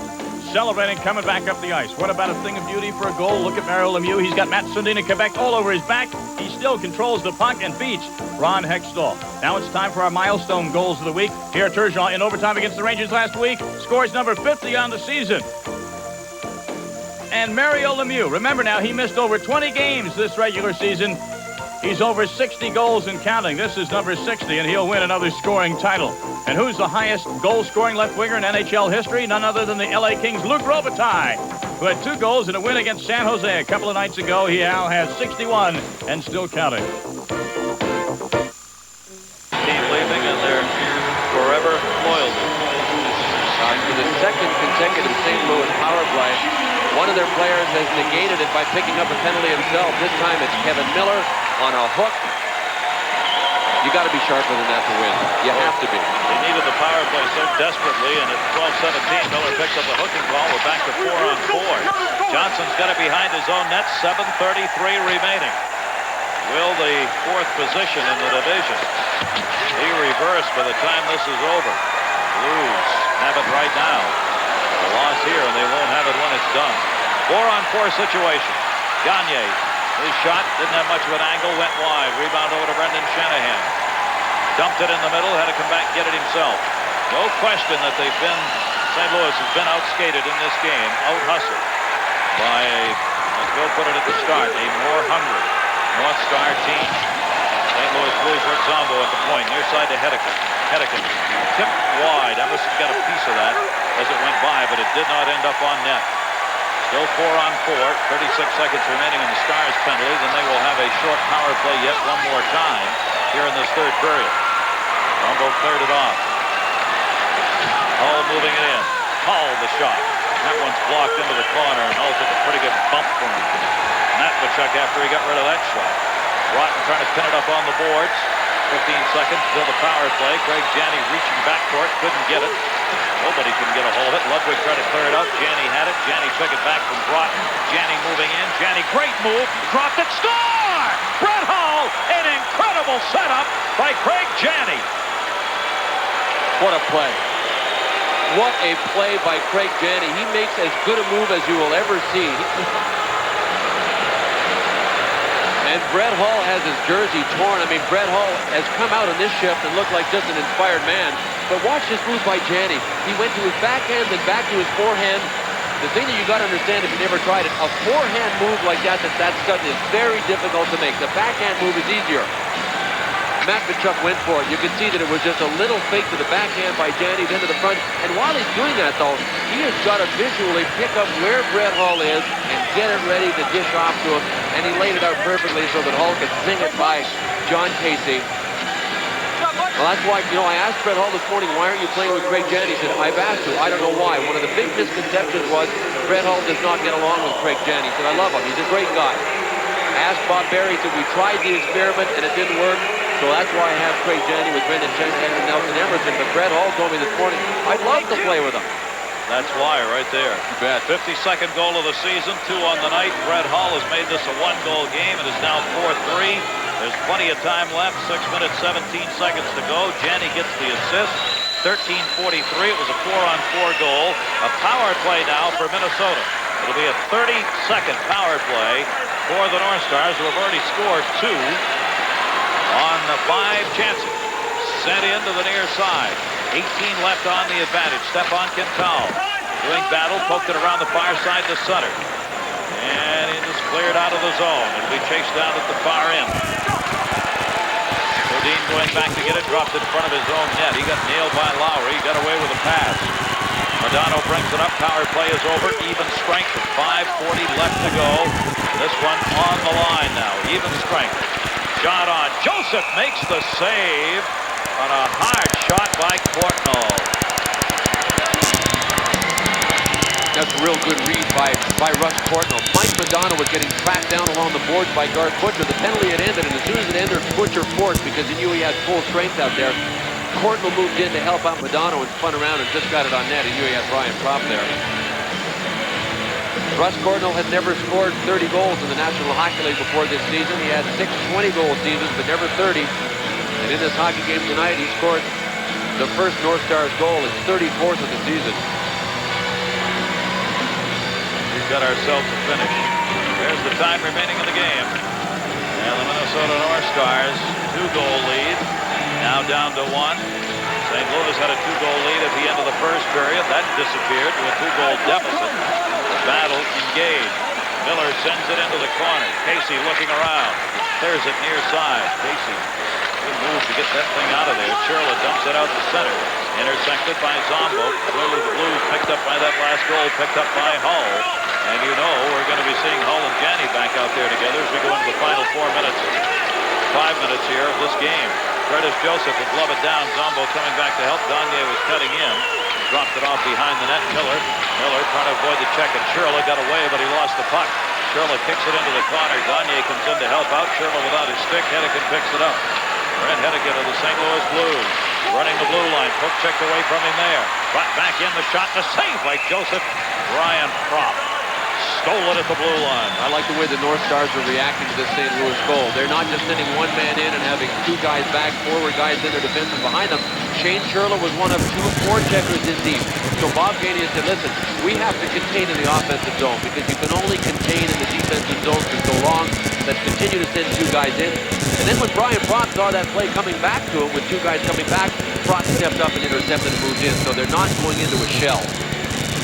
[SPEAKER 3] celebrating coming back up the ice. What about a thing of beauty for a goal? Look at Mario Lemieux. He's got Matt Sundin in Quebec all over his back. He still controls the puck and beats Ron Hextall. Now it's time for our milestone goals of the week. Pierre Turgeon in overtime against the Rangers last week scores number 50 on the season. And Mario Lemieux, remember now, he missed over 20 games this regular season. He's over 60 goals and counting. This is number 60, and he'll win another scoring title. And who's the highest goal-scoring left winger in NHL history? None other than the LA Kings' Luc Robitaille, who had 2 goals in a win against San Jose a couple of nights ago. He now has 61 and still counting.
[SPEAKER 1] Team leaving, and they're forever loyal.
[SPEAKER 2] For the second consecutive St. Louis power play, one of their players has negated it by picking up a penalty himself. This time it's Kevin Miller on a hook. You got to be sharper than that to win. You have to be.
[SPEAKER 1] They needed the power play so desperately, and at 12-17, Miller picks up the hooking ball. We're back to 4-on-4. Johnson's got it behind his own net. 7:33 remaining. Will the 4th position in the division be reversed by the time this is over? Blues have it right now. A loss here, and they won't have it when it's done. 4-on-4 situation. Gagne, his shot didn't have much of an angle, went wide. Rebound over to Brendan Shanahan. Dumped it in the middle, had to come back and get it himself. No question that St. Louis has been outskated in this game, out-hustled by, as Bill put it at the start, a more hungry North Star team. St. Louis Blues, Rick Zombo at the point, near side to Hedeken. Hedeken tipped wide. Emerson got a piece of that as it went by, but it did not end up on net. Still 4-on-4, 36 seconds remaining in the Stars penalties, and they will have a short power play yet one more time here in this 3rd period. Zombo cleared it off. Hull moving it in. Hull the shot. That one's blocked into the corner, and Hull took a pretty good bump from Matvichuk after he got rid of that shot. Rotten trying to pin it up on the boards. 15 seconds till the power play. Craig Janney reaching back for it. Couldn't get it. Nobody can get a hold of it. Ludwig tried to clear it up. Janney had it. Janney took it back from Broughton. Janney moving in. Janney, great move. Dropped it. Score! Brett Hull, an incredible setup by Craig Janney.
[SPEAKER 2] What a play. What a play by Craig Janney. He makes as good a move as you will ever see. And Brett Hull has his jersey torn. I mean, Brett Hull has come out in this shift and looked like just an inspired man. But watch this move by Janney. He went to his backhand, then back to his forehand. The thing that you got to understand if you never tried it, a forehand move like that's sudden is very difficult to make. The backhand move is easier. Matvichuk went for it. You can see that it was just a little fake to the backhand by Janney, then to the front. And while he's doing that, though, he has got to visually pick up where Brett Hull is and get it ready to dish off to him. And he laid it out perfectly so that Hull could zing it by John Casey. Well, that's why, I asked Brett Hull this morning, why aren't you playing with Craig Janney? He said, I've asked to. I don't know why. One of the big misconceptions was Brett Hull does not get along with Craig Janney. He said, I love him. He's a great guy. I asked Bob Barry, said, we tried the experiment and it didn't work. So that's why I have Craig Janney with Brendan Shanahan and Nelson Emerson. But Brett Hull told me this morning, I'd love to play with him.
[SPEAKER 1] That's why right there. You bet. 52nd goal of the season, 2 on the night. Brett Hull has made this a 1-goal game. It is now 4-3. There's plenty of time left. 6 minutes, 17 seconds to go. Janney gets the assist. 13:43. It was a 4-on-4 goal. A power play now for Minnesota. It'll be a 30-second power play for the North Stars, who have already scored 2 on the 5 chances. Sent into the near side. 18 left on the advantage. Stepan Quintal doing battle, poked it around the far side to Sutter. And it is cleared out of the zone. It'll be chased down at the far end. Dean going back to get it, dropped it in front of his own net. He got nailed by Lowry. He got away with a pass. Modano brings it up. Power play is over. Even strength with 5:40 left to go. This one on the line now. Even strength. Shot on. Joseph makes the save on a hard shot by Courtnall.
[SPEAKER 2] That's a real good read by Russ Courtnall. Mike Modano was getting tracked down along the boards by Garth Butcher. The penalty had ended, and as soon as it ended, Butcher forced because he knew he had full strength out there. Courtnall moved in to help out Modano and spun around and just got it on net. He knew he had Brian Propp there. Russ Courtnall had never scored 30 goals in the National Hockey League before this season. He had 6 20-goal seasons, but never 30. And in this hockey game tonight, he scored the first North Stars goal, his 34th of the season.
[SPEAKER 1] We've got ourselves a finish. There's the time remaining in the game. And the Minnesota North Stars, 2-goal lead. Now down to 1. St. Louis had a 2-goal lead at the end of the first period. That disappeared to a 2-goal deficit. The battle engaged. Miller sends it into the corner. Casey looking around. Clears it near side. Casey, good move to get that thing out of there. Churla dumps it out to center. Intersected by Zombo. Clearly the Blues picked up by that last goal, picked up by Hull. And you know we're going to be seeing Hull and Janney back out there together as we go into the final 5 minutes here of this game. Curtis Joseph would glove it down. Zombo coming back to help. Gagne was cutting in. Dropped it off behind the net. Miller trying to avoid the check, and Churla got away, but he lost the puck. Churla kicks it into the corner. Gagne comes in to help out. Churla without his stick. Hedican picks it up. Brent Hedican of the St. Louis Blues running the blue line. Puck checked away from him there. Brought back in the shot. The save by Joseph. Brian Propp stole it at the blue line.
[SPEAKER 2] I like the way the North Stars are reacting to this St. Louis goal. They're not just sending one man in and having 2 guys back, forward guys in their defense and behind them. Shane Churla was one of 2 forecheckers this team. So Bob Gainey said, listen, we have to contain in the offensive zone because you can only contain in the defensive zone for so long. Let's continue to send 2 guys in. And then when Brian Propp saw that play coming back to him with 2 guys coming back, Propp stepped up and intercepted and moved in. So they're not going into a shell.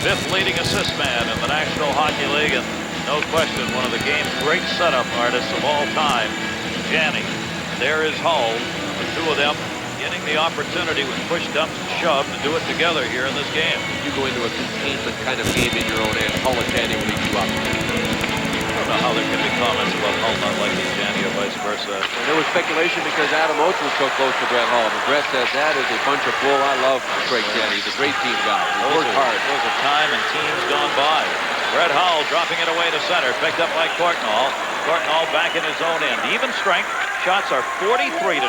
[SPEAKER 1] 5th leading assist man in the National Hockey League, and no question one of the game's great setup artists of all time, Janney. There is Hull, the 2 of them getting the opportunity with push, dumps, and shove to do it together here in this game.
[SPEAKER 2] You go into a containment kind of game in your own end, Hull and Janney will eat you up.
[SPEAKER 1] I don't know how there can be comments about Hull not liking Janney or vice versa.
[SPEAKER 2] Well, there was speculation because Adam Oates was so close to Brett Hull. But Brett said that is a bunch of bull. I love Craig Janney. He's a great team guy. He works hard.
[SPEAKER 1] Those are time and teams gone by. Brett Hull dropping it away to center. Picked up by Courtnall. Courtnall back in his own end. Even strength. Shots are 43-29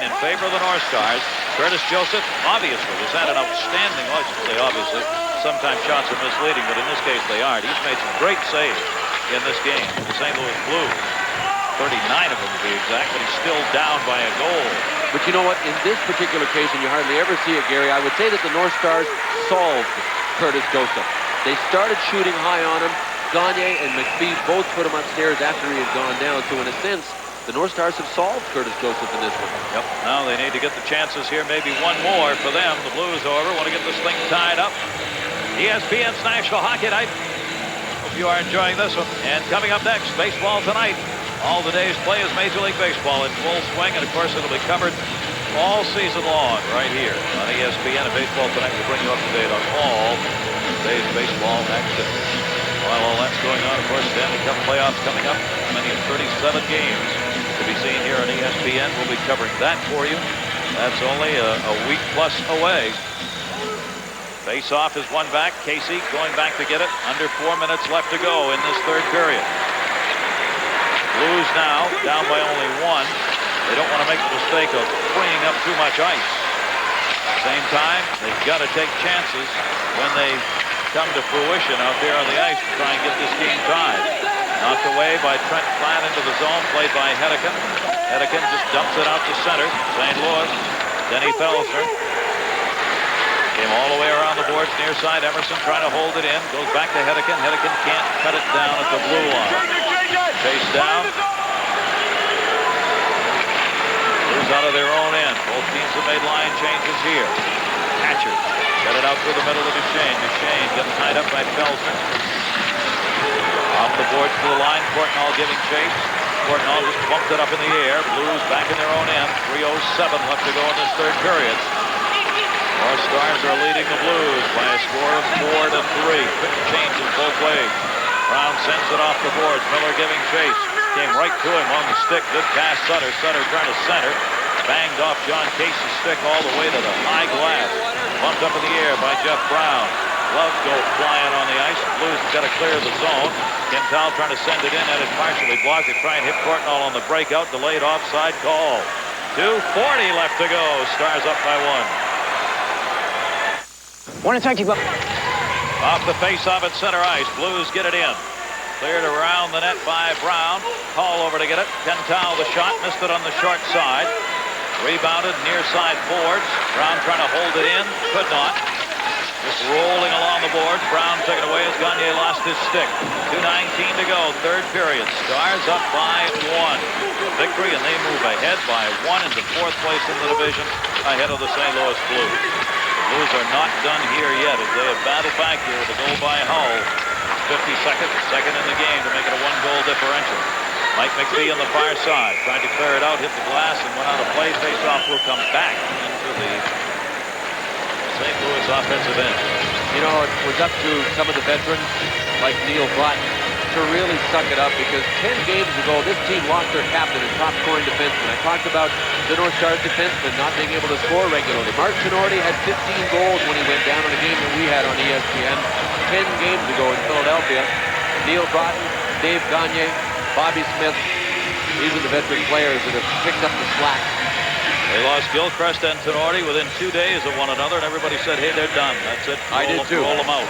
[SPEAKER 1] in favor of the North Stars. Curtis Joseph obviously has had an outstanding, well, I should say obviously, sometimes shots are misleading, but in this case they aren't. He's made some great saves in this game for the St. Louis Blues. 39 of them to be exact, but he's still down by a goal.
[SPEAKER 2] But you know what? In this particular case, and you hardly ever see it, Gary, I would say that the North Stars solved Curtis Joseph. They started shooting high on him. Gagne and McPhee both put him upstairs after he had gone down. So in a sense, the North Stars have solved Curtis Joseph in this one.
[SPEAKER 1] Yep. Now they need to get the chances here. Maybe one more for them. The Blues, however, want to get this thing tied up. ESPN's National Hockey Night. Hope you are enjoying this one. And coming up next, baseball tonight. All the day's play is Major League Baseball in full swing. And, of course, it'll be covered all season long right here on ESPN. And Baseball Tonight will bring you up to date on all today's baseball activity. While all that's going on, of course, Stanley Cup playoffs coming up. As many as 37 games to be seen here on ESPN. We'll be covering that for you. That's only a week plus away. Face-off is one back. Casey going back to get it. Under 4 minutes left to go in this third period. Blues now down by only 1. They don't want to make the mistake of freeing up too much ice. At the same time, they've got to take chances when they come to fruition out there on the ice to try and get this game tied. Knocked away by Trent Platt into the zone, played by Hedican. Hedican just dumps it out to center. St. Louis. Denny Felsner. Came all the way around the boards near side. Emerson trying to hold it in. Goes back to Hedican. Hedican can't cut it down at the blue line. Chase down. Blues out of their own end. Both teams have made line changes here. Hatcher got it out through the middle of Duchesne. Duchesne gets tied up by Felsner. Off the boards to the line, Courtnall giving chase. Courtnall just bumped it up in the air. Blues back in their own end. 3:07 left to go in this third period. North Stars are leading the Blues by a score of 4-3. Quick changes both ways. Brown sends it off the boards. Miller giving chase. Came right to him on the stick. Good pass, Sutter. Sutter trying to center. Banged off John Casey's stick all the way to the high glass. Bumped up in the air by Jeff Brown. Gloves go flying on the ice. Blues have got to clear the zone. Quintal trying to send it in, and it partially blocked. They try and hit Courtnall on the breakout. Delayed offside call. 2:40 left to go. Stars up by 1.
[SPEAKER 11] Want to talk to you about...
[SPEAKER 1] Off the face-off at center ice. Blues get it in. Cleared around the net by Brown. Hall over to get it. Quintal the shot. Missed it on the short side. Rebounded near side boards. Brown trying to hold it in. Could not. Just rolling along the boards. Brown took it away as Gagne lost his stick. 2:19 to go. Third period. Stars up by 1. Victory, and they move ahead by 1 into 4th place in the division ahead of the St. Louis Blues. Blues are not done here yet as they have battled back here with a goal by Hull. 52nd, second in the game to make it a 1-goal differential. Mike McPhee on the far side, trying to clear it out, hit the glass, and went out of play. Face-off will come back into the St. Louis offensive end.
[SPEAKER 2] You know, it was up to some of the veterans, like Neil Button, to really suck it up, because 10 games ago, this team lost their captain and top-scoring defenseman. I talked about the North Stars defensemen not being able to score regularly. Mark Chinordi had 15 goals when he went down in a game that we had on ESPN 10 games ago in Philadelphia. Neil Broughton, Dave Gagne, Bobby Smith, these are the veteran players that have picked up the slack.
[SPEAKER 1] They lost Gilchrist and Chinordi within 2 days of one another, and everybody said, hey, they're done. That's it.
[SPEAKER 2] I did too.
[SPEAKER 1] Roll them out.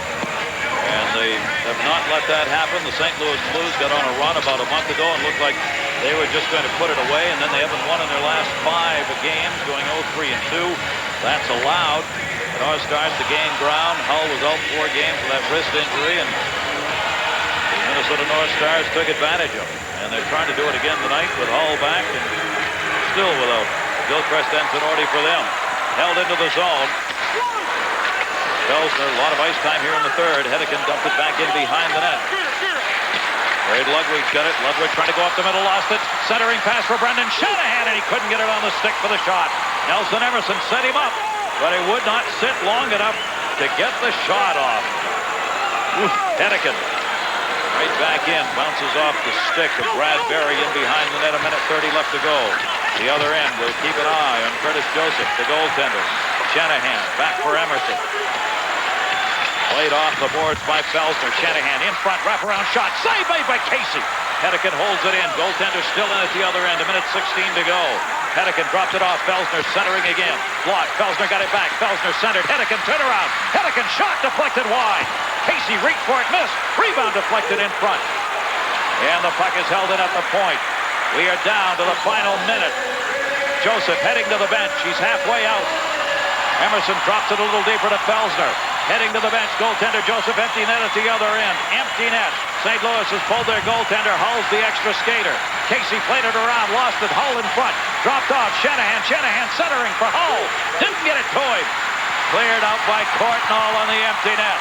[SPEAKER 1] And they have not let that happen. The St. Louis Blues got on a run about a month ago and looked like they were just going to put it away, and then they haven't won in their last 5 games, going 0-3-2. That's allowed the North Stars to gain ground. Hull was out 4 games with that wrist injury, and the Minnesota North Stars took advantage of it. And they're trying to do it again tonight with Hull back, and still without Gilchrist and Chinordi for them. Held into the zone. Felsner, a lot of ice time here in the third. Hennigan dumped it back in behind the net. Wade Ludwig's got it. Ludwig trying to go up the middle, lost it. Centering pass for Brendan Shanahan, and he couldn't get it on the stick for the shot. Nelson Emerson set him up, but he would not sit long enough to get the shot off. Hennigan right back in, bounces off the stick of Brad Berry in behind the net. 1:30 left to go. The other end will keep an eye on Curtis Joseph, the goaltender. Shanahan back for Emerson. Played off the boards by Felsner. Shanahan in front, wraparound shot, saved by Casey. Hennigan holds it in. Goaltender still in at the other end. 1:16 to go. Hennigan dropped it off. Felsner centering again. Blocked. Felsner got it back. Felsner centered. Hennigan turn around. Hennigan shot deflected wide. Casey reached for it, missed. Rebound deflected in front. And the puck is held in at the point. We are down to the final minute. Joseph heading to the bench. He's halfway out. Emerson drops it a little deeper to Felsner. Heading to the bench, goaltender Joseph, empty net at the other end. Empty net. St. Louis has pulled their goaltender. Hull's the extra skater. Casey played it around, lost it. Hull in front. Dropped off. Shanahan centering for Hull. Didn't get it to him. Cleared out by Courtnall on the empty net.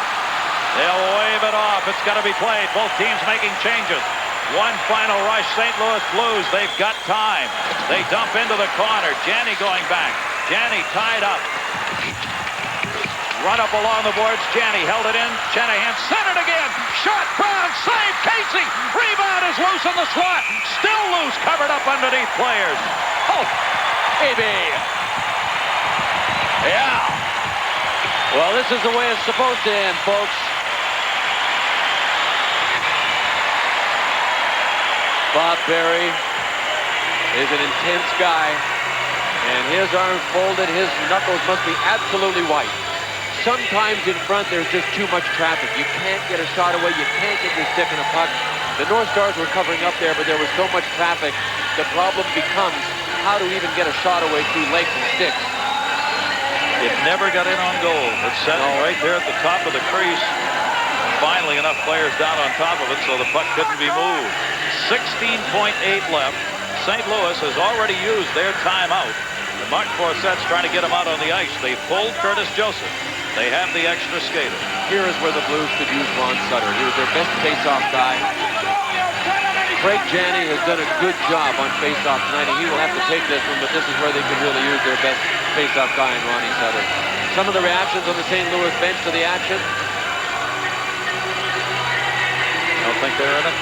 [SPEAKER 1] They'll wave it off. It's got to be played. Both teams making changes. One final rush. St. Louis Blues, they've got time. They dump into the corner. Janney going back. Janney tied up. Run up along the boards. Janney held it in. Shanahan centered again. Shot. Brown save. Casey. Rebound is loose in the slot. Still loose. Covered up underneath players. Oh, baby. Yeah.
[SPEAKER 2] Well, this is the way it's supposed to end, folks. Bob Berry is an intense guy, and his arms folded. His knuckles must be absolutely white. Sometimes in front, there's just too much traffic. You can't get a shot away. You can't get your stick in a puck. The North Stars were covering up there, but there was so much traffic. The problem becomes how to even get a shot away through legs and sticks.
[SPEAKER 1] It never got in on goal. It's set right there at the top of the crease. Finally, enough players down on top of it so the puck couldn't be moved. 16.8 left. St. Louis has already used their timeout. And Mark Forset's trying to get him out on the ice. They pulled Curtis Joseph. They have the extra skater.
[SPEAKER 2] here is where the Blues could use Ron Sutter. He was their best face-off guy. Craig Janney has done a good job on face-off tonight, and he will have to take this one, but this is where they could really use their best face-off guy in Ronnie Sutter. Some of the reactions on the St. Louis bench to the action.
[SPEAKER 1] Don't think they're in it.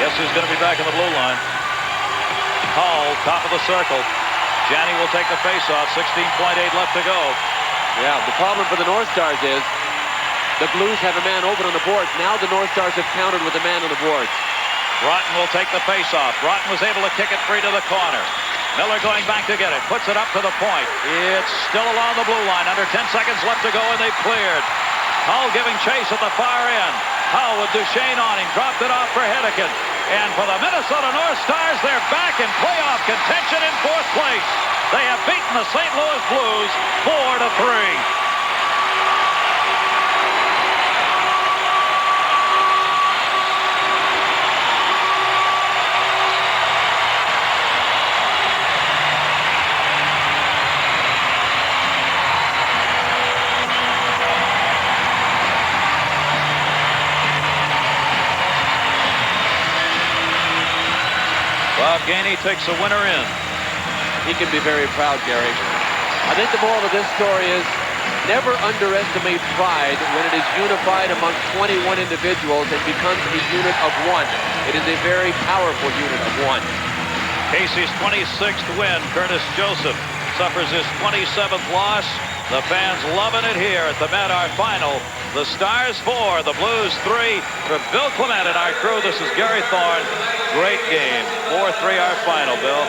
[SPEAKER 1] Guess who's going to be back in the blue line? Hall, top of the circle. Janney will take the face-off. 16.8 left to go.
[SPEAKER 2] Yeah, the problem for the North Stars is the Blues have a man open on the boards. Now the North Stars have countered with a man on the boards.
[SPEAKER 1] Broughton will take the face-off. Broughton was able to kick it free to the corner. Miller going back to get it. Puts it up to the point. It's still along the blue line. Under 10 seconds left to go, and they've cleared. Hull giving chase at the far end. Hull with Duchesne on him. Dropped it off for Hennigan. And for the Minnesota North Stars, they're back in playoff contention in 4th place. They have beaten the St. Louis Blues 4-3. Bob Gainey takes the winner in.
[SPEAKER 2] He can be very proud, Gary. I think the moral of this story is never underestimate pride when it is unified among 21 individuals and becomes a unit of one. It is a very powerful unit of one.
[SPEAKER 1] Casey's 26th win. Curtis Joseph suffers his 27th loss. The fans loving it here at the Met-R Final. The Stars 4, the Blues 3. For Bill Clement and our crew, this is Gary Thorne. Great game. 4-3 our final, Bill.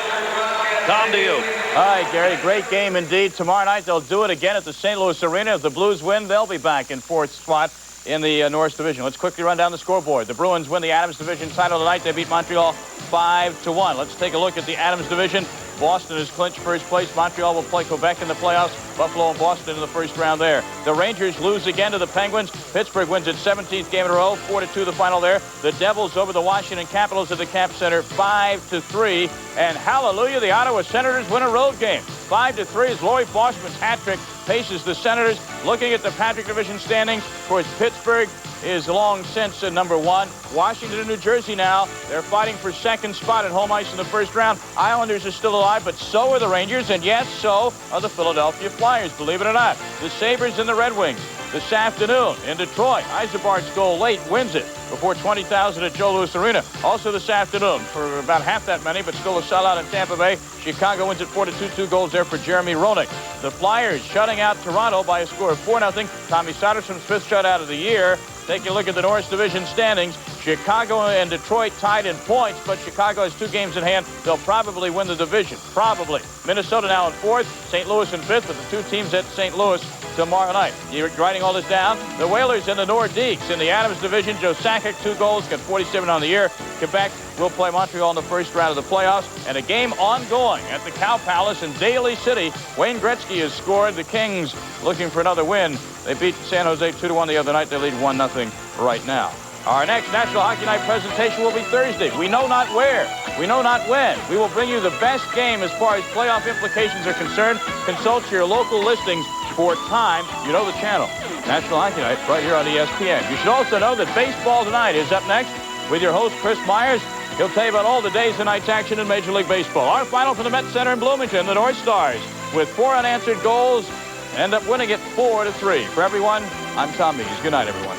[SPEAKER 1] Tom, to you.
[SPEAKER 3] All right, Gary, great game indeed. Tomorrow night they'll do it again at the St. Louis Arena. If the Blues win, they'll be back in 4th spot in the North Division. Let's quickly run down the scoreboard. The Bruins win the Adams Division title tonight. They beat Montreal 5-1. Let's take a look at the Adams Division. Boston has clinched first place. Montreal will play Quebec in the playoffs. Buffalo and Boston in the first round there. The Rangers lose again to the Penguins. Pittsburgh wins its 17th game in a row. 4-2 the final there. The Devils over the Washington Capitals at the Cap Center 5-3. And hallelujah, the Ottawa Senators win a road game. 5-3 as Laurie Fossman's hat trick paces the Senators. Looking at the Patrick Division standings, of course, Pittsburgh is long since number 1. Washington and New Jersey now. They're fighting for second spot at home ice in the first round. Islanders are still alive, but so are the Rangers, and yes, so are the Philadelphia Flyers, believe it or not. The Sabres and the Red Wings. This afternoon in Detroit, Eisenbart's goal late wins it before 20,000 at Joe Louis Arena. Also this afternoon, for about half that many, but still a sellout in Tampa Bay, Chicago wins it 4-2. 2 goals there for Jeremy Roenick. The Flyers shutting out Toronto by a score of 4-0. Tommy Soderstrom's 5th shutout of the year. Take a look at the North Division standings. Chicago and Detroit tied in points, but Chicago has 2 games in hand. They'll probably win the division. Probably. Minnesota now in 4th, St. Louis in 5th, with the 2 teams at St. Louis tomorrow night. You're writing all this down. The Whalers and the Nordiques in the Adams Division. Joe Sakic, 2 goals, got 47 on the year. Quebec will play Montreal in the first round of the playoffs. And a game ongoing at the Cow Palace in Daly City. Wayne Gretzky has scored. The Kings looking for another win. They beat San Jose 2-1 the other night. They lead 1-0 right now. Our next National Hockey Night presentation will be Thursday. We know not where. We know not when. We will bring you the best game as far as playoff implications are concerned. Consult your local listings for time. You know the channel. National Hockey Night right here on ESPN. You should also know that Baseball Tonight is up next with your host, Chris Myers. He'll tell you about all the days and nights action in Major League Baseball. Our final for the Met Center in Bloomington, the North Stars, with 4 unanswered goals, end up winning it 4-3. For everyone, I'm Tom Mees. Good night, everyone.